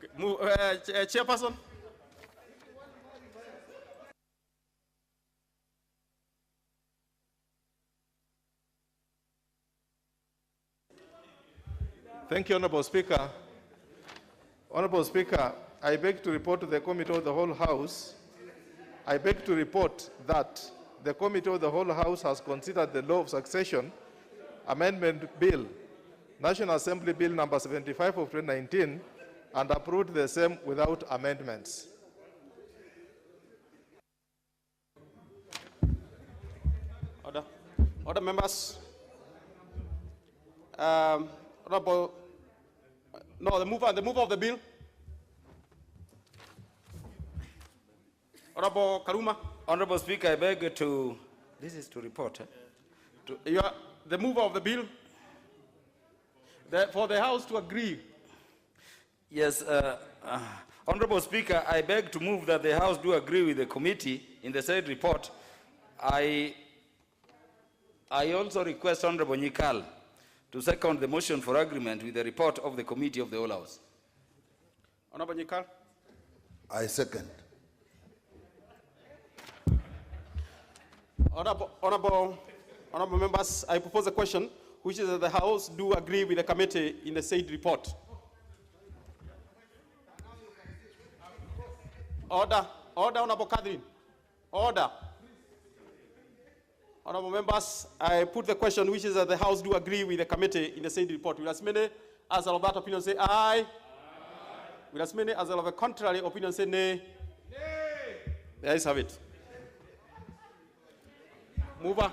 Okay, Chairperson. Thank you, Honourable Speaker. Honourable Speaker, I beg to report to the Committee of the Whole House. I beg to report that the Committee of the Whole House has considered the Law of Succession Amendment Bill, National Assembly Bill number 75 of 2019, and approved the same without amendments. Order members. Honorable, no, the mover of the bill. Honorable Karuma. Honorable Speaker, I beg to, this is to report. You are the mover of the bill. For the House to agree. Yes, Honorable Speaker, I beg to move that the House do agree with the committee in the said report. I also request Honorable Nyikal to second the motion for agreement with the report of the Committee of the Whole House. Honorable Nyikal. I second. Honorable members, I propose a question, which is that the House do agree with the committee in the said report. Order, Honorable Catherine. Order. Honorable members, I put the question, which is that the House do agree with the committee in the said report. Will as many as are of that opinion say aye? Aye. Will as many as are of a contrary opinion say nay? Nay. The ayes have it. Mover.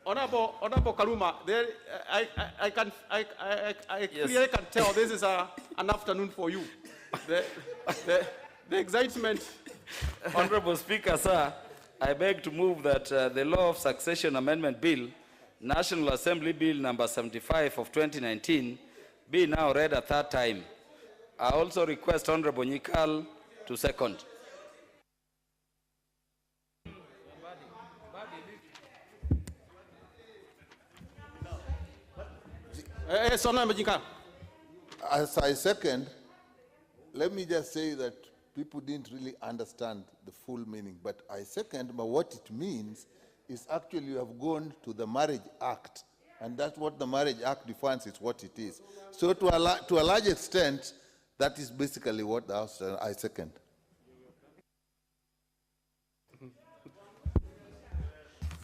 Honorable Karuma, there, I clearly can tell this is an afternoon for you. The excitement. Honorable Speaker, sir, I beg to move that the Law of Succession Amendment Bill, National Assembly Bill number 75 of 2019, be now read a third time. I also request Honorable Nyikal to second. As I second, let me just say that people didn't really understand the full meaning, but I second, but what it means is actually you have gone to the Marriage Act, and that's what the Marriage Act defines is what it is. So to a large extent, that is basically what the House, I second.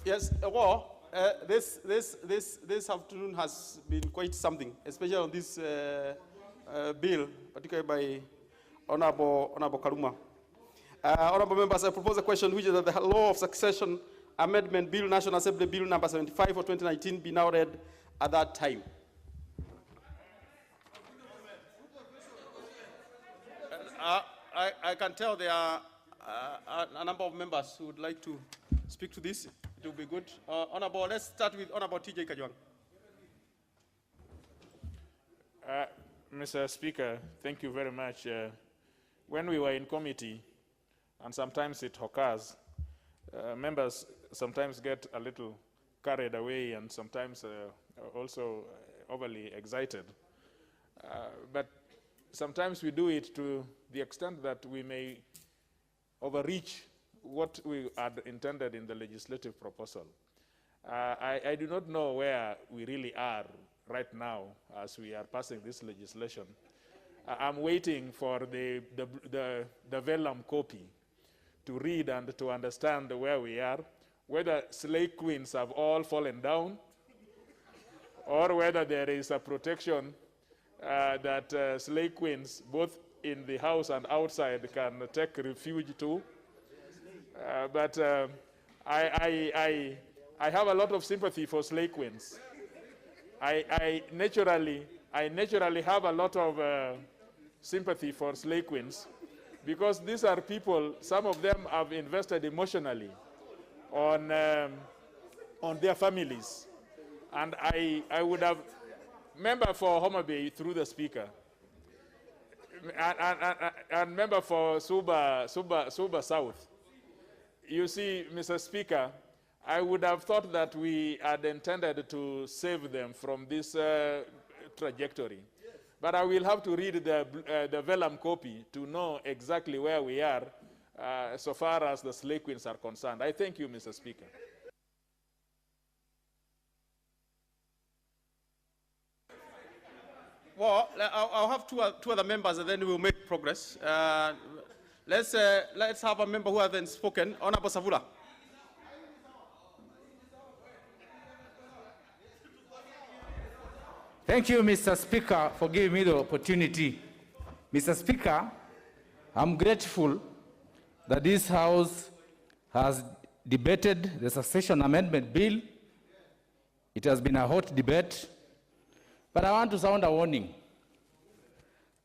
Yes, well, this afternoon has been quite something, especially on this bill, particularly by Honorable Karuma. Honorable members, I propose a question which is that the Law of Succession Amendment Bill, National Assembly Bill number 75 of 2019 be now read at that time. I can tell there are a number of members who would like to speak to this. It will be good. Honorable, let's start with Honorable TJ Kajwang. Mr. Speaker, thank you very much. When we were in committee, and sometimes it occurs, members sometimes get a little carried away and sometimes also overly excited. But sometimes we do it to the extent that we may overreach what we had intended in the legislative proposal. I do not know where we really are right now as we are passing this legislation. I'm waiting for the vellum copy to read and to understand where we are, whether slave queens have all fallen down, or whether there is a protection that slave queens, both in the house and outside, can take refuge to. But I have a lot of sympathy for slave queens. I naturally have a lot of sympathy for slave queens, because these are people, some of them have invested emotionally on their families. And I would have, member for Bomet through the speaker, and member for Suba South. You see, Mr. Speaker, I would have thought that we had intended to save them from this trajectory. But I will have to read the vellum copy to know exactly where we are so far as the slave queens are concerned. I thank you, Mr. Speaker. Well, I'll have two other members and then we'll make progress. Let's have a member who hasn't spoken. Honorable Savula. Thank you, Mr. Speaker, for giving me the opportunity. Mr. Speaker, I'm grateful that this House has debated the succession amendment bill. It has been a hot debate, but I want to sound a warning.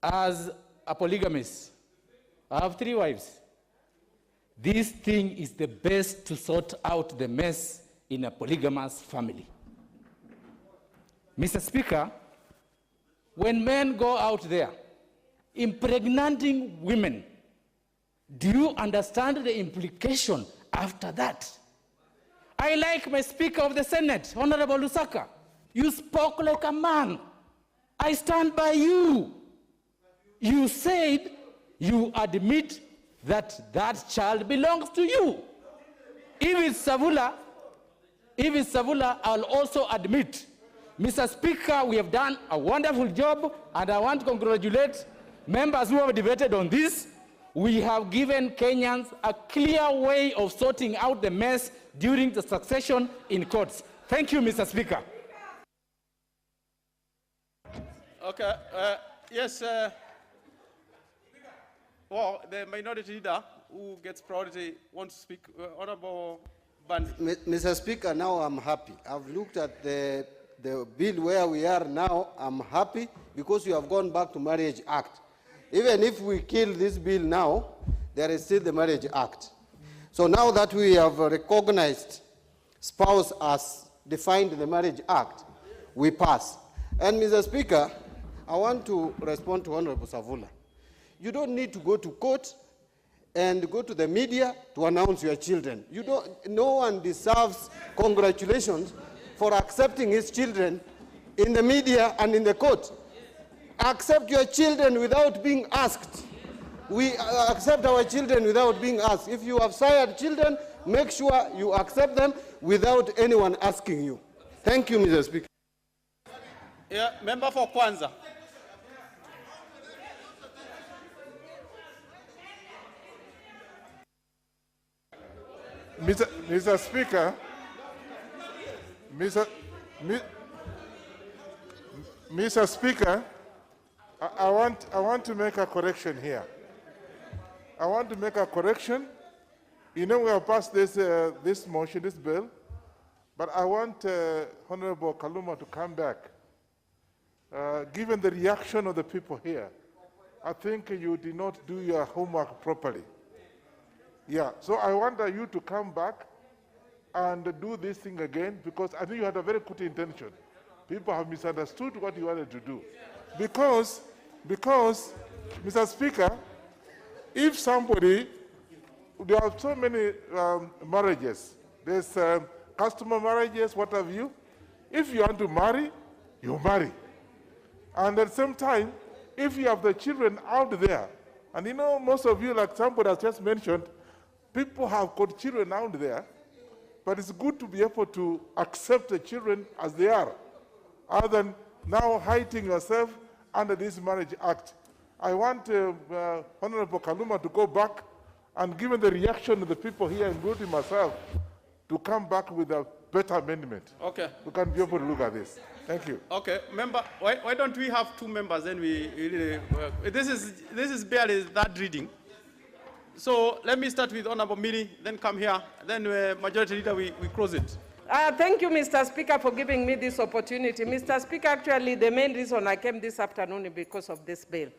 As a polygamist, I have 3 wives. This thing is the best to sort out the mess in a polygamous family. Mr. Speaker, when men go out there impregnating women, do you understand the implication after that? I like my Speaker of the Senate, Honorable Lusaka. You spoke like a man. I stand by you. You said you admit that that child belongs to you. If it's Savula, I'll also admit. Mr. Speaker, we have done a wonderful job, and I want to congratulate members who have debated on this. We have given Kenyans a clear way of sorting out the mess during the succession in courts. Thank you, Mr. Speaker. Okay, yes. Well, the minority leader who gets priority wants to speak. Honorable Band. Mr. Speaker, now I'm happy. I've looked at the bill where we are now. I'm happy because you have gone back to Marriage Act. Even if we kill this bill now, there is still the Marriage Act. So now that we have recognized spouse as defined in the Marriage Act, we pass. And Mr. Speaker, I want to respond to Honorable Savula. You don't need to go to court and go to the media to announce your children. No one deserves congratulations for accepting his children in the media and in the court. Accept your children without being asked. We accept our children without being asked. If you have sired children, make sure you accept them without anyone asking you. Thank you, Mr. Speaker. Yeah, member for Kwanza. Mr. Speaker, Mr. Speaker, I want to make a correction here. I want to make a correction. You know, we have passed this motion, this bill, but I want Honorable Kaluma to come back. Given the reaction of the people here, I think you did not do your homework properly. Yeah, so I want you to come back and do this thing again, because I think you had a very good intention. People have misunderstood what you wanted to do. Because Mr. Speaker, if somebody, there are so many marriages. There's customer marriages, what have you. If you want to marry, you marry. And at the same time, if you have the children out there, and you know, most of you, like somebody has just mentioned, people have got children out there, but it's good to be able to accept the children as they are, other than now hiding yourself under this Marriage Act. I want Honorable Kaluma to go back, and given the reaction of the people here, including myself, to come back with a better amendment. Okay. We can be able to look at this. Thank you. Okay, member, why don't we have 2 members? Then we really, this is barely that reading. So let me start with Honorable Mili, then come here, then Majority Leader, we close it. Thank you, Mr. Speaker, for giving me this opportunity. Mr. Speaker, actually, the main reason I came this afternoon is because of this bill.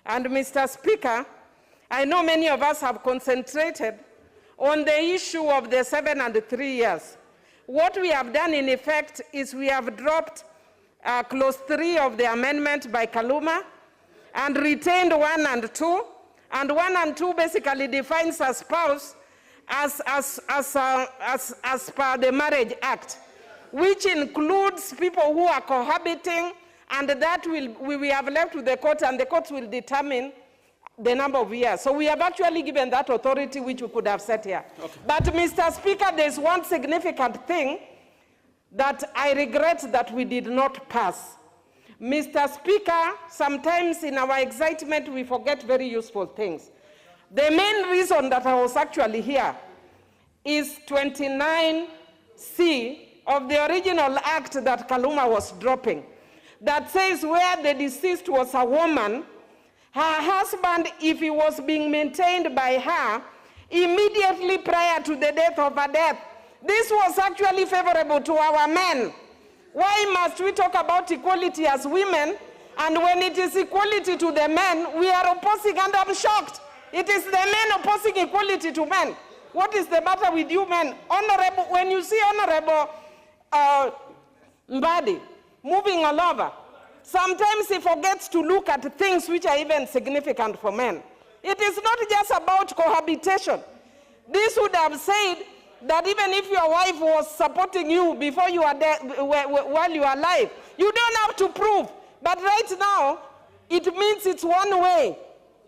And Mr. Speaker, I know many of us have concentrated on the issue of the 7 and 3 years. What we have done, in effect, is we have dropped clause 3 of the amendment by Kaluma and retained 1 and 2. And 1 and 2 basically defines a spouse as per the Marriage Act, which includes people who are cohabiting, and that we have left to the court, and the courts will determine the number of years. So we have actually given that authority which we could have set here. Okay. But Mr. Speaker, there's one significant thing that I regret that we did not pass. Mr. Speaker, sometimes in our excitement we forget very useful things. The main reason that I was actually here is 29C of the original act that Kaluma was dropping, that says where the deceased was a woman, her husband, if he was being maintained by her, immediately prior to the death of her death. This was actually favorable to our men. Why must we talk about equality as women, and when it is equality to the men, we are opposing, and I'm shocked. It is the men opposing equality to men. What is the matter with you men? Honorable, when you see Honorable Mbadi moving all over, sometimes he forgets to look at things which are even significant for men. It is not just about cohabitation. This would have said that even if your wife was supporting you before you are dead, while you are alive, you don't have to prove. But right now, it means it's one way.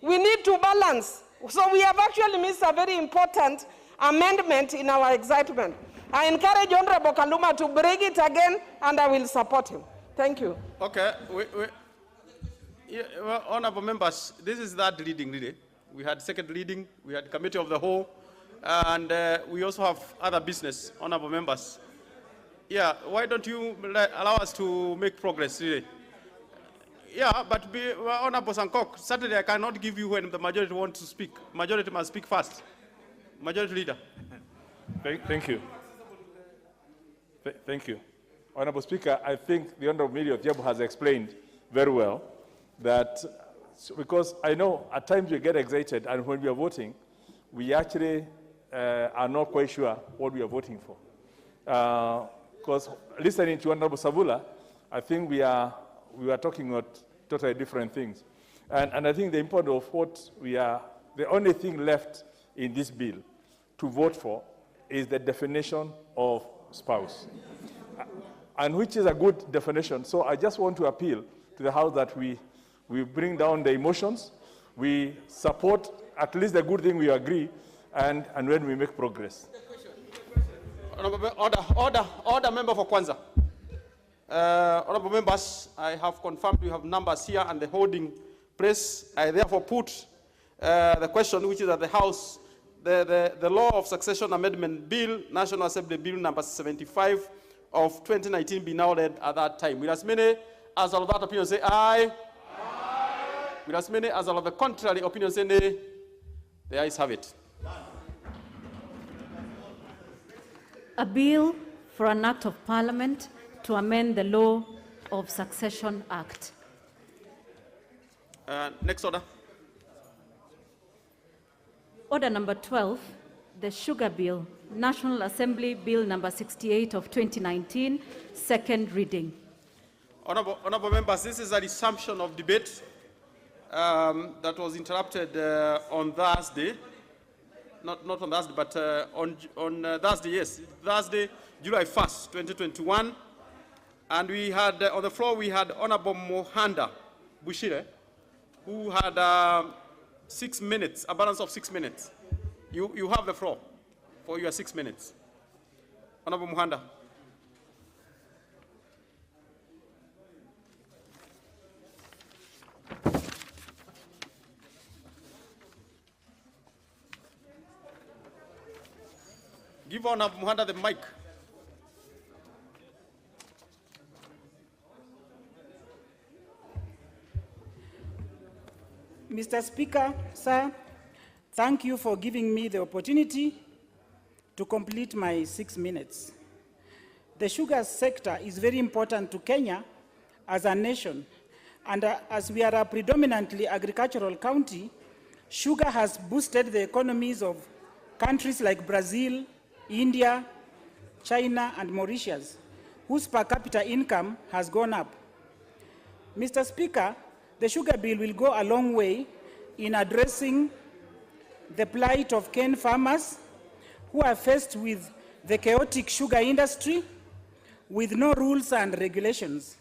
We need to balance. So we have actually missed a very important amendment in our excitement. I encourage Honorable Kaluma to bring it again, and I will support him. Thank you. Okay. Well, honorable members, this is that reading, really. We had second reading, we had committee of the whole, and we also have other business, honorable members. Yeah, why don't you allow us to make progress, really? Yeah, but Honorable Sankok, Saturday I cannot give you when the majority wants to speak. Majority must speak first. Majority Leader. Thank you. Thank you. Honorable Speaker, I think the Honorable Militia Jebu has explained very well that, because I know at times we get excited, and when we are voting, we actually are not quite sure what we are voting for. Because listening to Honorable Savula, I think we are talking about totally different things. And I think the importance of what we are, the only thing left in this bill to vote for is the definition of spouse, and which is a good definition. So I just want to appeal to the House that we bring down the emotions, we support at least the good thing we agree, and when we make progress. Order, member for Kwanza. Honorable members, I have confirmed we have numbers here and the holding place. I therefore put the question, which is that the House, the Law of Succession Amendment Bill, National Assembly Bill number 75 of 2019 be now read at that time. With as many as of that opinion say aye. Aye. With as many as of the contrary opinion say nay. The ayes have it. A bill for an act of parliament to amend the Law of Succession Act. Next order. Order number 12, the Sugar Bill, National Assembly Bill number 68 of 2019, second reading. Honorable members, this is a resumption of debate that was interrupted on Thursday. Not on Thursday, but on Thursday, yes. Thursday, July 1st, 2021. And we had, on the floor, we had Honorable Mohanda Bushire, who had 6 minutes, a balance of 6 minutes. You have the floor for your 6 minutes. Honorable Mohanda. Give Honorable Mohanda the mic. Mr. Speaker, sir, thank you for giving me the opportunity to complete my 6 minutes. The sugar sector is very important to Kenya as a nation, and as we are a predominantly agricultural county, sugar has boosted the economies of countries like Brazil, India, China, and Mauritius, whose per capita income has gone up. Mr. Speaker, the sugar bill will go a long way in addressing the plight of cane farmers who are faced with the chaotic sugar industry with no rules and regulations.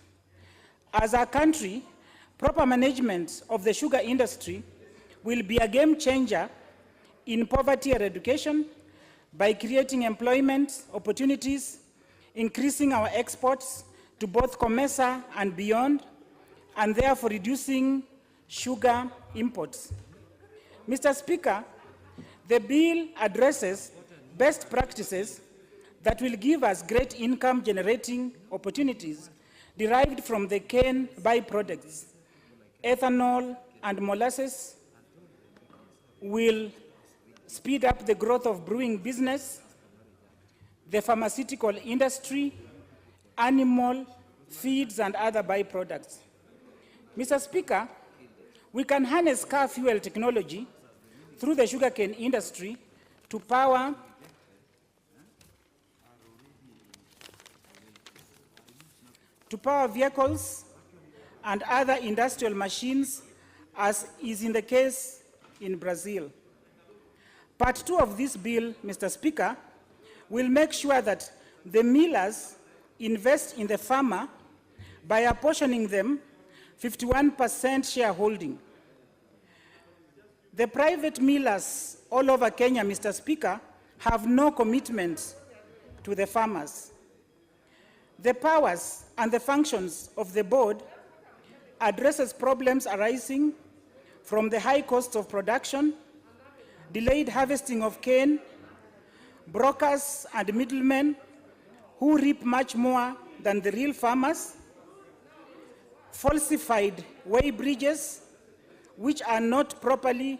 As a country, proper management of the sugar industry will be a game changer in poverty eradication by creating employment opportunities, increasing our exports to both COMESA and beyond, and therefore reducing sugar imports. Mr. Speaker, the bill addresses best practices that will give us great income generating opportunities derived from the cane byproducts. Ethanol and molasses will speed up the growth of brewing business, the pharmaceutical industry, animal feeds, and other byproducts. Mr. Speaker, we can harness car fuel technology through the sugarcane industry to power vehicles and other industrial machines, as is in the case in Brazil. Part 2 of this bill, Mr. Speaker, will make sure that the millers invest in the farmer by apportioning them 51% shareholding. The private millers all over Kenya, Mr. Speaker, have no commitment to the farmers. The powers and the functions of the board addresses problems arising from the high cost of production, delayed harvesting of cane, brokers and middlemen who reap much more than the real farmers, falsified weigh bridges which are not properly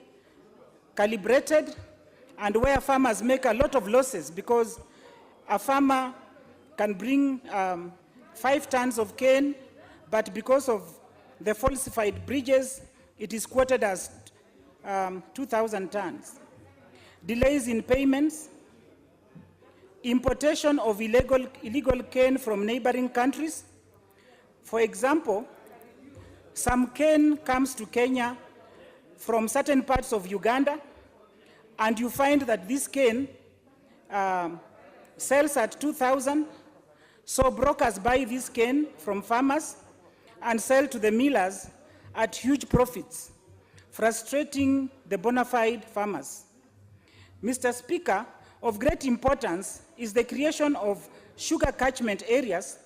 calibrated, and where farmers make a lot of losses because a farmer can bring 5 tons of cane, but because of the falsified bridges, it is quoted as 2,000 tons. Delays in payments, importation of illegal cane from neighboring countries. For example, some cane comes to Kenya from certain parts of Uganda, and you find that this cane sells at 2,000. So brokers buy this cane from farmers and sell to the millers at huge profits, frustrating the bona fide farmers. Mr. Speaker, of great importance is the creation of sugar catchment areas,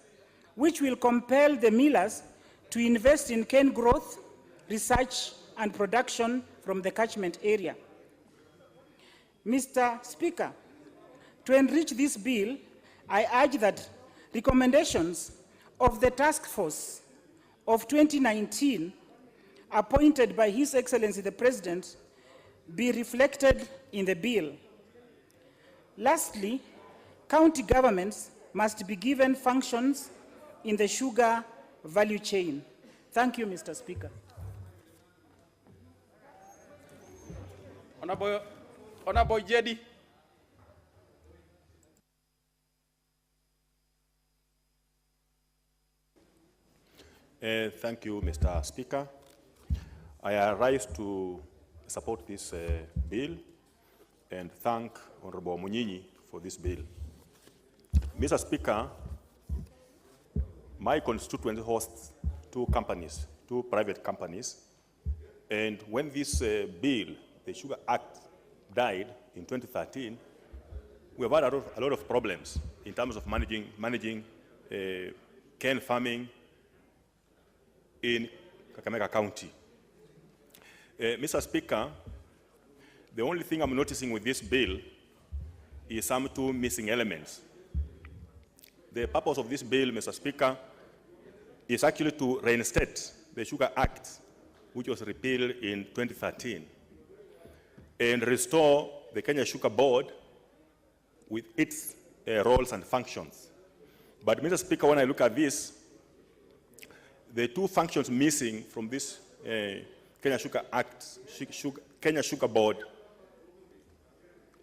which will compel the millers to invest in cane growth, research, and production from the catchment area. Mr. Speaker, to enrich this bill, I urge that recommendations of the task force of 2019, appointed by His Excellency the President, be reflected in the bill. Lastly, county governments must be given functions in the sugar value chain. Thank you, Mr. Speaker. Honorable Jedi. Thank you, Mr. Speaker. I rise to support this bill and thank Honorable Munyinyi for this bill. Mr. Speaker, my constituency hosts 2 companies, 2 private companies, and when this bill, the Sugar Act, died in 2013, we have had a lot of problems in terms of managing cane farming in Kakamega County. Mr. Speaker, the only thing I'm noticing with this bill is some 2 missing elements. The purpose of this bill, Mr. Speaker, is actually to reinstate the Sugar Act, which was repealed in 2013, and restore the Kenya Sugar Board with its roles and functions. But, Mr. Speaker, when I look at this, the 2 functions missing from this Kenya Sugar Act, Kenya Sugar Board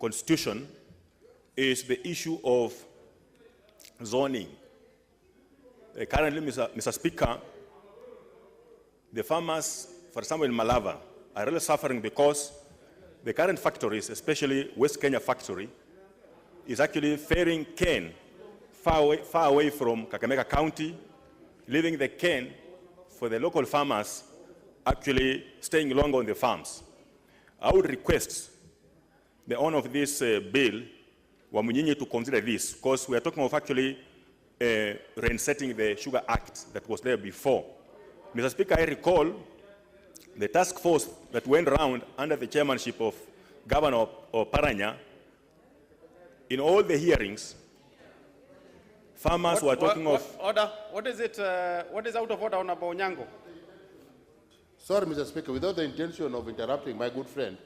constitution, is the issue of zoning. Currently, Mr. Speaker, the farmers, for example in Malava, are really suffering because the current factories, especially West Kenya factory, is actually ferrying cane far away from Kakamega County, leaving the cane for the local farmers actually staying longer on the farms. I would request the owner of this bill, Wamunyinyi, to consider this, because we are talking of actually reinstating the Sugar Act that was there before. Mr. Speaker, I recall the task force that went around under the chairmanship of Governor Paranya. In all the hearings, farmers were talking of... Order. What is it? What is out of order, Honorable Onyango? Sorry, Mr. Speaker, without the intention of interrupting my good friend,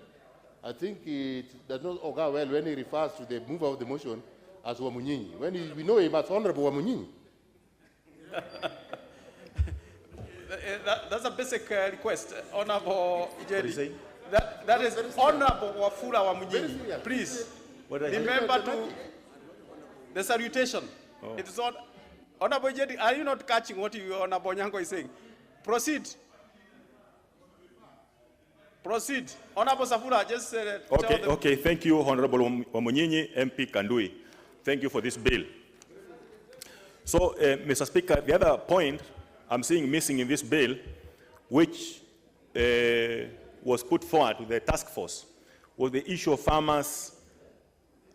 I think it does not occur well when he refers to the mover of the motion as Wamunyinyi, when we know him as Honorable Wamunyinyi. That's a basic request, Honorable Ijeri. That is Honorable Wafula Wamunyinyi. Please, remember to the salutation. Oh. It is not, Honorable Ijeri, are you not catching what Honorable Onyango is saying? Proceed. Proceed. Honorable Safura, just Okay, thank you, Honorable Wamunyinyi, MP Kandui. Thank you for this bill. So, Mr. Speaker, the other point I'm seeing missing in this bill, which was put forward to the task force, was the issue of farmers'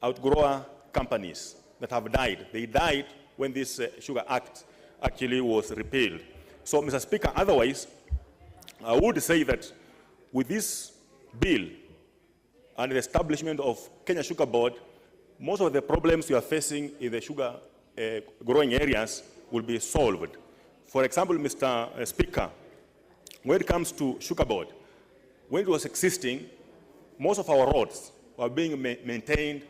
outgrower companies that have died. They died when this Sugar Act actually was repealed. So, Mr. Speaker, otherwise, I would say that with this bill and the establishment of Kenya Sugar Board, most of the problems we are facing in the sugar growing areas will be solved. For example, Mr. Speaker, when it comes to Sugar Board, when it was existing, most of our roads were being maintained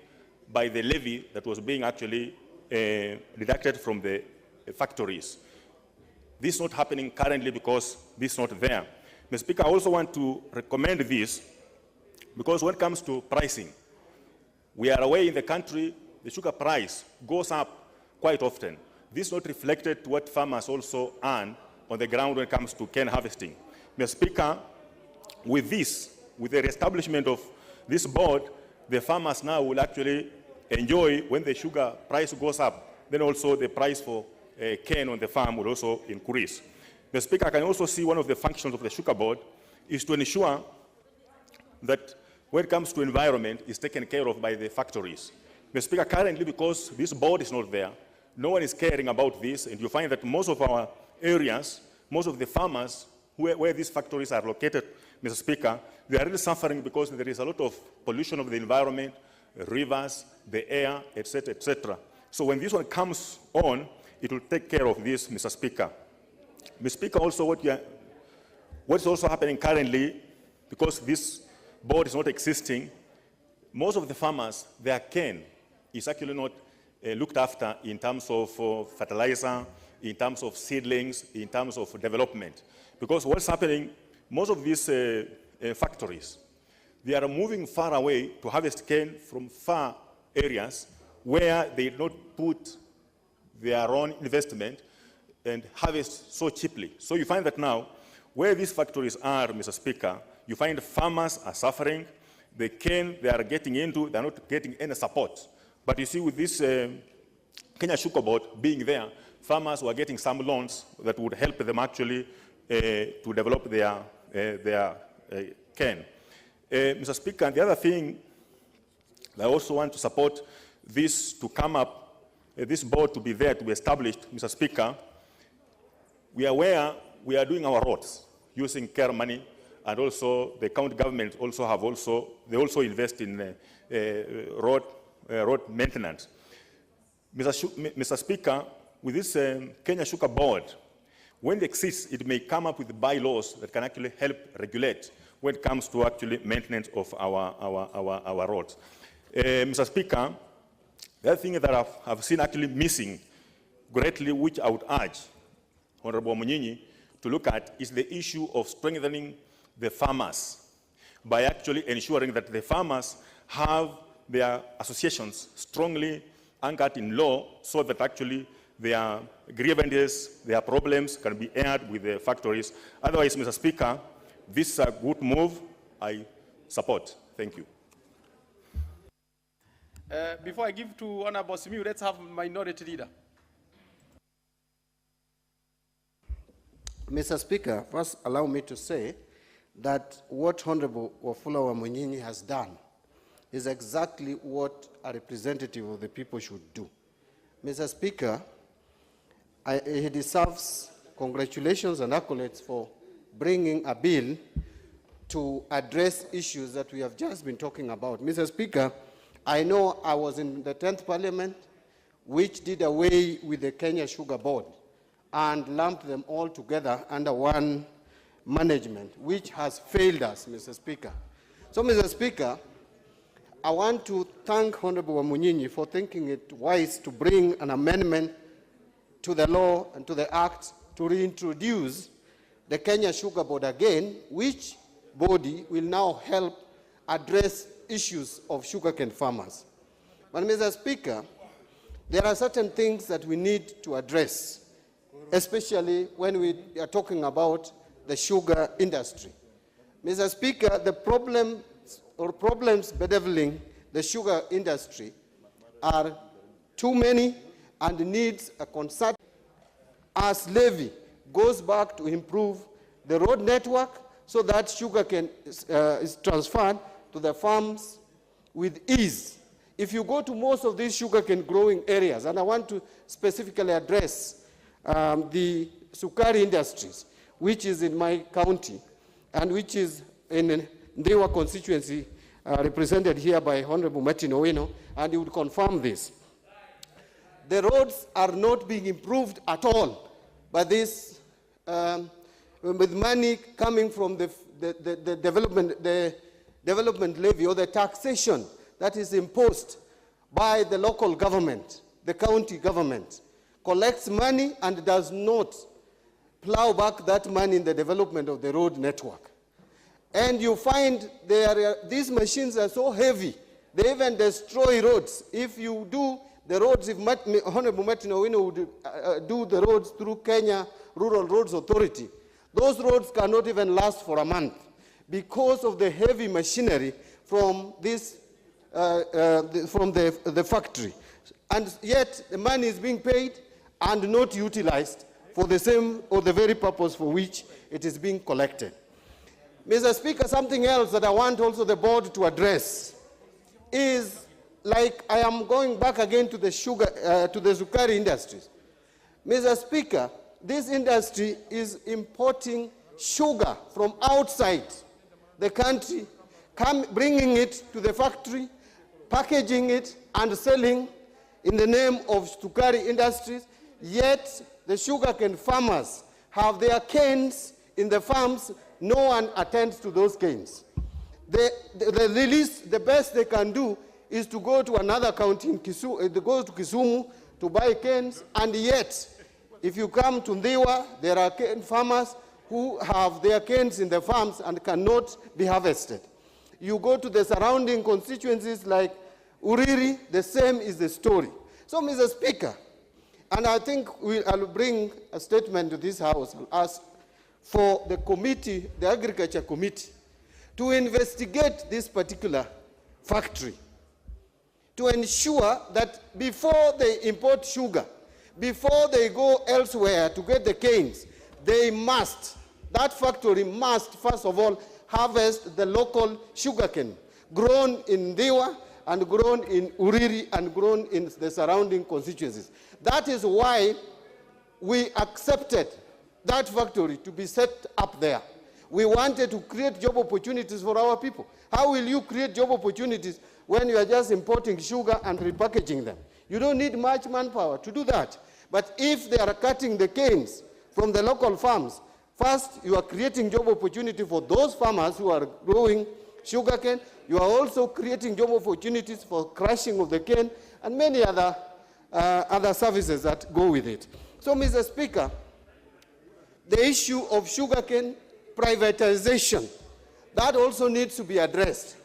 by the levy that was being actually deducted from the factories. This is not happening currently because this is not there. Mr. Speaker, I also want to recommend this because when it comes to pricing, we are aware in the country the sugar price goes up quite often. This is not reflected to what farmers also earn on the ground when it comes to cane harvesting. Mr. Speaker, with this, with the reestablishment of this board, the farmers now will actually enjoy when the sugar price goes up, then also the price for cane on the farm will also increase. Mr. Speaker, I can also see one of the functions of the Sugar Board is to ensure that when it comes to environment, is taken care of by the factories. Mr. Speaker, currently, because this board is not there, no one is caring about this, and you find that most of our areas, most of the farmers where these factories are located, Mr. Speaker, they are really suffering because there is a lot of pollution of the environment, rivers, the air, etc., etc. So when this one comes on, it will take care of this, Mr. Speaker. Mr. Speaker, also what's also happening currently, because this board is not existing, most of the farmers, their cane is actually not looked after in terms of fertilizer, in terms of seedlings, in terms of development. Because what's happening, most of these factories, they are moving far away to harvest cane from far areas where they did not put their own investment and harvest so cheaply. So you find that now, where these factories are, Mr. Speaker, you find farmers are suffering. The cane they are getting into, they're not getting any support. But you see, with this Kenya Sugar Board being there, farmers were getting some loans that would help them actually to develop their cane. Mr. Speaker, and the other thing, I also want to support this to come up, this board to be there, to be established, Mr. Speaker. We are aware we are doing our roads using care money, and also the county government also have they also invest in road maintenance. Mr. Speaker, with this Kenya Sugar Board, when it exists, it may come up with bylaws that can actually help regulate when it comes to actually maintenance of our roads. Mr. Speaker, the other thing that I've seen actually missing greatly, which I would urge Honorable Munyinyi to look at, is the issue of strengthening the farmers by actually ensuring that the farmers have their associations strongly anchored in law so that actually their grievances, their problems can be aired with the factories. Otherwise, Mr. Speaker, this is a good move. I support. Thank you. Before I give to Honorable Simiyu, let's have Minority Leader. Mr. Speaker, first allow me to say that what Honorable Wafula Wamunyinyi has done is exactly what a representative of the people should do. Mr. Speaker, he deserves congratulations and accolades for bringing a bill to address issues that we have just been talking about. Mr. Speaker, I know I was in the 10th Parliament, which did away with the Kenya Sugar Board and lumped them all together under one management, which has failed us, Mr. Speaker. So, Mr. Speaker, I want to thank Honorable Wamunyinyi for thinking it wise to bring an amendment to the law and to the act to reintroduce the Kenya Sugar Board again, which body will now help address issues of sugarcane farmers. But, Mr. Speaker, there are certain things that we need to address, especially when we are talking about the sugar industry. Mr. Speaker, the problems bedeviling the sugar industry are too many and needs a concert. As levy goes back to improve the road network so that sugar is transferred to the farms with ease. If you go to most of these sugarcane growing areas, and I want to specifically address the sukari industries, which is in my county and which is in Ndewa constituency, represented here by Honorable Martin Owino, and he would confirm this. The roads are not being improved at all by this, with money coming from the development levy or the taxation that is imposed by the local government, the county government, collects money and does not plow back that money in the development of the road network. And you find these machines are so heavy, they even destroy roads. If you do the roads, if Honorable Martin Owino would do the roads through Kenya Rural Roads Authority, those roads cannot even last for a month because of the heavy machinery from this, from the factory. And yet the money is being paid and not utilized for the same or the very purpose for which it is being collected. Mr. Speaker, something else that I want also the board to address is, like, I am going back again to the sukari industries. Mr. Speaker, this industry is importing sugar from outside the country, bringing it to the factory, packaging it, and selling in the name of sukari industries, yet the sugarcane farmers have their canes in the farms. No one attends to those canes. The best they can do is to go to another county in Kisumu, they go to Kisumu to buy canes, and yet, if you come to Ndewa, there are cane farmers who have their canes in the farms and cannot be harvested. You go to the surrounding constituencies like Uriri, the same is the story. So, Mr. Speaker, and I think I'll bring a statement to this House and ask for the committee, the Agriculture Committee, to investigate this particular factory, to ensure that before they import sugar, before they go elsewhere to get the canes, that factory must, first of all, harvest the local sugarcane grown in Ndewa and grown in Uriri and grown in the surrounding constituencies. That is why we accepted that factory to be set up there. We wanted to create job opportunities for our people. How will you create job opportunities when you are just importing sugar and repackaging them? You don't need much manpower to do that. But if they are cutting the canes from the local farms, first, you are creating job opportunity for those farmers who are growing sugarcane. You are also creating job opportunities for crushing of the cane and many other services that go with it. So, Mr. Speaker, the issue of sugarcane privatization, that also needs to be addressed.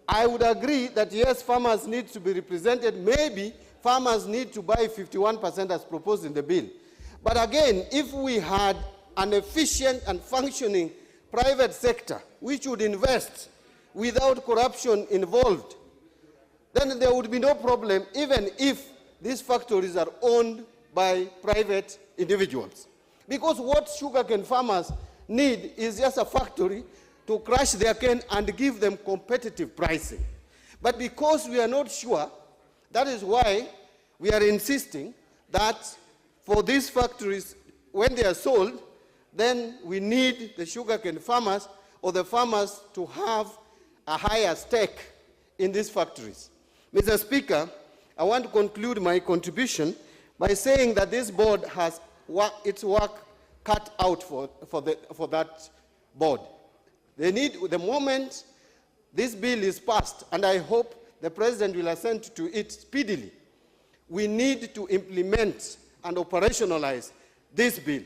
I would agree that, yes, farmers need to be represented. Maybe farmers need to buy 51% as proposed in the bill. But again, if we had an efficient and functioning private sector which would invest without corruption involved, then there would be no problem even if these factories are owned by private individuals. Because what sugarcane farmers need is just a factory to crush their cane and give them competitive pricing. But because we are not sure, that is why we are insisting that for these factories when they are sold, then we need the sugarcane farmers or the farmers to have a higher stake in these factories. Mr. Speaker, I want to conclude my contribution by saying that this board has its work cut out for that board. They need, the moment this bill is passed, and I hope the President will assent to it speedily, we need to implement and operationalize this bill,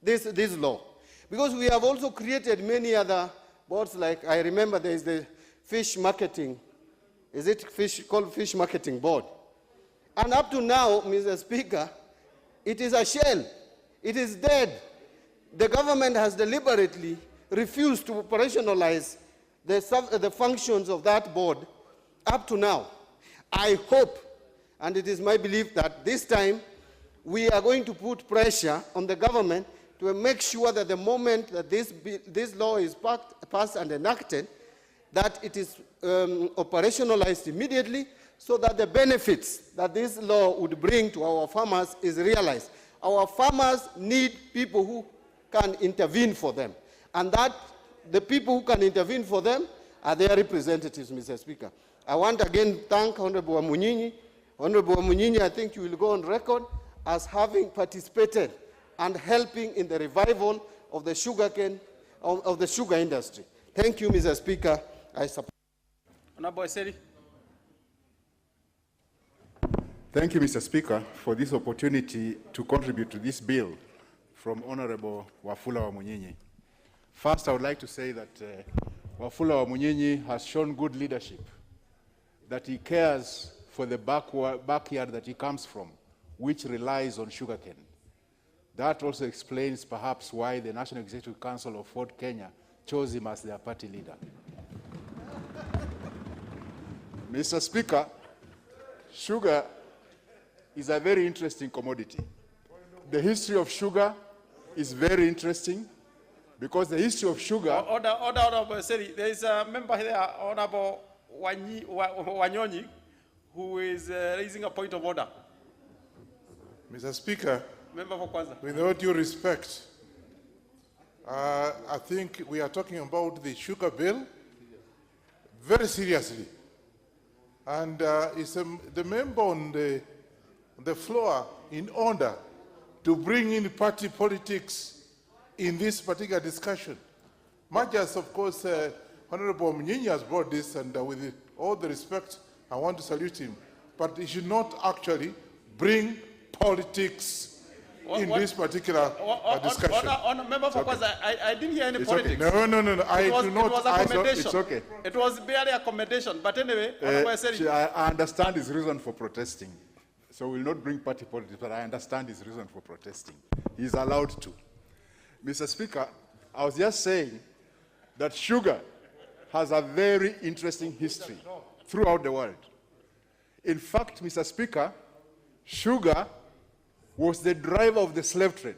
this law. Because we have also created many other boards, like I remember there is the fish marketing, is it called fish marketing board? And up to now, Mr. Speaker, it is a shell. It is dead. The government has deliberately refused to operationalize the functions of that board up to now. I hope, and it is my belief, that this time we are going to put pressure on the government to make sure that the moment that this law is passed and enacted, that it is operationalized immediately, so that the benefits that this law would bring to our farmers is realized. Our farmers need people who can intervene for them, and that the people who can intervene for them are their representatives, Mr. Speaker. I want again to thank Honorable Wamunyinyi. Honorable Wamunyinyi, I think you will go on record as having participated and helping in the revival of the sugarcane, of the sugar industry. Thank you, Mr. Speaker. I support. Honorable Seri. Thank you, Mr. Speaker, for this opportunity to contribute to this bill from Honorable Wafula Wamunyinyi. First, I would like to say that Wafula Wamunyinyi has shown good leadership, that he cares for the backyard that he comes from, which relies on sugarcane. That also explains perhaps why the National Executive Council of Ford Kenya chose him as their party leader. Mr. Speaker, sugar is a very interesting commodity. The history of sugar is very interesting because the history of sugar... Order, sorry. There is a member here, Honorable Wanyonyi, who is raising a point of order. Mr. Speaker, Member for Kwanza. with all due respect, I think we are talking about the sugar bill very seriously. And it's the member on the floor in order to bring in party politics in this particular discussion. Much as, of course, Honorable Mnyinyi has brought this, and with all the respect, I want to salute him. But he should not actually bring politics in this particular discussion. Member for Kwanza, I didn't hear any politics. Okay. No. It was a commendation. It's okay. It was barely a commendation. But anyway, I understand his reason for protesting. So we'll not bring party politics, but I understand his reason for protesting. He's allowed to. Mr. Speaker, I was just saying that sugar has a very interesting history throughout the world. In fact, Mr. Speaker, sugar was the driver of the slave trade.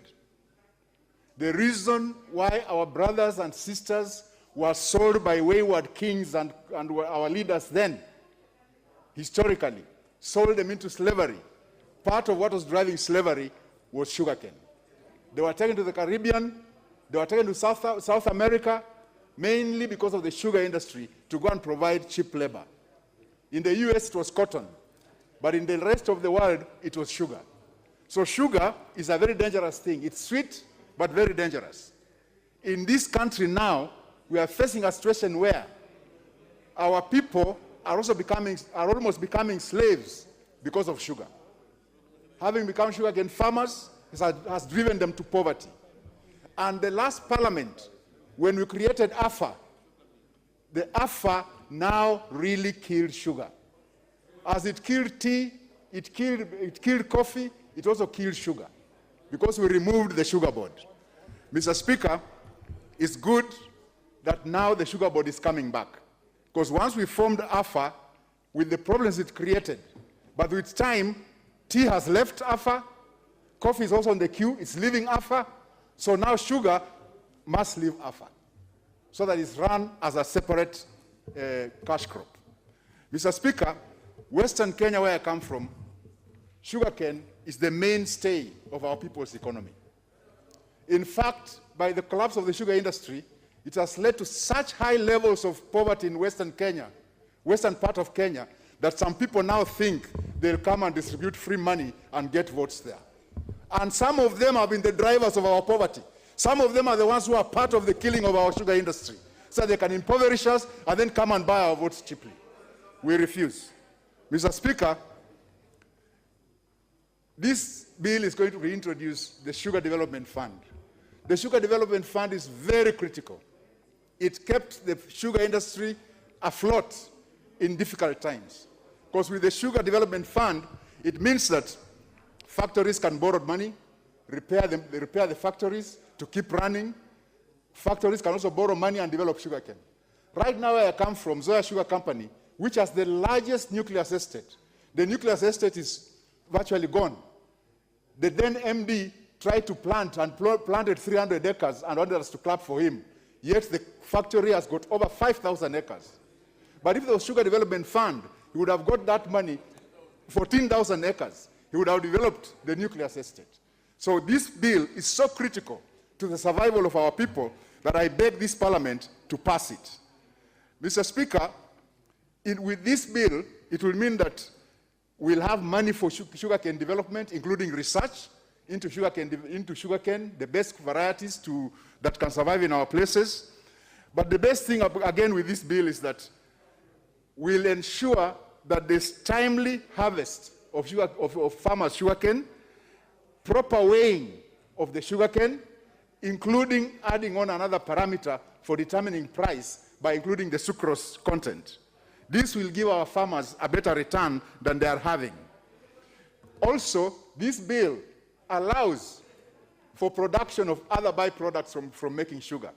The reason why our brothers and sisters were sold by wayward kings and our leaders then, historically, sold them into slavery. Part of what was driving slavery was sugarcane. They were taken to the Caribbean, they were taken to South America, mainly because of the sugar industry, to go and provide cheap labor. In the US, it was cotton, but in the rest of the world, it was sugar. So sugar is a very dangerous thing. It's sweet, but very dangerous. In this country now, we are facing a situation where our people are almost becoming slaves because of sugar. Having become sugarcane farmers has driven them to poverty. And the last parliament, when we created AFA, the AFA now really killed sugar. As it killed tea, it killed coffee, it also killed sugar, because we removed the sugar board. Mr. Speaker, it's good that now the sugar board is coming back, because once we formed AFA, with the problems it created, but with time, tea has left AFA, coffee is also on the queue, it's leaving AFA, so now sugar must leave AFA, so that it's run as a separate cash crop. Mr. Speaker, Western Kenya, where I come from, sugarcane is the mainstay of our people's economy. In fact, by the collapse of the sugar industry, it has led to such high levels of poverty in Western Kenya, western part of Kenya, that some people now think they'll come and distribute free money and get votes there. And some of them have been the drivers of our poverty. Some of them are the ones who are part of the killing of our sugar industry, so they can impoverish us and then come and buy our votes cheaply. We refuse. Mr. Speaker, this bill is going to reintroduce the Sugar Development Fund. The Sugar Development Fund is very critical. It kept the sugar industry afloat in difficult times. Because with the Sugar Development Fund, it means that factories can borrow money, repair the factories to keep running. Factories can also borrow money and develop sugarcane. Right now where I come from, Zoya Sugar Company, which has the largest nucleus estate. The nucleus estate is virtually gone. The then MD tried to plant and planted 300 acres and wanted us to clap for him. Yet the factory has got over 5,000 acres. But if there was Sugar Development Fund, he would have got that money, 14,000 acres. He would have developed the nucleus estate. So this bill is so critical to the survival of our people that I beg this parliament to pass it. Mr. Speaker, with this bill, it will mean that we'll have money for sugarcane development, including research into sugarcane, the best varieties that can survive in our places. But the best thing, again, with this bill is that we'll ensure that there's timely harvest of farmers' sugarcane, proper weighing of the sugarcane, including adding on another parameter for determining price by including the sucrose content. This will give our farmers a better return than they are having. Also, this bill allows for production of other byproducts from making sugar.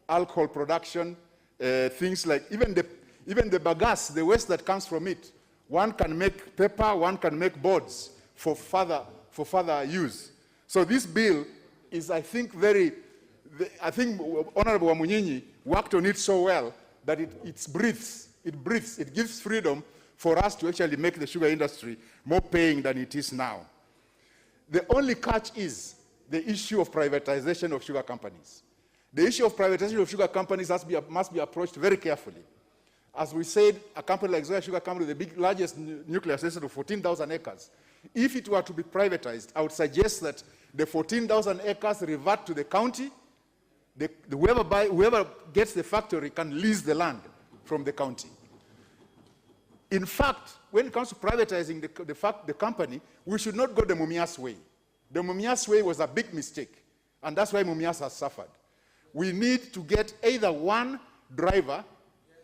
Alcohol production, things like even the bagasse, the waste that comes from it. One can make paper, one can make boards for further use. So this bill is, I think, Honorable Wamunyinyi worked on it so well that it breathes, it gives freedom for us to actually make the sugar industry more paying than it is now. The only catch is the issue of privatization of sugar companies. The issue of privatization of sugar companies must be approached very carefully. As we said, a company like Zoya Sugar Company, the largest nucleus estate of 14,000 acres, if it were to be privatized, I would suggest that the 14,000 acres revert to the county. Whoever gets the factory can lease the land from the county. In fact, when it comes to privatizing the company, we should not go the Mumias way. The Mumias way was a big mistake, and that's why Mumias has suffered. We need to get either one driver,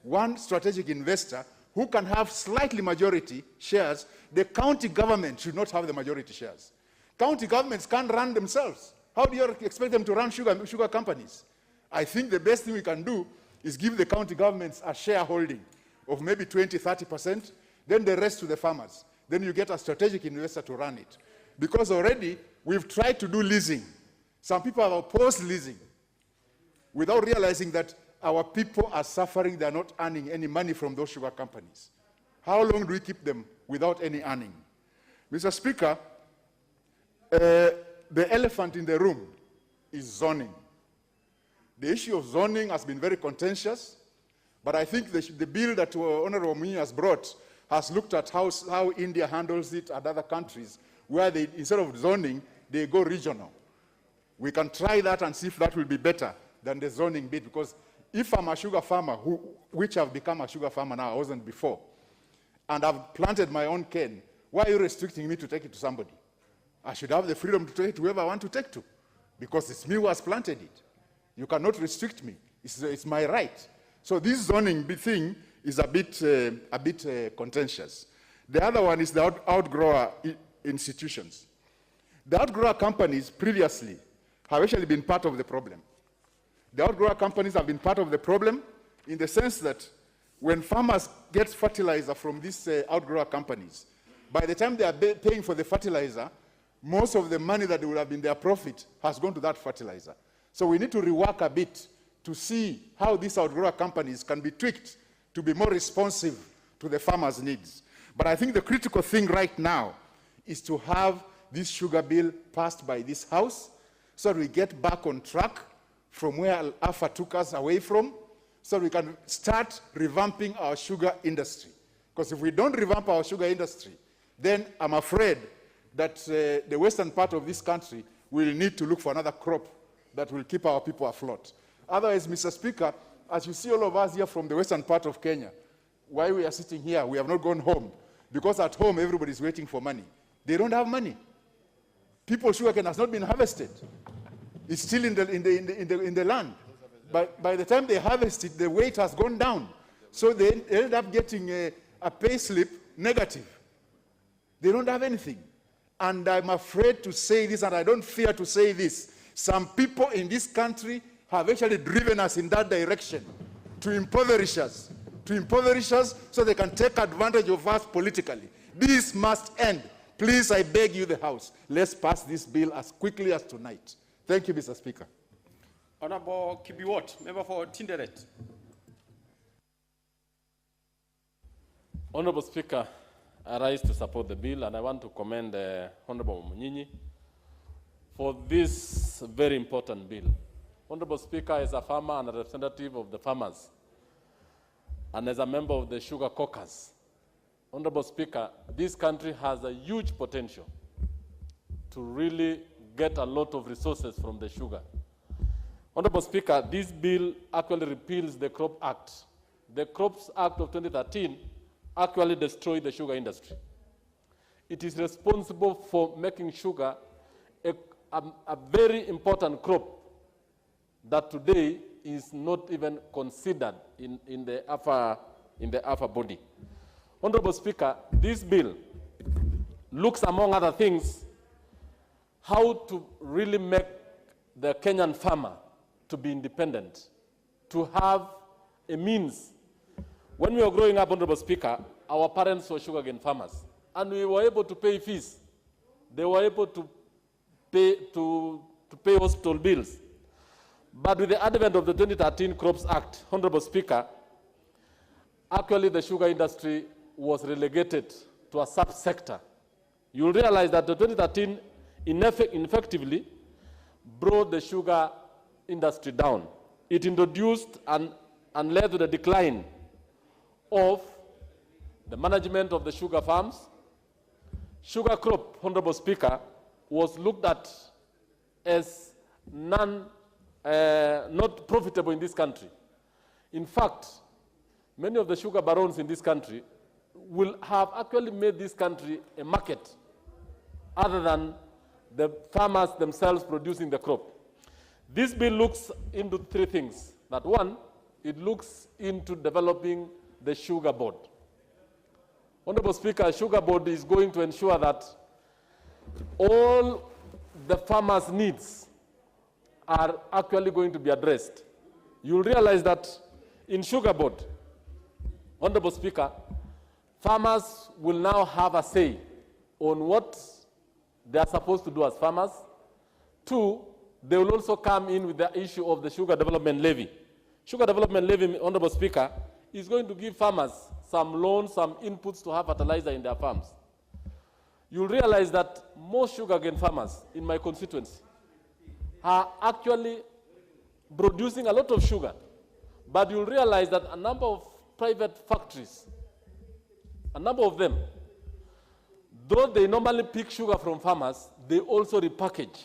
one strategic investor who can have slightly majority shares. The county government should not have the majority shares. County governments can't run themselves. How do you expect them to run sugar companies? I think the best thing we can do is give the county governments a shareholding of maybe 20, 30%, then the rest to the farmers. Then you get a strategic investor to run it. Because already we've tried to do leasing. Some people have opposed leasing without realizing that our people are suffering, they're not earning any money from those sugar companies. How long do we keep them without any earning? Mr. Speaker, the elephant in the room is zoning. The issue of zoning has been very contentious, but I think the bill that Honorable Mwinyi has brought has looked at how India handles it and other countries, where they, instead of zoning, they go regional. We can try that and see if that will be better than the zoning bit, because if I'm a sugar farmer, which I've become a sugar farmer now, I wasn't before, and I've planted my own cane, why are you restricting me to take it to somebody? I should have the freedom to take it to whoever I want to take to, because it's me who has planted it. You cannot restrict me. It's my right. So this zoning thing is a bit contentious. The other one is the outgrower institutions. The outgrower companies previously have actually been part of the problem. The outgrower companies have been part of the problem in the sense that when farmers get fertilizer from these outgrower companies, by the time they are paying for the fertilizer, most of the money that would have been their profit has gone to that fertilizer. So we need to rework a bit to see how these outgrower companies can be tweaked to be more responsive to the farmers' needs. But I think the critical thing right now is to have this sugar bill passed by this House so that we get back on track from where Alpha took us away from, so we can start revamping our sugar industry. Because if we don't revamp our sugar industry, then I'm afraid that the western part of this country will need to look for another crop that will keep our people afloat. Otherwise, Mr. Speaker, as you see all of us here from the western part of Kenya, why we are sitting here, we have not gone home, because at home everybody is waiting for money. They don't have money. People's sugarcane has not been harvested. It's still in the land. But by the time they harvest it, the weight has gone down. So they end up getting a pay slip negative. They don't have anything. And I'm afraid to say this, and I don't fear to say this. Some people in this country have actually driven us in that direction, to impoverish us so they can take advantage of us politically. This must end. Please, I beg you, the House, let's pass this bill as quickly as tonight. Thank you, Mr. Speaker. Honorable Kibiwot, member for Tinderet. Honorable Speaker, I rise to support the bill, and I want to commend Honorable Munyinyi for this very important bill. Honorable Speaker, as a farmer and a representative of the farmers, and as a member of the Sugar Caucus, Honorable Speaker, this country has a huge potential to really get a lot of resources from the sugar. Honorable Speaker, this bill actually repeals the Crop Act. The Crops Act of 2013 actually destroyed the sugar industry. It is responsible for making sugar a very important crop that today is not even considered in the upper body. Honorable Speaker, this bill looks, among other things, how to really make the Kenyan farmer to be independent, to have a means. When we were growing up, Honorable Speaker, our parents were sugarcane farmers, and we were able to pay fees. They were able to pay hospital bills. But with the advent of the 2013 Crops Act, Honorable Speaker, actually the sugar industry was relegated to a subsector. You'll realize that the 2013 effectively brought the sugar industry down. It introduced and led to the decline of the management of the sugar farms. Sugar crop, Honorable Speaker, was looked at as not profitable in this country. In fact, many of the sugar barons in this country will have actually made this country a market other than the farmers themselves producing the crop. This bill looks into three things. That one, it looks into developing the sugar board. Honorable Speaker, sugar board is going to ensure that all the farmers' needs are actually going to be addressed. You'll realize that in sugar board, Honorable Speaker, farmers will now have a say on what they are supposed to do as farmers. Two, they will also come in with the issue of the sugar development levy. Sugar development levy, Honorable Speaker, is going to give farmers some loans, some inputs to have fertilizer in their farms. You'll realize that most sugarcane farmers in my constituency are actually producing a lot of sugar, but you'll realize that a number of private factories, a number of them, though they normally pick sugar from farmers, they also repackage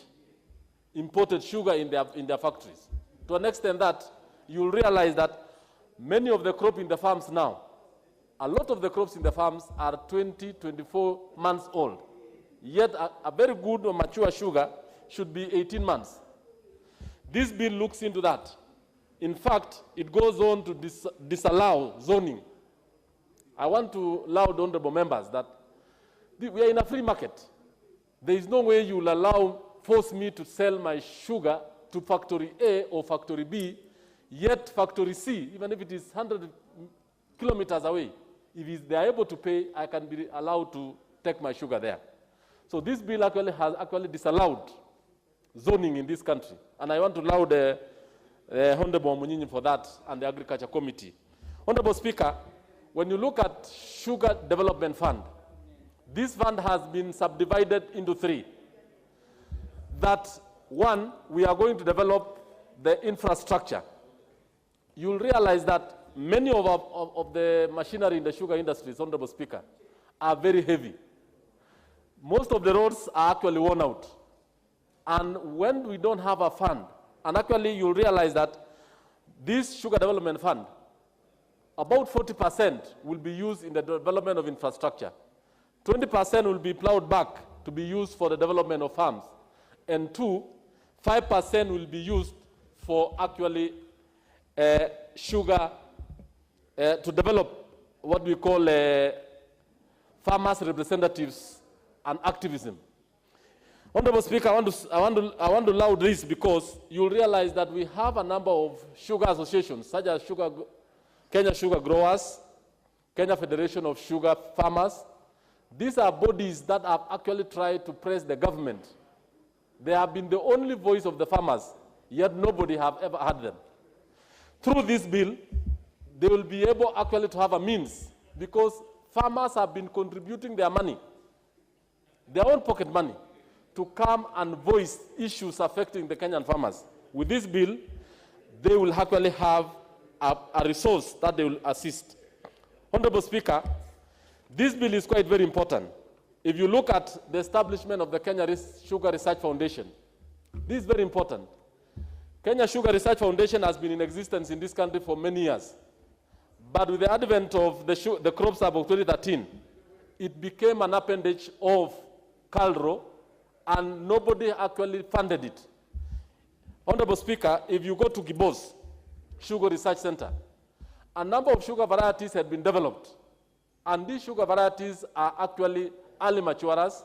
imported sugar in their factories. To an extent that you'll realize that many of the crops in the farms now, a lot of the crops in the farms are 20, 24 months old. Yet a very good or mature sugar should be 18 months. This bill looks into that. In fact, it goes on to disallow zoning. I want to allow the honorable members that we are in a free market. There is no way you will force me to sell my sugar to factory A or factory B, yet factory C, even if it is 100 kilometers away, if they are able to pay, I can be allowed to take my sugar there. So this bill has disallowed zoning in this country. And I want to allow the Honorable Munyinyi for that and the Agriculture Committee. Honorable Speaker, when you look at Sugar Development Fund, this fund has been subdivided into three. That one, we are going to develop the infrastructure. You'll realize that many of the machinery in the sugar industry, Honorable Speaker, are very heavy. Most of the roads are actually worn out. And when we don't have a fund, and actually you'll realize that this sugar development fund, about 40% will be used in the development of infrastructure. 20% will be plowed back to be used for the development of farms. And 5% will be used for actually sugar, to develop what we call farmers' representatives and activism. Honorable Speaker, I want to laud this because you'll realize that we have a number of sugar associations, such as Kenya Sugar Growers, Kenya Federation of Sugar Farmers. These are bodies that have actually tried to press the government. They have been the only voice of the farmers, yet nobody have ever heard them. Through this bill, they will be able actually to have a means, because farmers have been contributing their money, their own pocket money, to come and voice issues affecting the Kenyan farmers. With this bill, they will actually have a resource that they will assist. Honorable Speaker, this bill is quite very important. If you look at the establishment of the Kenya Sugar Research Foundation, this is very important. Kenya Sugar Research Foundation has been in existence in this country for many years. But with the advent of the Crops Act of 2013, it became an appendage of KALRO, and nobody actually funded it. Honorable Speaker, if you go to Gibos Sugar Research Center, a number of sugar varieties had been developed. And these sugar varieties are actually early maturers.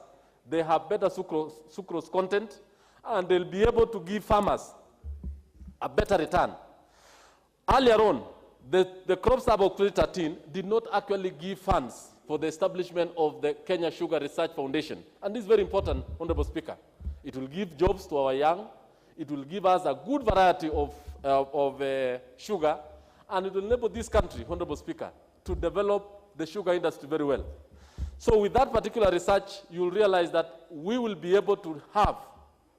They have better sucrose content, and they'll be able to give farmers a better return. Earlier on, the Crops Act of 2013 did not actually give funds for the establishment of the Kenya Sugar Research Foundation. And this is very important, Honorable Speaker. It will give jobs to our young. It will give us a good variety of sugar, and it will enable this country, Honorable Speaker, to develop the sugar industry very well. So with that particular research, you'll realize that we will be able to have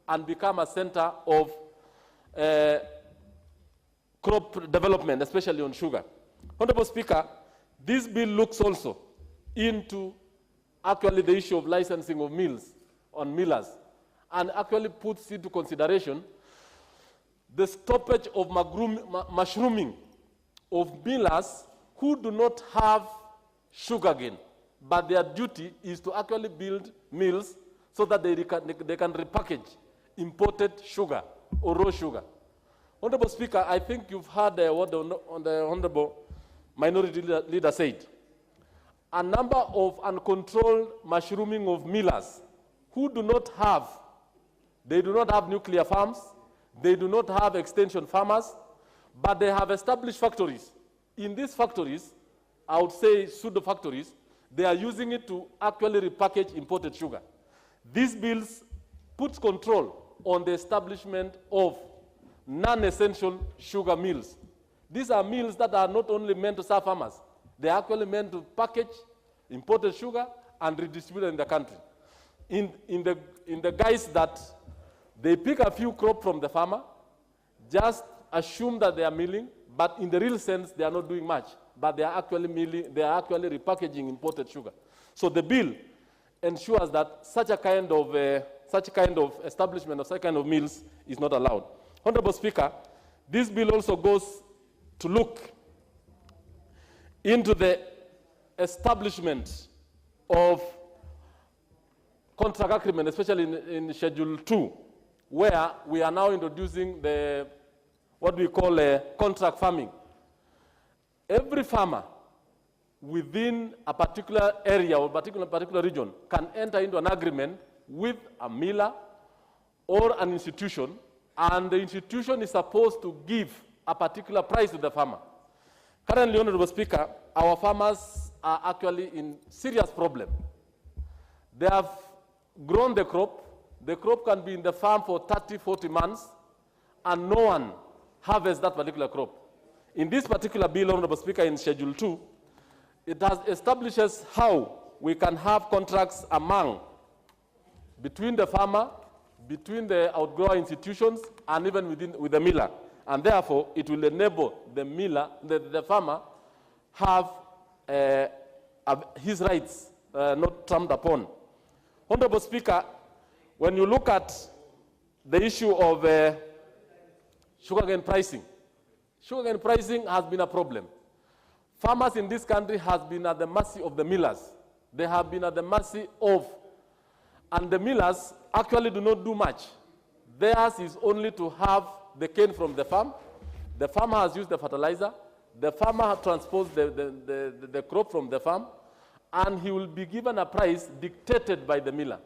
and become a center of crop development, especially on sugar. Honorable Speaker, this bill looks also into actually the issue of licensing of mills on millers, and actually puts into consideration the stoppage of mushrooming of millers who do not have sugarcane, but their duty is to actually build mills so that they can repackage imported sugar or raw sugar. Honorable Speaker, I think you've heard what the Honorable Minority Leader said. A number of uncontrolled mushrooming of millers who do not have nuclear farms, they do not have extension farmers, but they have established factories. In these factories, I would say pseudo factories, they are using it to actually repackage imported sugar. These bills puts control on the establishment of non-essential sugar mills. These are mills that are not only meant to serve farmers, they are actually meant to package imported sugar and redistribute it in the country. In the guise that they pick a few crops from the farmer, just assume that they are milling, but in the real sense, they are not doing much. But they are actually milling, they are actually repackaging imported sugar. So the bill ensures that such a kind of establishment of such kind of mills is not allowed. Honorable Speaker, this bill also goes to look into the establishment of contract agreement, especially in Schedule 2, where we are now introducing what we call contract farming. Every farmer within a particular area or particular region can enter into an agreement with a miller or an institution, and the institution is supposed to give a particular price to the farmer. Currently, Honorable Speaker, our farmers are actually in serious problem. They have grown the crop. The crop can be in the farm for 30, 40 months, and no one harvests that particular crop. In this particular bill, Honorable Speaker, in Schedule 2, it has establishes how we can have contracts between the farmer, between the outgrower institutions and even with the miller. And therefore, it will enable the miller, the farmer, have his rights not trampled upon. Honorable Speaker, when you look at the issue of sugarcane pricing has been a problem. Farmers in this country have been at the mercy of the millers. They have been at the mercy of, and the millers actually do not do much. Theirs is only to have the cane from the farm. The farmer has used the fertilizer. The farmer has transposed the crop from the farm, and he will be given a price dictated by the miller.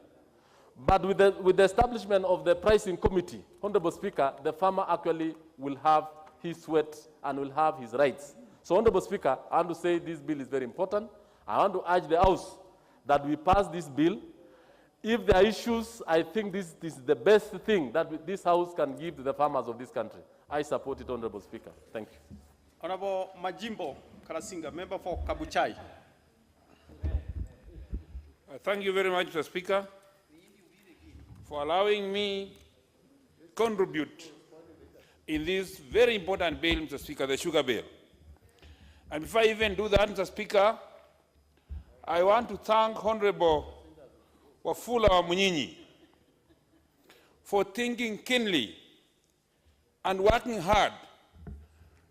But with the establishment of the pricing committee, Honorable Speaker, the farmer actually will have his sweat and will have his rights. So, Honorable Speaker, I want to say this bill is very important. I want to urge the House that we pass this bill. If there are issues, I think this is the best thing that this House can give to the farmers of this country. I support it, Honorable Speaker. Thank you. Honorable Majimbo Karasinga, member for Kabuchai. Thank you very much, Mr. Speaker, for allowing me to contribute in this very important bill, Mr. Speaker, the sugar bill. And before I even do that, Mr. Speaker, I want to thank Honorable Wafula Munyinyi for thinking keenly and working hard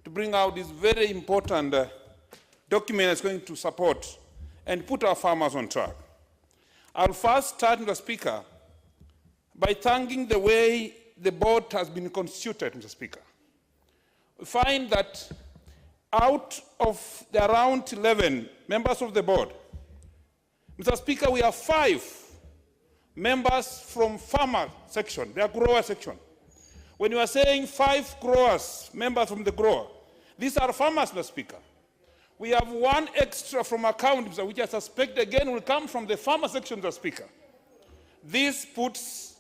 to bring out this very important document that's going to support and put our farmers on track. I'll first start, Mr. Speaker, by thanking the way the board has been constituted, Mr. Speaker. We find that out of the around 11 members of the board, Mr. Speaker, we have 5 members from farmer section, their grower section. When you are saying 5 growers, members from the grower, these are farmers, Mr. Speaker. We have 1 extra from account, which I suspect again will come from the farmer section, Mr. Speaker. This puts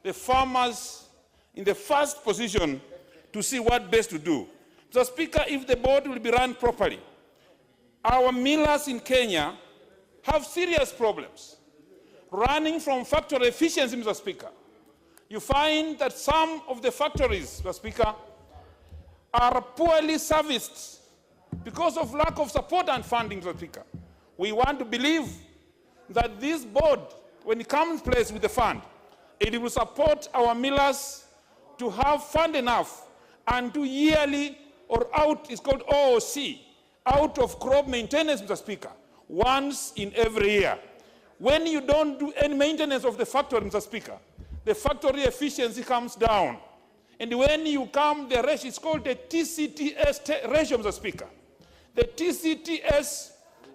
the farmers in the first position to see what best to do. Mr. Speaker, if the board will be run properly, our millers in Kenya have serious problems. Running from factory efficiency, Mr. Speaker, you find that some of the factories, Mr. Speaker, are poorly serviced because of lack of support and funding, Mr. Speaker. We want to believe that this board, when it comes in place with the fund, it will support our millers to have fund enough and do yearly or out, it's called OOC, out of crop maintenance, Mr. Speaker, once in every year. When you don't do any maintenance of the factory, Mr. Speaker, the factory efficiency comes down. And when you come, the ratio is called the TCTS ratio, Mr. Speaker. The TCTS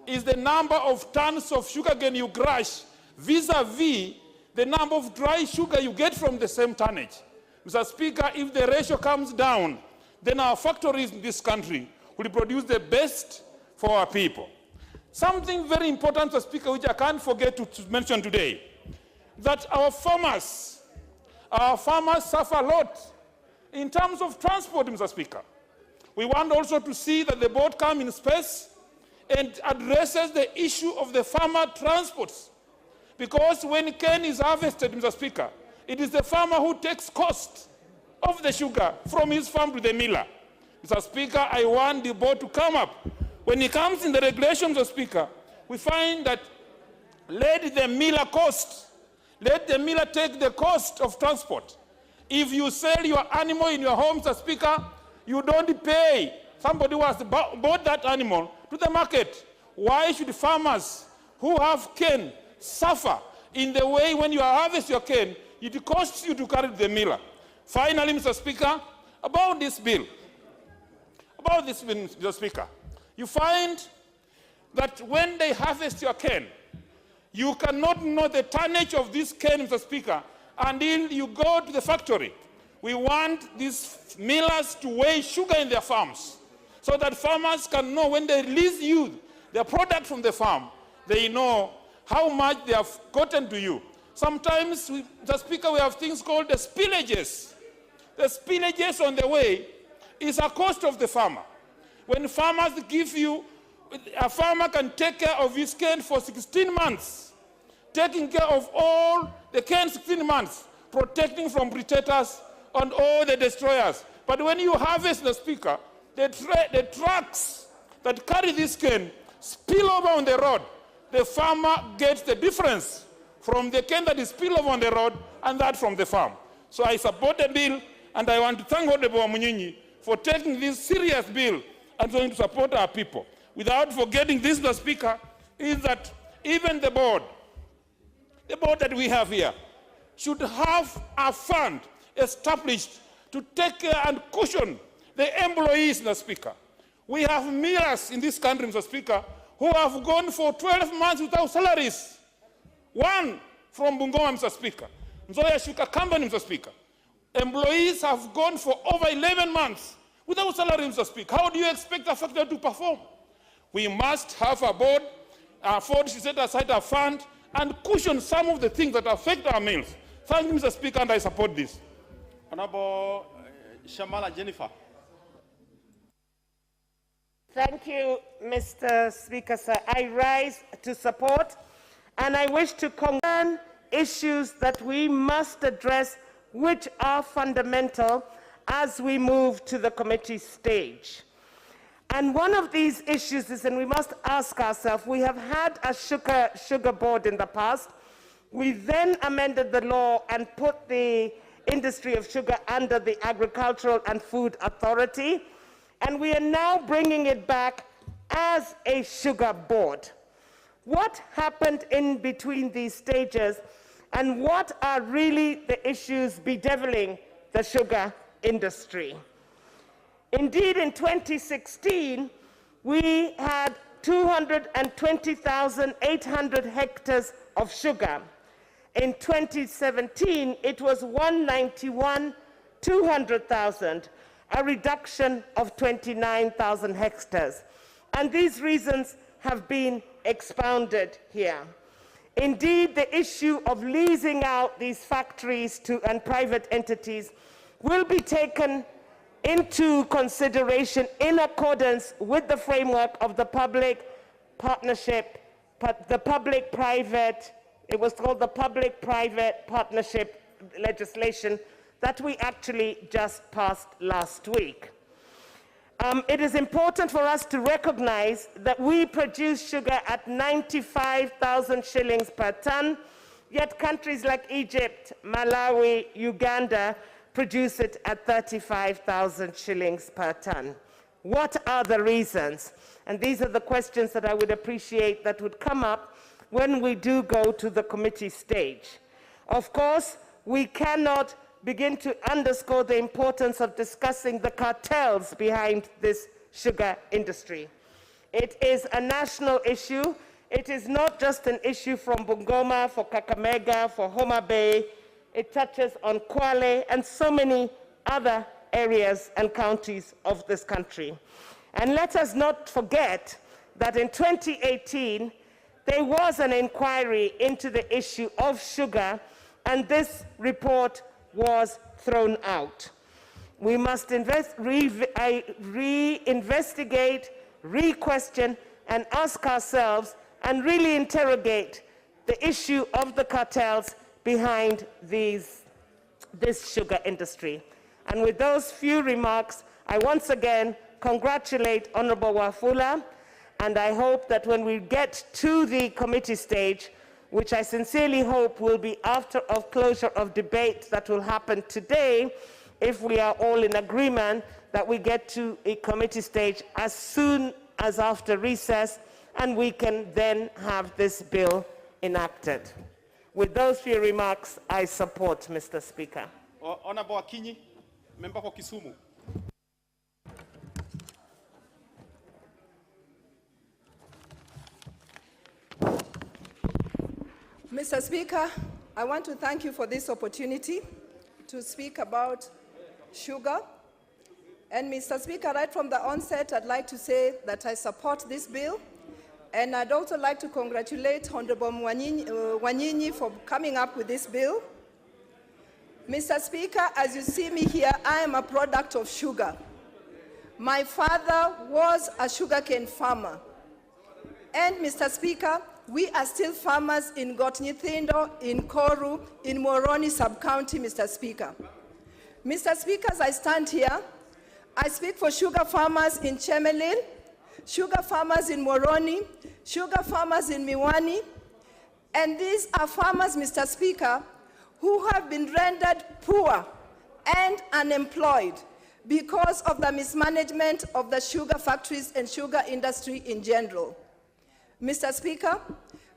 is the number of tons of sugarcane you crush vis-a-vis the number of dry sugar you get from the same tonnage. Mr. Speaker, if the ratio comes down, then our factories in this country will produce the best for our people. Something very important, Mr. Speaker, which I can't forget to mention today, that our farmers suffer a lot in terms of transport, Mr. Speaker. We want also to see that the board comes in space and addresses the issue of the farmer transports. Because when cane is harvested, Mr. Speaker, it is the farmer who takes cost of the sugar from his farm to the miller. Mr. Speaker, I want the board to come up. When it comes in the regulations, Mr. Speaker, we find that let the miller take the cost of transport. If you sell your animal in your home, Mr. Speaker, you don't pay somebody who has bought that animal to the market. Why should farmers who have cane suffer in the way when you harvest your cane, it costs you to carry to the miller? Finally, Mr. Speaker, about this bill, Mr. Speaker, you find that when they harvest your cane, you cannot know the tonnage of this cane, Mr. Speaker, until you go to the factory. We want these millers to weigh sugar in their farms so that farmers can know when they release you their product from the farm, they know how much they have gotten to you. Sometimes, Mr. Speaker, we have things called the spillages. The spillages on the way is a cost of the farmer. When farmers give you, a farmer can take care of his cane for 16 months, taking care of all the cane 16 months. protecting from predators and all the destroyers. But when you harvest, the Speaker, the trucks that carry this cane spill over on the road. The farmer gets the difference from the cane that is spilled over on the road and that from the farm. So I support the bill, and I want to thank Honorable Munyinyi for taking this serious bill and going to support our people. Without forgetting this, the Speaker, is that even the board that we have here, should have a fund established to take care and cushion the employees, Mr. Speaker. We have millers in this country, Mr. Speaker, who have gone for 12 months without salaries. One from Bungoma, Mr. Speaker. Nzoia Sugar Company, Mr. Speaker. Employees have gone for over 11 months without salary, Mr. Speaker. How do you expect a factory to perform? We must have a board, Ford should set aside a fund and cushion some of the things that affect our mills. Thank you, Mr. Speaker, and I support this. Honorable Shamala Jennifer. Thank you, Mr. Speaker, sir. I rise to support, and I wish to concern issues that we must address, which are fundamental as we move to the committee stage. And one of these issues is, and we must ask ourselves, we have had a sugar board in the past. We then amended the law and put the industry of sugar under the Agricultural and Food Authority, and we are now bringing it back as a sugar board. What happened in between these stages, and what are really the issues bedeviling the sugar industry? Indeed, in 2016, we had 220,800 hectares of sugar. In 2017, it was 191,200,000, a reduction of 29,000 hectares. And these reasons have been expounded here. Indeed, the issue of leasing out these factories to and private entities will be taken into consideration in accordance with the framework of the public partnership, the public-private, it was called the public-private partnership legislation that we actually just passed last week. It is important for us to recognize that we produce sugar at 95,000 shillings per ton, yet countries like Egypt, Malawi, Uganda produce it at 35,000 shillings per ton. What are the reasons? And these are the questions that I would appreciate that would come up when we do go to the committee stage. Of course, we cannot begin to underscore the importance of discussing the cartels behind this sugar industry. It is a national issue. It is not just an issue from Bungoma, for Kakamega, for Homa Bay. It touches on Kwale and so many other areas and counties of this country. And let us not forget that in 2018, there was an inquiry into the issue of sugar, and this report was thrown out. We must reinvestigate, re-question, and ask ourselves and really interrogate the issue of the cartels behind this sugar industry. And with those few remarks, I once again congratulate Honorable Wafula, and I hope that when we get to the committee stage, which I sincerely hope will be after closure of debate that will happen today, if we are all in agreement that we get to a committee stage as soon as after recess, and we can then have this bill enacted. With those few remarks, I support, Mr. Speaker. Honorable Akinyi, member for Kisumu. Mr. Speaker, I want to thank you for this opportunity to speak about sugar. And Mr. Speaker, right from the onset, I'd like to say that I support this bill. And I'd also like to congratulate Honorable Wanyinyi for coming up with this bill. Mr. Speaker, as you see me here, I am a product of sugar. My father was a sugarcane farmer. And Mr. Speaker, we are still farmers in Gotnyithindo, in Koru, in Moroni sub-county, Mr. Speaker. Mr. Speaker, as I stand here, I speak for sugar farmers in Chemelil, sugar farmers in Moroni, sugar farmers in Miwani, and these are farmers, Mr. Speaker, who have been rendered poor and unemployed because of the mismanagement of the sugar factories and sugar industry in general. Mr. Speaker,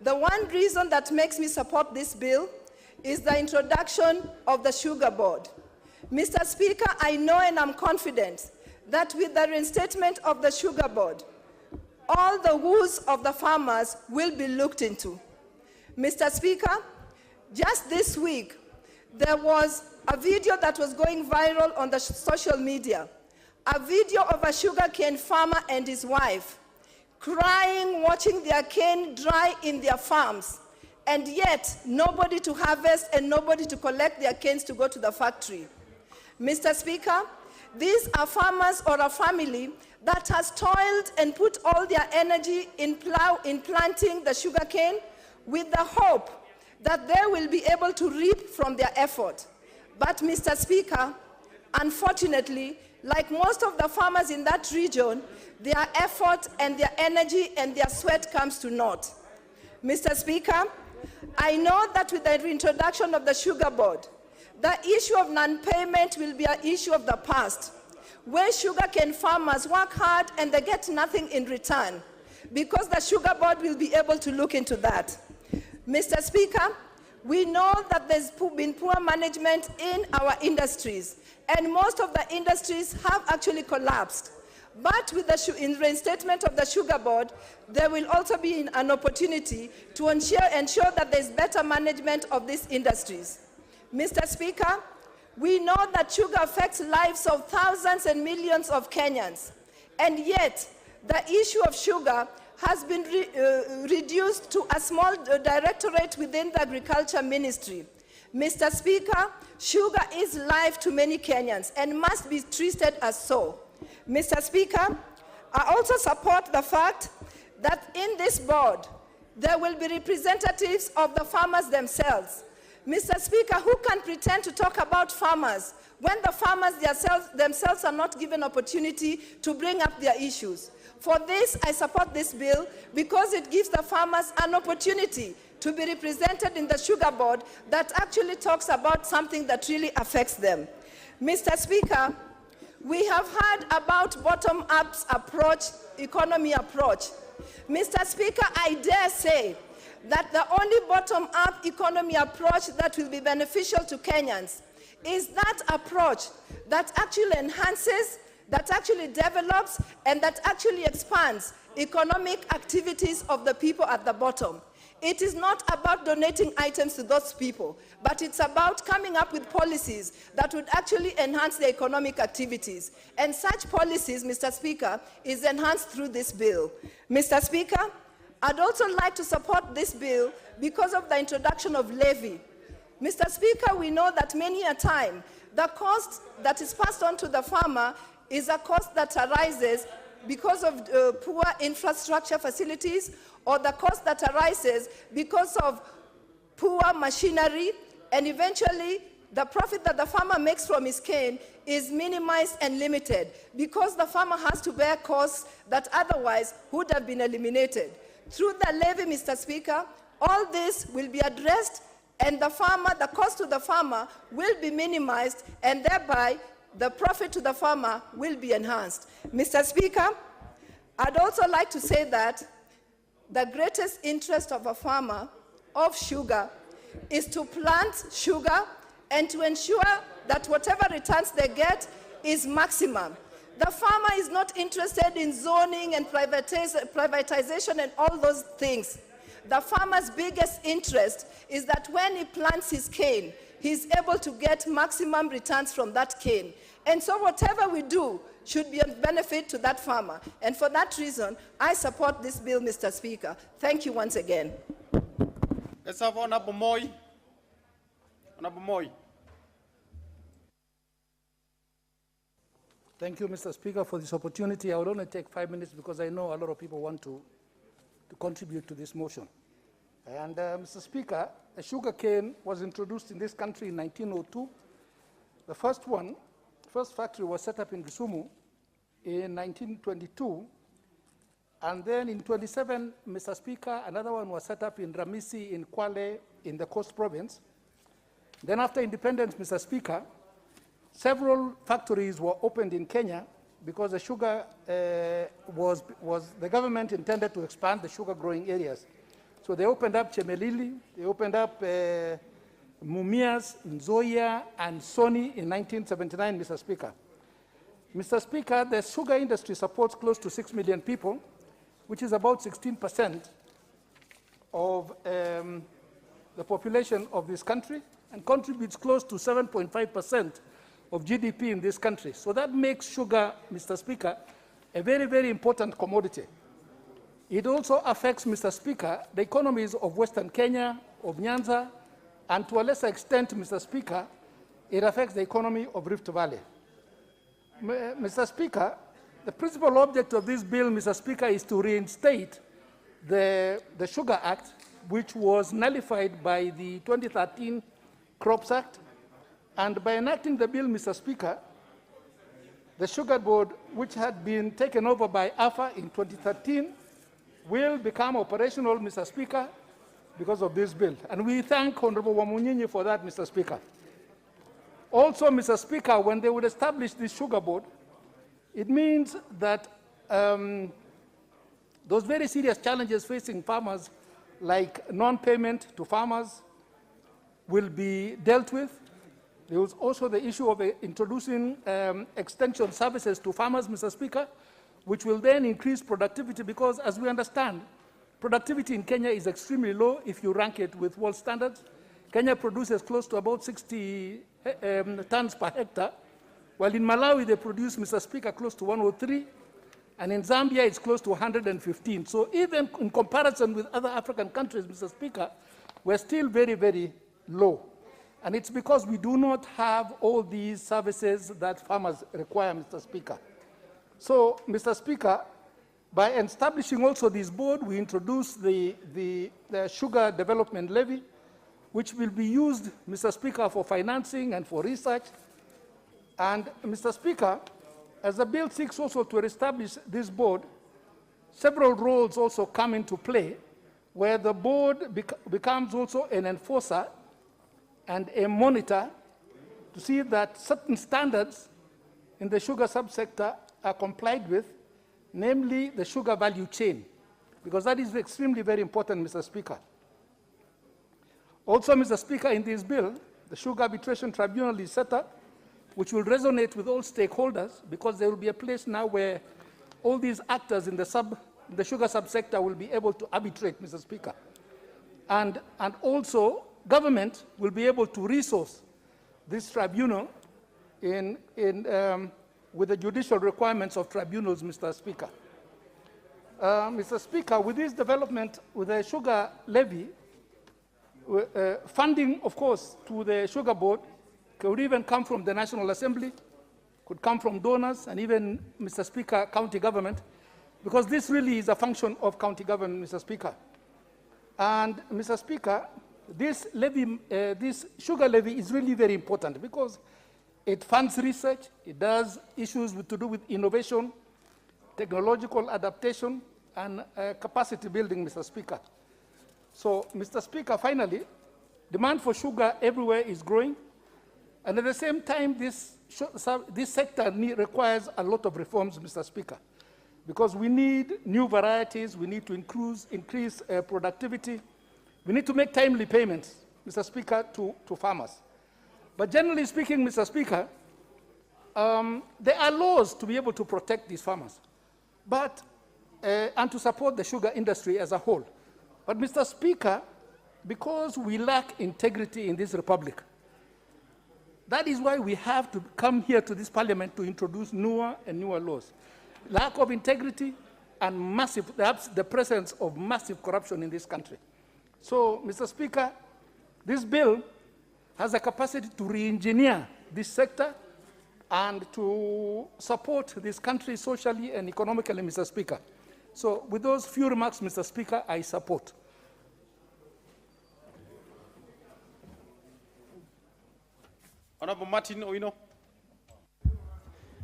the one reason that makes me support this bill is the introduction of the Sugar Board. Mr. Speaker, I know and I'm confident that with the reinstatement of the Sugar Board, all the woes of the farmers will be looked into. Mr. Speaker, just this week, there was a video that was going viral on the social media, a video of a sugarcane farmer and his wife crying, watching their cane dry in their farms, and yet nobody to harvest and nobody to collect their canes to go to the factory. Mr. Speaker, these are farmers or a family that has toiled and put all their energy in planting the sugarcane with the hope that they will be able to reap from their effort. But, Mr. Speaker, unfortunately, like most of the farmers in that region, their effort and their energy and their sweat comes to naught. Mr. Speaker, I know that with the reintroduction of the Sugar Board, the issue of non-payment will be an issue of the past, where sugarcane farmers work hard and they get nothing in return, because the Sugar Board will be able to look into that. Mr. Speaker, we know that there's been poor management in our industries, and most of the industries have actually collapsed. But with the reinstatement of the Sugar Board, there will also be an opportunity to ensure that there's better management of these industries. Mr. Speaker, we know that sugar affects lives of thousands and millions of Kenyans, and yet the issue of sugar has been reduced to a small directorate within the Agriculture Ministry. Mr. Speaker, sugar is life to many Kenyans and must be treated as so. Mr. Speaker, I also support the fact that in this board, there will be representatives of the farmers themselves. Mr. Speaker, who can pretend to talk about farmers when the farmers themselves are not given opportunity to bring up their issues? For this, I support this bill because it gives the farmers an opportunity to be represented in the Sugar Board that actually talks about something that really affects them. Mr. Speaker, we have heard about bottom-up approach, economy approach. Mr. Speaker, I dare say that the only bottom-up economy approach that will be beneficial to Kenyans is that approach that actually enhances, that actually develops, and that actually expands economic activities of the people at the bottom. It is not about donating items to those people, but it's about coming up with policies that would actually enhance their economic activities. And such policies, Mr. Speaker, is enhanced through this bill. Mr. Speaker, I'd also like to support this bill because of the introduction of levy. Mr. Speaker, we know that many a time, the cost that is passed on to the farmer is a cost that arises because of poor infrastructure facilities, or the cost that arises because of poor machinery, and eventually the profit that the farmer makes from his cane is minimized and limited because the farmer has to bear costs that otherwise would have been eliminated. Through the levy, Mr. Speaker, all this will be addressed, and the cost to the farmer will be minimized, and thereby the profit to the farmer will be enhanced. Mr. Speaker, I'd also like to say that the greatest interest of a farmer of sugar is to plant sugar and to ensure that whatever returns they get is maximum. The farmer is not interested in zoning and privatization and all those things. The farmer's biggest interest is that when he plants his cane, he's able to get maximum returns from that cane. And so whatever we do should be of benefit to that farmer. And for that reason, I support this bill, Mr. Speaker. Thank you once again. Let's have Honorable Moy. Honorable Moy. Thank you, Mr. Speaker, for this opportunity. I will only take 5 minutes because I know a lot of people want to contribute to this motion. And Mr. Speaker, a sugar cane was introduced in this country in 1902. The first factory was set up in Kisumu in 1922. And then in 27, Mr. Speaker, another one was set up in Ramisi in Kwale in the Coast Province. Then after independence, Mr. Speaker, several factories were opened in Kenya because the sugar the government intended to expand the sugar growing areas. So they opened up Chemelili, they opened up Mumias, Nzoia, and Sony in 1979, Mr. Speaker. Mr. Speaker, the sugar industry supports close to 6 million people, which is about 16% of the population of this country, and contributes close to 7.5% of GDP in this country. So that makes sugar, Mr. Speaker, a very, very important commodity. It also affects, Mr. Speaker, the economies of Western Kenya, of Nyanza, and to a lesser extent, Mr. Speaker, it affects the economy of Rift Valley. Mr. Speaker, the principal object of this bill, Mr. Speaker, is to reinstate the Sugar Act, which was nullified by the 2013 Crops Act. And by enacting the bill, Mr. Speaker, the Sugar Board, which had been taken over by AFA in 2013, will become operational, Mr. Speaker, because of this bill. And we thank Honorable Wamunyinyi for that, Mr. Speaker. Also, Mr. Speaker, when they would establish this Sugar Board, it means that those very serious challenges facing farmers, like non-payment to farmers, will be dealt with. There was also the issue of introducing extension services to farmers, Mr. Speaker, which will then increase productivity because, as we understand, productivity in Kenya is extremely low if you rank it with world standards. Kenya produces close to about 60 tons per hectare, while in Malawi they produce, Mr. Speaker, close to 103, and in Zambia it's close to 115. So even in comparison with other African countries, Mr. Speaker, we're still very, very low. And it's because we do not have all these services that farmers require, Mr. Speaker. So, Mr. Speaker, by establishing also this board, we introduce the Sugar Development Levy, which will be used, Mr. Speaker, for financing and for research. And, Mr. Speaker, as the bill seeks also to establish this board, several roles also come into play, where the board becomes also an enforcer and a monitor to see that certain standards in the sugar subsector are complied with, namely the sugar value chain, because that is extremely very important, Mr. Speaker. Also, Mr. Speaker, in this bill, the Sugar Arbitration Tribunal is set up, which will resonate with all stakeholders, because there will be a place now where all these actors in the sugar subsector will be able to arbitrate, Mr. Speaker. And also, government will be able to resource this tribunal with the judicial requirements of tribunals, Mr. Speaker. Mr. Speaker, with this development, with the sugar levy, funding, of course, to the Sugar Board could even come from the National Assembly, could come from donors, and even, Mr. Speaker, county government, because this really is a function of county government, Mr. Speaker. And, Mr. Speaker, this sugar levy is really very important because it funds research, it does issues to do with innovation, technological adaptation, and capacity building, Mr. Speaker. So, Mr. Speaker, finally, demand for sugar everywhere is growing, and at the same time, this sector requires a lot of reforms, Mr. Speaker, because we need new varieties, we need to increase productivity, we need to make timely payments, Mr. Speaker, to farmers. But generally speaking, Mr. Speaker, there are laws to be able to protect these farmers, and to support the sugar industry as a whole. But, Mr. Speaker, because we lack integrity in this republic, that is why we have to come here to this parliament to introduce newer and newer laws. Lack of integrity and perhaps the presence of massive corruption in this country. So, Mr. Speaker, this bill has a capacity to re-engineer this sector and to support this country socially and economically, Mr. Speaker. So with those few remarks, Mr. Speaker, I support. Honorable Martin Oino.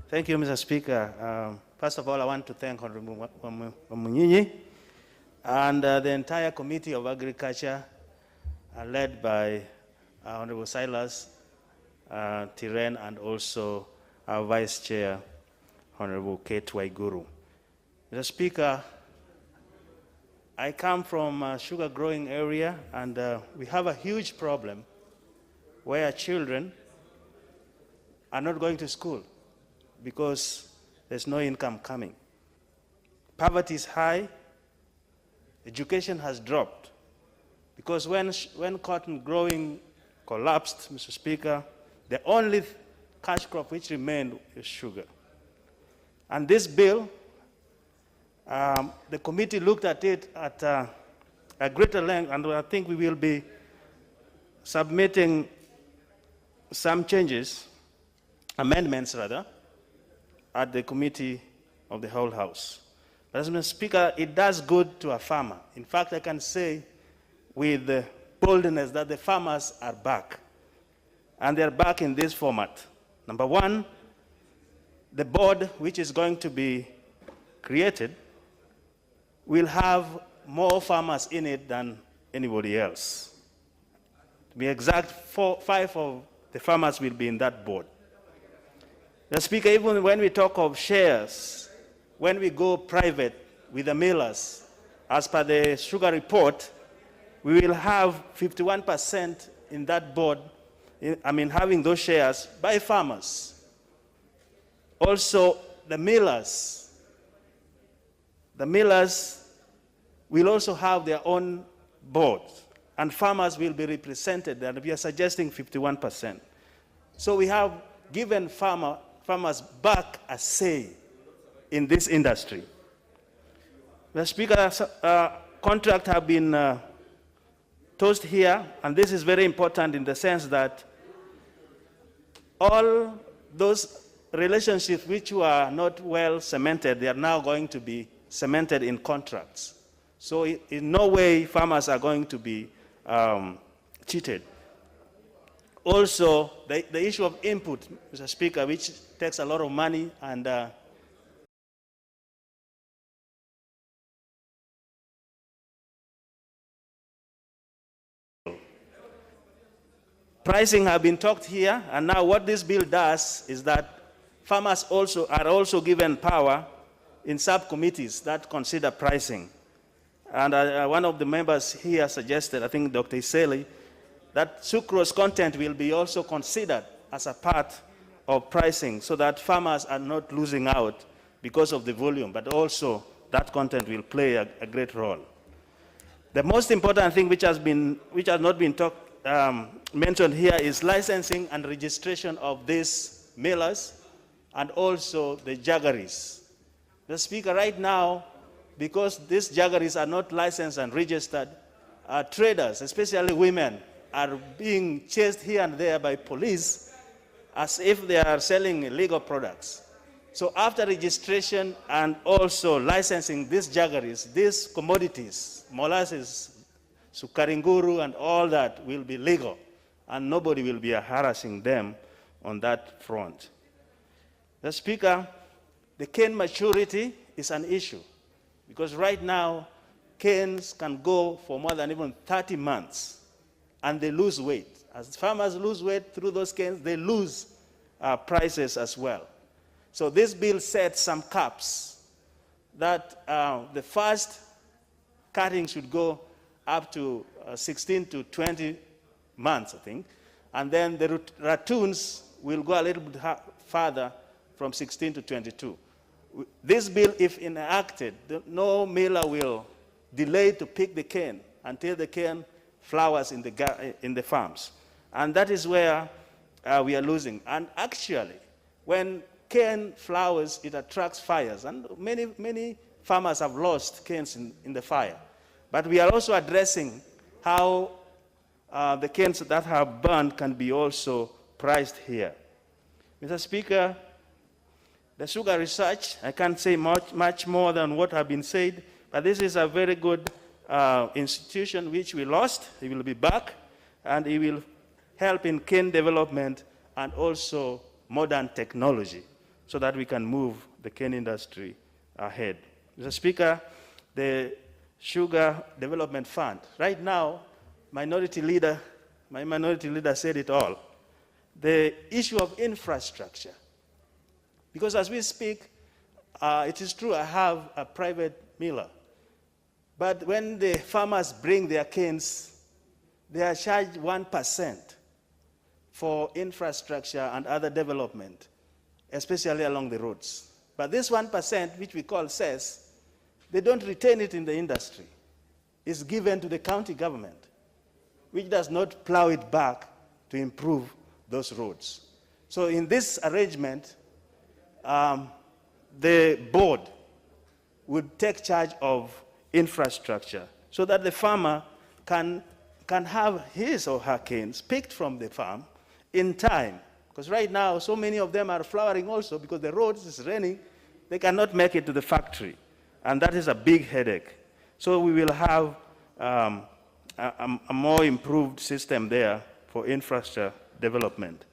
Thank you, Mr. Speaker. First of all, I want to thank Honorable Wamunyinyi and the entire Committee of Agriculture, led by Honorable Silas Tiren, and also our Vice Chair, Honorable Kate Waiguru. Mr. Speaker, I come from a sugar growing area, and we have a huge problem where children are not going to school because there's no income coming. Poverty is high, education has dropped, because when cotton growing collapsed, Mr. Speaker, the only cash crop which remained is sugar. And this bill, the committee looked at it at a greater length, and I think we will be submitting some changes, amendments rather, at the committee of the whole House. But as Mr. Speaker, it does good to a farmer. In fact, I can say with boldness that the farmers are back. And they're back in this format. Number one, the board which is going to be created will have more farmers in it than anybody else. To be exact, 5 of the farmers will be in that board. Mr. Speaker, even when we talk of shares, when we go private with the millers, as per the sugar report, we will have 51% in that board, having those shares by farmers. Also, the millers will also have their own board, and farmers will be represented, and we are suggesting 51%. So we have given farmers back a say in this industry. The Speaker's contract have been tossed here, and this is very important in the sense that all those relationships which were not well cemented, they are now going to be cemented in contracts. So in no way farmers are going to be cheated. Also, the issue of input, Mr. Speaker, which takes a lot of money, and pricing have been talked here, and now what this bill does is that farmers are also given power in subcommittees that consider pricing. And one of the members here suggested, I think Dr. Iseli, that sucrose content will be also considered as a part of pricing so that farmers are not losing out because of the volume, but also that content will play a great role. The most important thing which has not been mentioned here is licensing and registration of these millers and also the jaggeries. The Speaker, right now, because these jaggeries are not licensed and registered, traders, especially women, are being chased here and there by police as if they are selling illegal products. So after registration and also licensing these jaggeries, these commodities, molasses, sukaringuru and all that will be legal, and nobody will be harassing them on that front. The Speaker, the cane maturity is an issue, because right now, canes can go for more than even 30 months, and they lose weight. As farmers lose weight through those canes, they lose prices as well. So this bill sets some caps that the first cutting should go up to 16 to 20 months, I think, and then the ratoons will go a little bit further from 16 to 22. This bill, if enacted, no miller will delay to pick the cane until the cane flowers in the farms. And that is where we are losing. And actually, when cane flowers, it attracts fires. And many farmers have lost canes in the fire. But we are also addressing how the canes that have burned can be also priced here. Mr. Speaker, the sugar research, I can't say much more than what has been said, but this is a very good institution which we lost. It will be back, and it will help in cane development and also modern technology so that we can move the cane industry ahead. Mr. Speaker, the Sugar Development Fund. Right now, my minority leader said it all. The issue of infrastructure. Because as we speak, it is true I have a private miller. But when the farmers bring their canes, they are charged 1% for infrastructure and other development, especially along the roads. But this 1%, which we call cess, they don't retain it in the industry. It's given to the county government, which does not plow it back to improve those roads. So in this arrangement, the board would take charge of infrastructure so that the farmer can have his or her canes picked from the farm in time. Because right now, so many of them are flowering also because the roads is raining, they cannot make it to the factory. And that is a big headache. So we will have a more improved system there for infrastructure development.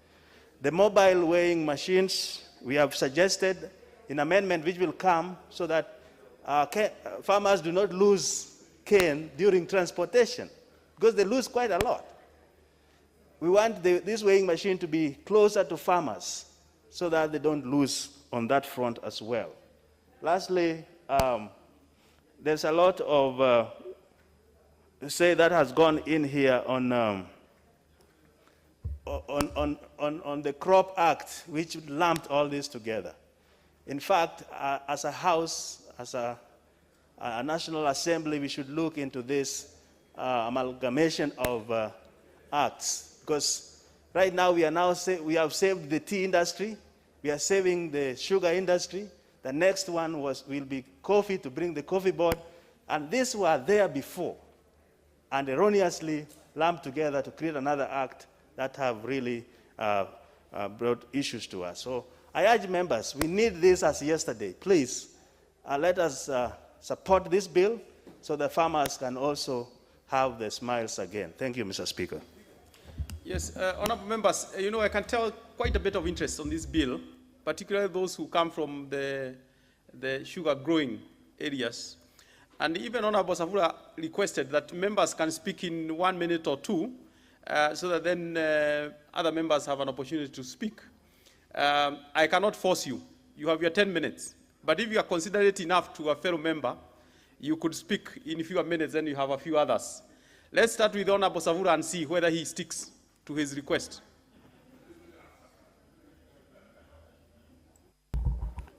The mobile weighing machines, we have suggested an amendment which will come so that farmers do not lose cane during transportation, because they lose quite a lot. We want this weighing machine to be closer to farmers so that they don't lose on that front as well. Lastly, there's a lot of say that has gone in here on the Crop Act, which lumped all this together. In fact, as a House, as a National Assembly, we should look into this amalgamation of acts, because right now we have saved the tea industry, we are saving the sugar industry. The next one will be coffee, to bring the coffee board, and these were there before and erroneously lumped together to create another act that have really brought issues to us. So I urge members, we need this as yesterday. Please let us support this bill so the farmers can also have their smiles again. Thank you, Mr. Speaker. Yes, honorable members, you know, I can tell quite a bit of interest on this bill, particularly those who come from the sugar growing areas. And even Honorable Savula requested that members can speak in 1 minute or two, so that then other members have an opportunity to speak. I cannot force you. You have your 10 minutes. But if you are considerate enough to a fellow member, you could speak in a few minutes, then you have a few others. Let's start with Honorable Savula and see whether he sticks to his request.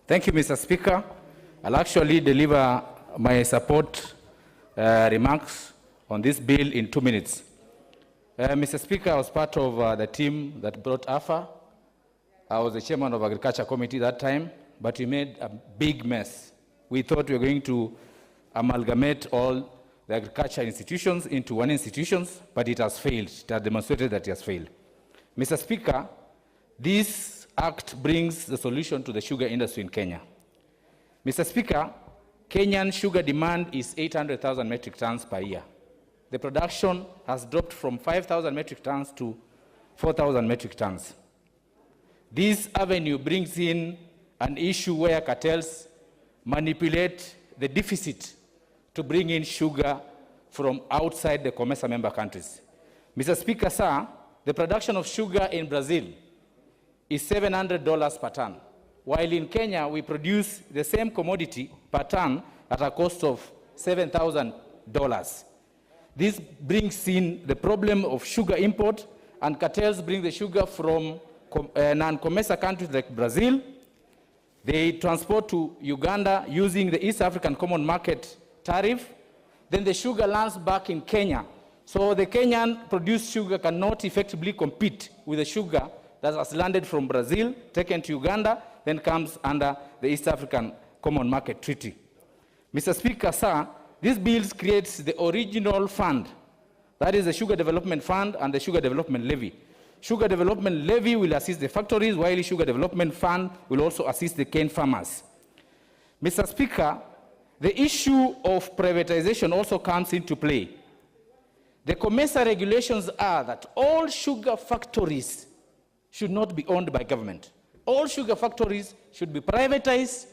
Thank you, Mr. Speaker. I'll actually deliver my support remarks on this bill in 2 minutes. Mr. Speaker, I was part of the team that brought AFA. I was the chairman of Agriculture Committee that time, but we made a big mess. We thought we were going to amalgamate all the agriculture institutions into one institution, but it has failed. It has demonstrated that it has failed. Mr. Speaker, this act brings the solution to the sugar industry in Kenya. Mr. Speaker, Kenyan sugar demand is 800,000 metric tons per year. The production has dropped from 5,000 metric tons to 4,000 metric tons. This avenue brings in an issue where cartels manipulate the deficit to bring in sugar from outside the COMESA member countries. Mr. Speaker, sir, the production of sugar in Brazil is $700 per ton, while in Kenya we produce the same commodity per ton at a cost of $7,000. This brings in the problem of sugar import, and cartels bring the sugar from non-COMESA countries like Brazil. They transport to Uganda using the East African Common Market tariff. Then the sugar lands back in Kenya. So the Kenyan produced sugar cannot effectively compete with the sugar that has landed from Brazil, taken to Uganda, then comes under the East African Common Market Treaty. Mr. Speaker, sir, this bill creates the original fund. That is the Sugar Development Fund and the Sugar Development Levy. Sugar Development Levy will assist the factories, while the Sugar Development Fund will also assist the cane farmers. Mr. Speaker, the issue of privatization also comes into play. The COMESA regulations are that all sugar factories should not be owned by government. All sugar factories should be privatized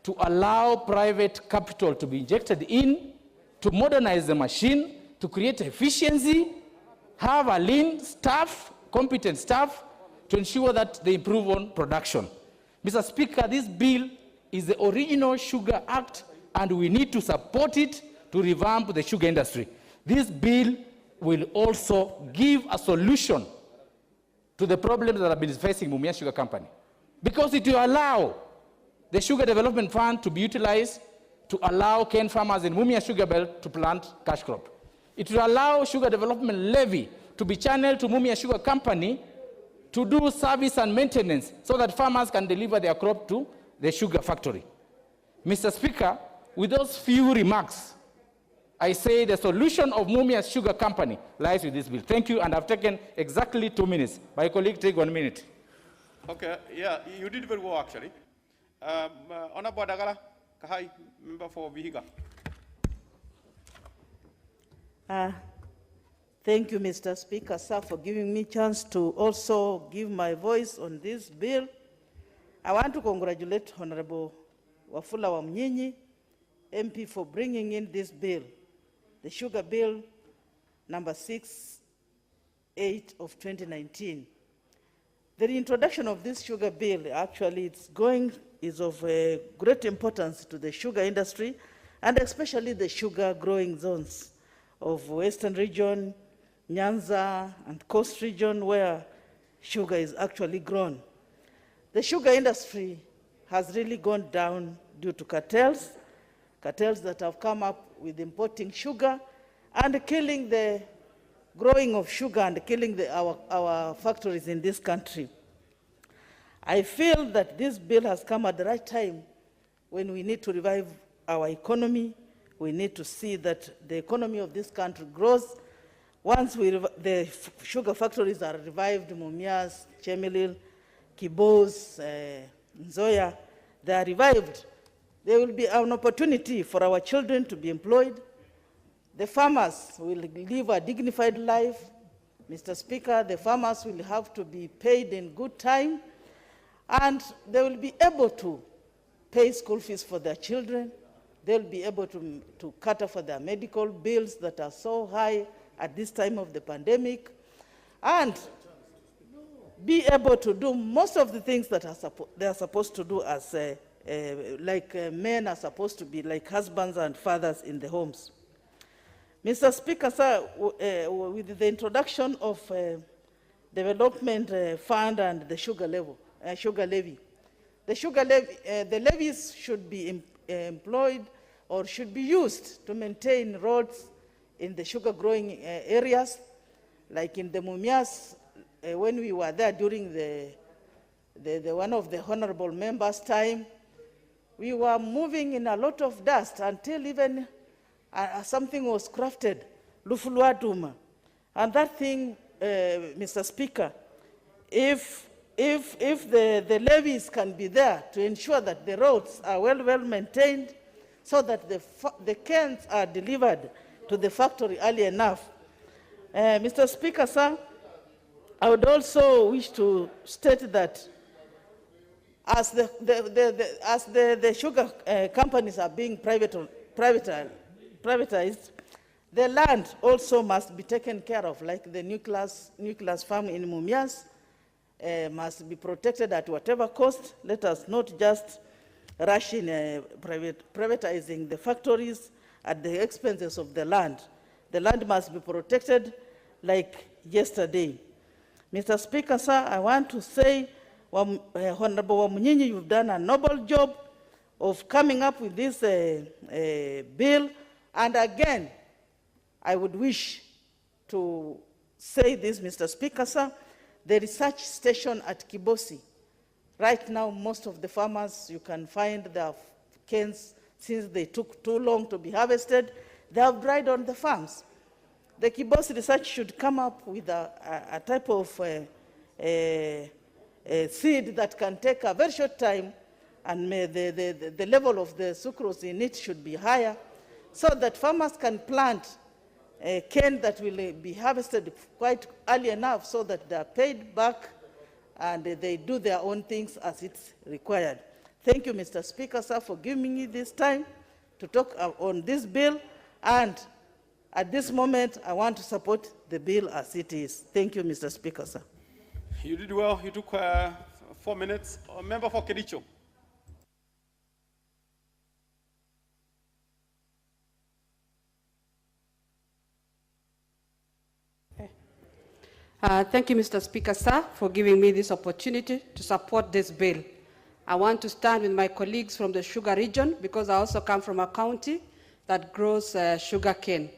to allow private capital to be injected in, to modernize the machine, to create efficiency, have a lean staff, competent staff, to ensure that they improve on production. Mr. Speaker, this bill is the original Sugar Act, and we need to support it to revamp the sugar industry. This bill will also give a solution to the problems that have been facing Mumia Sugar Company, because it will allow the Sugar Development Fund to be utilized to allow cane farmers in Mumia Sugar Belt to plant cash crop. It will allow Sugar Development Levy to be channeled to Mumia Sugar Company to do service and maintenance so that farmers can deliver their crop to the sugar factory. Mr. Speaker, with those few remarks, I say the solution of Mumia Sugar Company lies with this bill. Thank you, and I've taken exactly 2 minutes. My colleague, take 1 minute. Okay, yeah, you did very well, actually. Honorable Dagala, Kahai, member for Vihiga. Thank you, Mr. Speaker, sir, for giving me a chance to also give my voice on this bill. I want to congratulate Honorable Wafula Wamnyinyi, MP, for bringing in this bill, the Sugar Bill number 68 of 2019. The introduction of this sugar bill, actually, is of great importance to the sugar industry, and especially the sugar growing zones of Western region, Nyanza, and Coast region, where sugar is actually grown. The sugar industry has really gone down due to cartels that have come up with importing sugar and killing the growing of sugar and killing our factories in this country. I feel that this bill has come at the right time when we need to revive our economy. We need to see that the economy of this country grows. Once the sugar factories are revived, Mumias, Chemelil, Kibos, Nzoia, they are revived. There will be an opportunity for our children to be employed. The farmers will live a dignified life. Mr. Speaker, the farmers will have to be paid in good time, and they will be able to pay school fees for their children. They'll be able to cater for their medical bills that are so high at this time of the pandemic, and be able to do most of the things that they are supposed to do as men are supposed to be, like husbands and fathers in the homes. Mr. Speaker, sir, with the introduction of development fund and the sugar levy, the levies should be employed or should be used to maintain roads in the sugar growing areas, like in the Mumias, when we were there during the one of the honorable members' time, we were moving in a lot of dust until even something was crafted, Lufuluatuma. And that thing, Mr. Speaker, if the levies can be there to ensure that the roads are well maintained, so that the cans are delivered to the factory early enough. Mr. Speaker, sir, I would also wish to state that as the sugar companies are being privatized, the land also must be taken care of, like the nucleus farm in Mumias must be protected at whatever cost. Let us not just rush in privatizing the factories at the expenses of the land. The land must be protected like yesterday. Mr. Speaker, sir, I want to say, Honorable Wamunyinyi, you've done a noble job of coming up with this bill. And again, I would wish to say this, Mr. Speaker, sir, the research station at Kibosi. Right now, most of the farmers, you can find their canes, since they took too long to be harvested, they have dried on the farms. The Kibosi research should come up with a type of seed that can take a very short time, and the level of the sucrose in it should be higher, so that farmers can plant cane that will be harvested quite early enough, so that they are paid back and they do their own things as it's required. Thank you, Mr. Speaker, sir, for giving me this time to talk on this bill. And at this moment, I want to support the bill as it is. Thank you, Mr. Speaker, sir. You did well. You took 4 minutes. Member for Kericho. Thank you, Mr. Speaker, sir, for giving me this opportunity to support this bill. I want to stand with my colleagues from the sugar region because I also come from a county that grows sugar cane.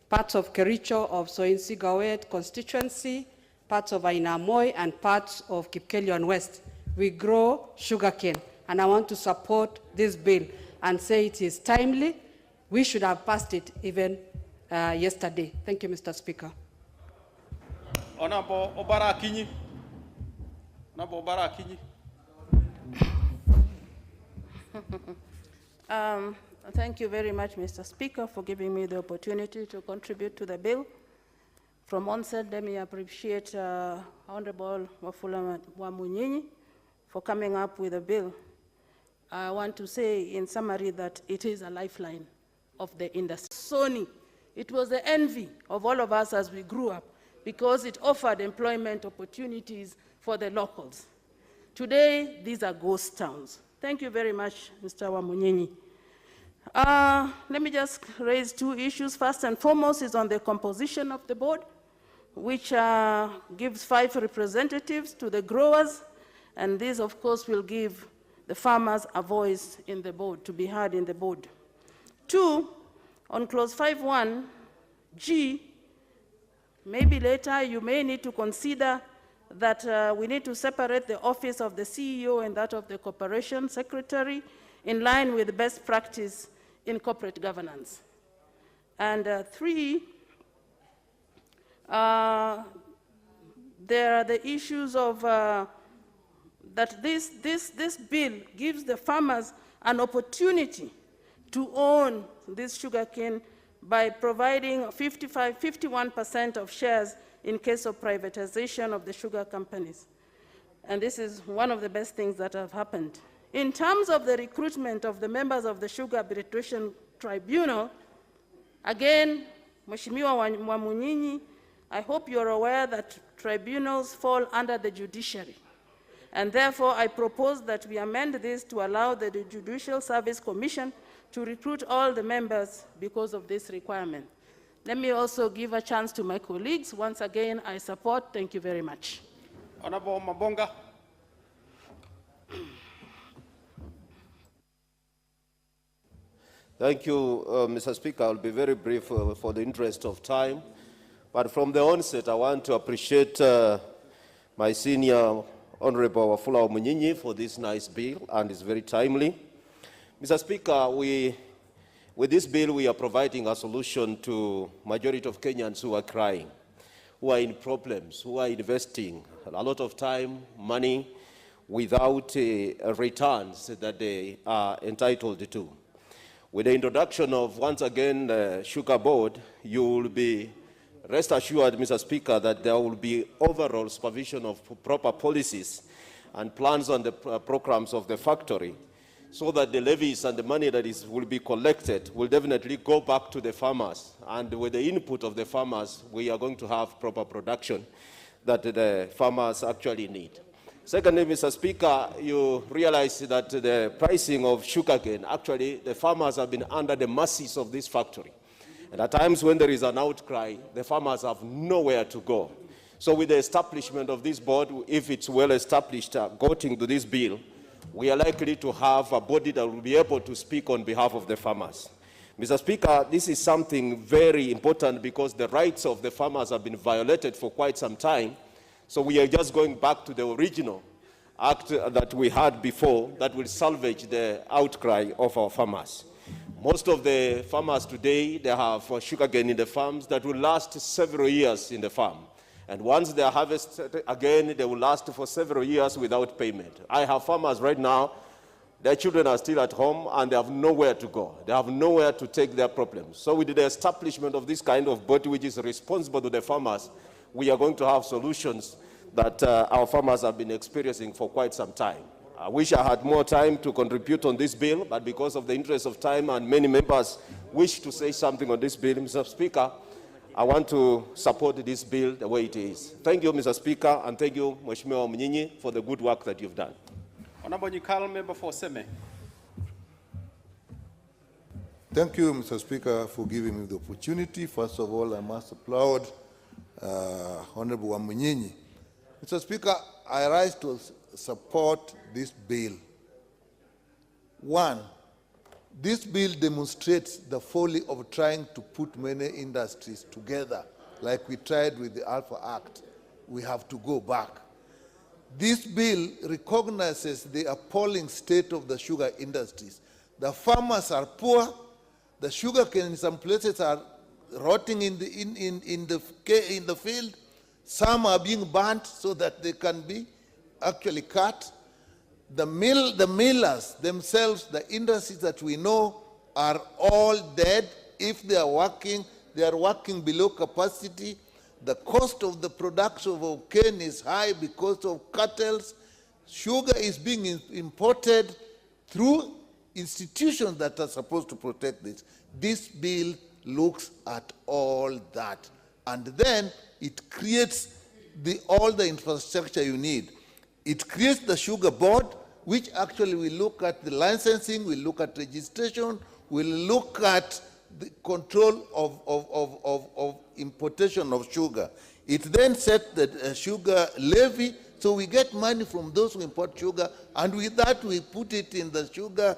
Parts of Kericho, of Soinsigawet constituency, parts of Ainamoy, and parts of Kipkelion West. We grow sugar cane, and I want to support this bill and say it is timely. We should have passed it even yesterday. Thank you, Mr. Speaker. Honorable Obara Akinyi. Honorable Obara Akinyi. Thank you very much, Mr. Speaker, for giving me the opportunity to contribute to the bill. From onset, let me appreciate Honorable Wafula Wamunyinyi for coming up with a bill. I want to say in summary that it is a lifeline of the industry. Sony, it was the envy of all of us as we grew up because it offered employment opportunities for the locals. Today, these are ghost towns. Thank you very much, Mr. Wamunyinyi. Let me just raise 2 issues. First and foremost is on the composition of the board, which gives 5 representatives to the growers, and this, of course, will give the farmers a voice in the board, to be heard in the board. 2, on clause 5.1G, maybe later you may need to consider that we need to separate the office of the CEO and that of the corporation secretary in line with best practice in corporate governance. And 3, there are the issues of that this bill gives the farmers an opportunity to own this sugarcane by providing 51% of shares in case of privatization of the sugar companies. And this is one of the best things that have happened. In terms of the recruitment of the members of the Sugar Arbitration Tribunal, again, Mheshimiwa Wamunyinyi, I hope you're aware that tribunals fall under the judiciary. And therefore, I propose that we amend this to allow the Judicial Service Commission to recruit all the members because of this requirement. Let me also give a chance to my colleagues. Once again, I support. Thank you very much. Honorable Mabonga. Thank you, Mr. Speaker. I'll be very brief for the interest of time. But from the onset, I want to appreciate my senior Honorable Wafula Wamunyinyi for this nice bill, and it's very timely. Mr. Speaker, with this bill, we are providing a solution to majority of Kenyans who are crying, who are in problems, who are investing a lot of time, money, without returns that they are entitled to. With the introduction of, once again, the Sugar Board, you will be rest assured, Mr. Speaker, that there will be overall supervision of proper policies and plans on the programs of the factory, so that the levies and the money that will be collected will definitely go back to the farmers. And with the input of the farmers, we are going to have proper production that the farmers actually need. Secondly, Mr. Speaker, you realize that the pricing of sugarcane, actually, the farmers have been under the mercies of this factory. And at times when there is an outcry, the farmers have nowhere to go. So with the establishment of this board, if it's well established, according to this bill, we are likely to have a body that will be able to speak on behalf of the farmers. Mr. Speaker, this is something very important because the rights of the farmers have been violated for quite some time. So we are just going back to the original act that we had before that will salvage the outcry of our farmers. Most of the farmers today, they have sugarcane in the farms that will last several years in the farm. And once they are harvested again, they will last for several years without payment. I have farmers right now, their children are still at home and they have nowhere to go. They have nowhere to take their problems. So with the establishment of this kind of body which is responsible to the farmers, we are going to have solutions that our farmers have been experiencing for quite some time. I wish I had more time to contribute on this bill, but because of the interest of time and many members wish to say something on this bill, Mr. Speaker, I want to support this bill the way it is. Thank you, Mr. Speaker, and thank you, Mheshimiwa Mnyinyi, for the good work that you've done. Honorable Nyikal, member for Seme. Thank you, Mr. Speaker, for giving me the opportunity. First of all, I must applaud Honorable Mnyinyi. Mr. Speaker, I rise to support this bill. One, this bill demonstrates the folly of trying to put many industries together, like we tried with the Alpha Act. We have to go back. This bill recognizes the appalling state of the sugar industries. The farmers are poor. The sugarcane in some places are rotting in the field. Some are being burnt so that they can be actually cut. The millers themselves, the industries that we know, are all dead. If they are working below capacity. The cost of the production of cane is high because of cartels. Sugar is being imported through institutions that are supposed to protect this. This bill looks at all that. And then it creates all the infrastructure you need. It creates the sugar board, which actually will look at the licensing, will look at registration, will look at the control of importation of sugar. It then sets the sugar levy, so we get money from those who import sugar, and with that we put it in the sugar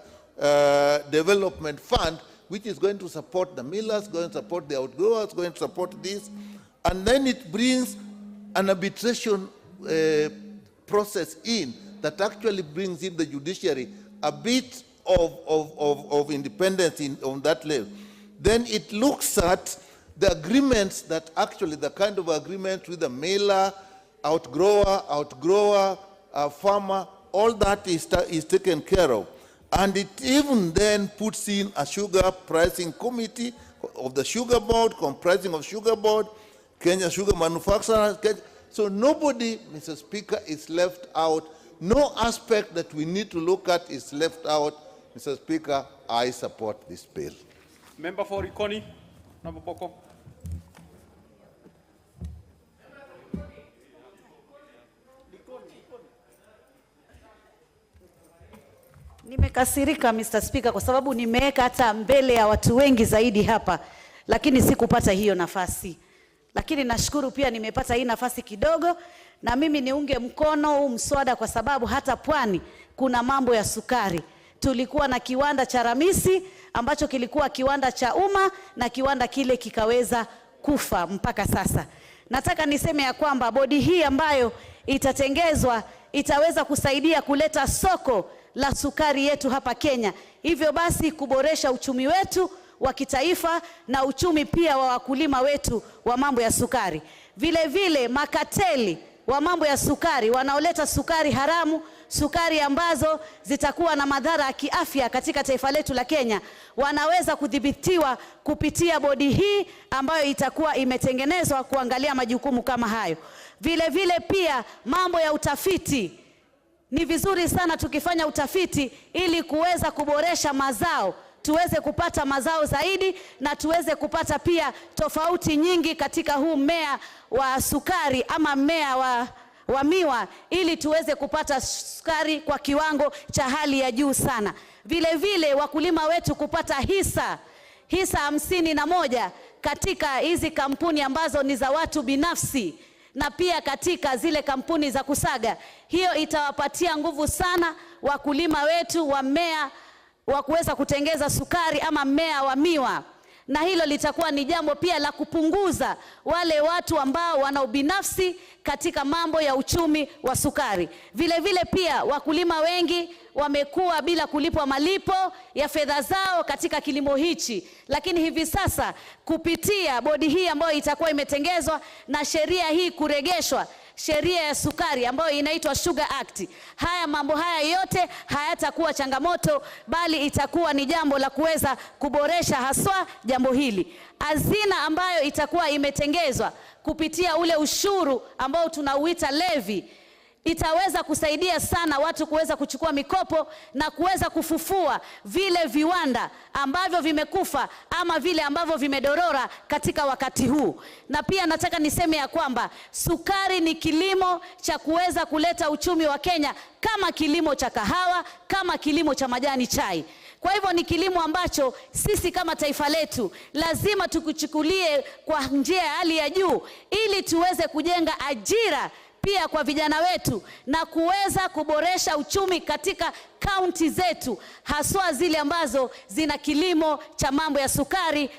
development fund, which is going to support the millers, going to support the outgrowers, going to support this. And then it brings an arbitration process in that actually brings in the judiciary a bit of independence on that level. Then it looks at the agreements that actually, the kind of agreement with the miller, outgrower, farmer, all that is taken care of. And it even then puts in a sugar pricing committee of the sugar board, comprising of sugar board, Kenya sugar manufacturers. So nobody, Mr. Speaker, is left out. No aspect that we need to look at is left out. Mr. Speaker, I support this bill. Member for Ikoni, Number Boko. Nimekasirika Mr. Speaker kwa sababu nimeweka hata mbele ya watu wengi zaidi hapa, lakini sikupata hiyo nafasi. Lakini nashukuru pia nimepata hii nafasi kidogo, na mimi niunge mkono huu mswada kwa sababu hata Pwani kuna mambo ya sukari. Tulikuwa na kiwanda cha Ramisi ambacho kilikuwa kiwanda cha umma, na kiwanda kile kikaweza kufa mpaka sasa. Nataka niseme ya kwamba bodi hii ambayo itatengezwa itaweza kusaidia kuleta soko la sukari yetu hapa Kenya. Hivyo basi kuboresha uchumi wetu wa kitaifa na uchumi pia wa wakulima wetu wa mambo ya sukari. Vile vile makateli wa mambo ya sukari wanaoleta sukari haramu, sukari ambazo zitakuwa na madhara ya kiafya katika taifa letu la Kenya, wanaweza kudhibitiwa kupitia bodi hii ambayo itakuwa imetengenezwa kuangalia majukumu kama hayo. Vile vile pia mambo ya utafiti. Ni vizuri sana tukifanya utafiti ili kuweza kuboresha mazao, tuweze kupata mazao zaidi na tuweze kupata pia tofauti nyingi katika huu mmea wa sukari ama mmea wa miwa, ili tuweze kupata sukari kwa kiwango cha hali ya juu sana. Vile vile wakulima wetu kupata hisa 51 katika hizi kampuni ambazo ni za watu binafsi, na pia katika zile kampuni za kusaga. Hiyo itawapatia nguvu sana wakulima wetu wa mmea wa kuweza kutengeza sukari ama mmea wa miwa. Na hilo litakuwa ni jambo pia la kupunguza wale watu ambao wana ubinafsi katika mambo ya uchumi wa sukari. Vile vile pia wakulima wengi wamekuwa bila kulipwa malipo ya fedha zao katika kilimo hichi, lakini hivi sasa kupitia bodi hii ambayo itakuwa imetengezwa na sheria hii kuregeshwa, sheria ya sukari ambayo inaitwa Sugar Act. Mambo haya yote hayatakuwa changamoto, bali itakuwa ni jambo la kuweza kuboresha haswa jambo hili. Hazina ambayo itakuwa imetengezwa kupitia ule ushuru ambao tunauita levy itaweza kusaidia sana watu kuweza kuchukua mikopo na kuweza kufufua vile viwanda ambavyo vimekufa ama vile ambavyo vimedorora katika wakati huu. Na pia nataka niseme ya kwamba sukari ni kilimo cha kuweza kuleta uchumi wa Kenya kama kilimo cha kahawa, kama kilimo cha majani chai. Kwa hivyo ni kilimo ambacho sisi kama taifa letu lazima tukuchukulie kwa njia ya hali ya juu ili tuweze kujenga ajira pia kwa vijana wetu na kuweza kuboresha uchumi katika kaunti zetu, haswa zile ambazo zina kilimo cha mambo ya sukari,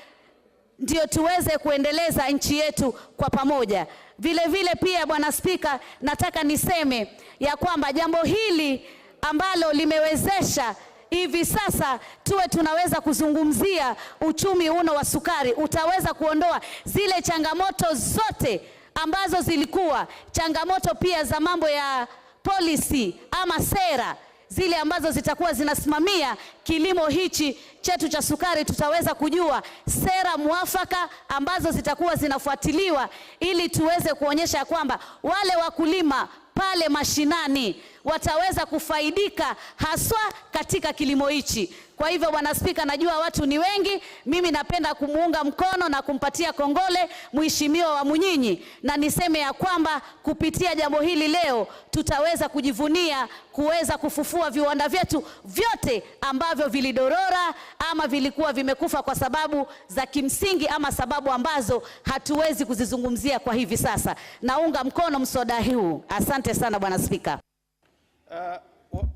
ndio tuweze kuendeleza nchi yetu kwa pamoja. Vile vile pia Bwana Spika, nataka niseme ya kwamba jambo hili ambalo limewezesha hivi sasa tuwe tunaweza kuzungumzia uchumi uno wa sukari, utaweza kuondoa zile changamoto zote ambazo zilikuwa changamoto pia za mambo ya policy ama sera zile ambazo zitakuwa zinasimamia kilimo hichi chetu cha sukari. Tutaweza kujua sera mwafaka ambazo zitakuwa zinafuatiliwa ili tuweze kuonyesha kwamba wale wakulima pale mashinani wataweza kufaidika haswa katika kilimo hichi. Kwa hivyo Bwana Spika, najua watu ni wengi, mimi napenda kumuunga mkono na kumpatia kongole Mheshimiwa wa Munyinyi, na niseme ya kwamba kupitia jambo hili leo tutaweza kujivunia kuweza kufufua viwanda vyetu vyote ambavyo vilidorora ama vilikuwa vimekufa kwa sababu za kimsingi ama sababu ambazo hatuwezi kuzizungumzia kwa hivi sasa. Naunga mkono mswada huu. Asante sana Bwana Spika.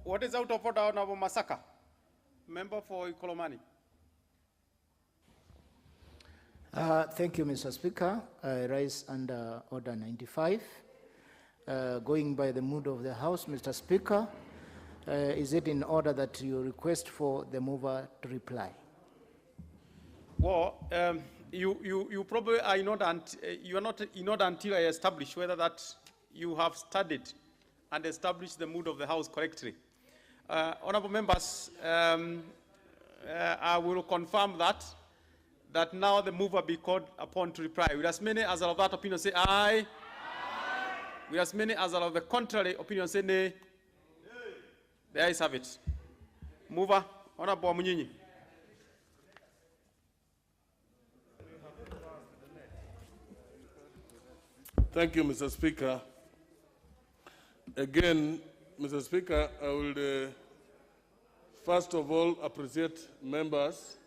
What is out of order, Honorable Masaka? Member for Ikolomani. Thank you, Mr. Speaker. I rise under Order 95. Going by the mood of the House, Mr. Speaker, is it in order that you request for the mover to reply? Well, you probably are not in order until I establish whether that you have studied and established the mood of the House correctly. Honorable members, I will confirm that now the mover be called upon to reply. With as many as are of that opinion say aye. With as many as are of the contrary opinion say nay. The ayes have it. Mover, Honorable Munyinyi. Thank you, Mr. Speaker. Again, Mr. Speaker, I will first of all appreciate members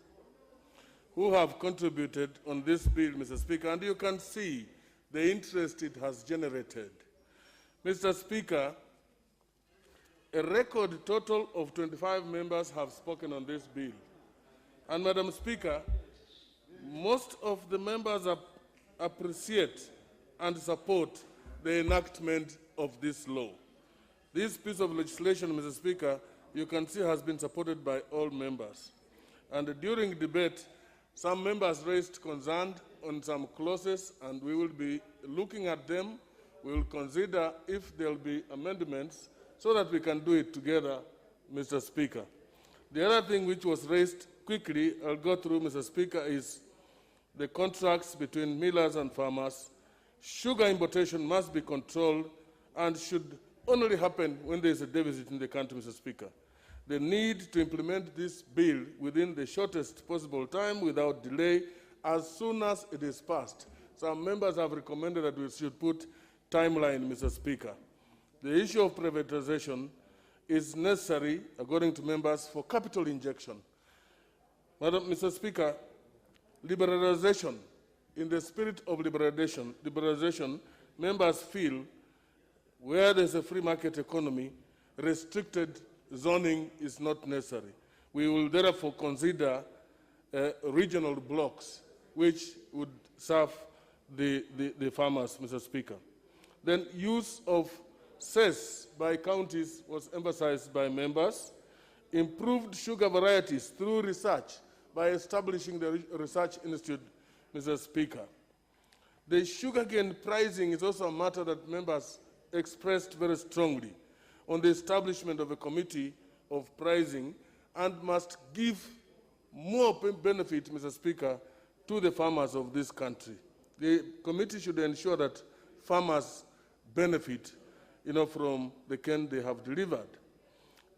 who have contributed on this bill, Mr. Speaker, and you can see the interest it has generated. Mr. Speaker, a record total of 25 members have spoken on this bill. And Madam Speaker, most of the members appreciate and support the enactment of this law. This piece of legislation, Mr. Speaker, you can see has been supported by all members. And during debate, some members raised concern on some clauses, and we will be looking at them. We will consider if there will be amendments so that we can do it together, Mr. Speaker. The other thing which was raised quickly, I'll go through, Mr. Speaker, is the contracts between millers and farmers. Sugar importation must be controlled and should only happen when there is a deficit in the country, Mr. Speaker. The need to implement this bill within the shortest possible time without delay as soon as it is passed. Some members have recommended that we should put timeline, Mr. Speaker. The issue of privatization is necessary, according to members, for capital injection. Mr. Speaker, liberalization, in the spirit of liberalization, members feel where there's a free market economy, restricted zoning is not necessary. We will therefore consider regional blocks which would serve the farmers, Mr. Speaker. Then use of cess by counties was emphasized by members. Improved sugar varieties through research by establishing the Research Institute, Mr. Speaker. The sugarcane pricing is also a matter that members expressed very strongly on the establishment of a committee of pricing and must give more benefit, Mr. Speaker, to the farmers of this country. The committee should ensure that farmers benefit, from the cane they have delivered.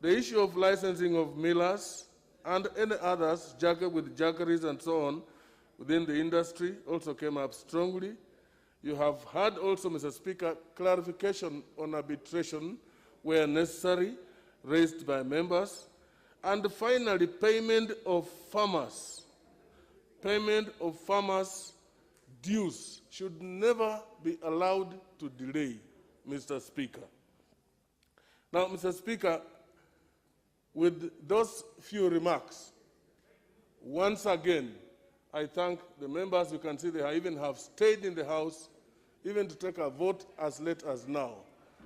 The issue of licensing of millers and any others, with jackeries and so on, within the industry also came up strongly. You have had also, Mr. Speaker, clarification on arbitration where necessary, raised by members. And finally, payment of farmers dues should never be allowed to delay, Mr. Speaker. Now, Mr. Speaker, with those few remarks, once again, I thank the members. You can see they even have stayed in the House, even to take a vote as late as now.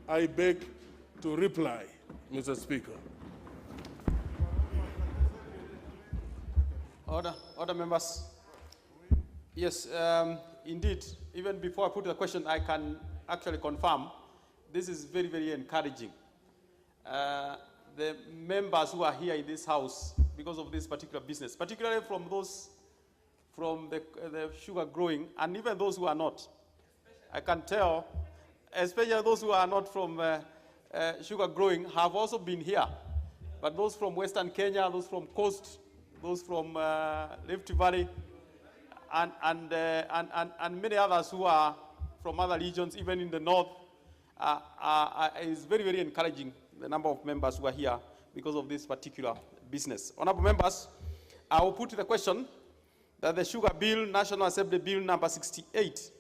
I beg to reply, Mr. Speaker. Order members. Yes, indeed, even before I put the question, I can actually confirm this is very, very encouraging. The members who are here in this House, because of this particular business, particularly from those from the sugar growing, and even those who are not. I can tell, especially those who are not from sugar growing have also been here. But those from Western Kenya, those from Coast, those from Rift Valley, and many others who are from other regions, even in the north, is very, very encouraging, the number of members who are here because of this particular business. Honorable members, I will put the question that the Sugar Bill, National Assembly Bill number 68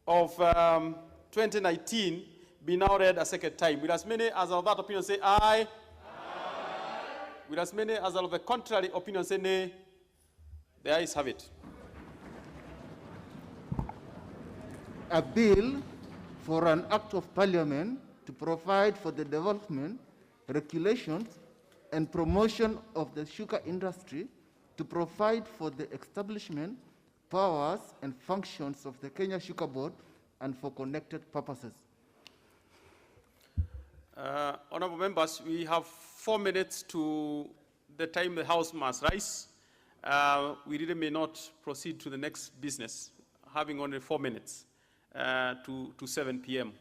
of 2019 be now read a second time. Will as many as of that opinion say aye? Aye. Will as many as of the contrary opinion say nay? The ayes have it. A bill for an act of parliament to provide for the development, regulations, and promotion of the sugar industry, to provide for the establishment, powers, and functions of the Kenya Sugar Board, and for connected purposes. Honorable members, we have 4 minutes to the time the House must rise. We really may not proceed to the next business, having only 4 minutes to 7 p.m.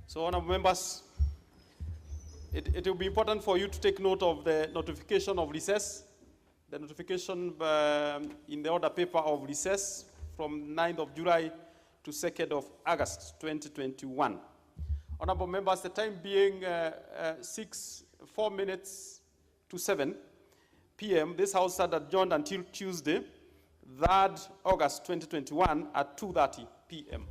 So, honorable members, it will be important for you to take note of the notification of recess, the notification in the order paper of recess from 9th of July to 2nd of August 2021. Honorable members, the time being 4 minutes to 7 p.m., this House sat adjourned until Tuesday, 3rd August 2021 at 2:30 p.m.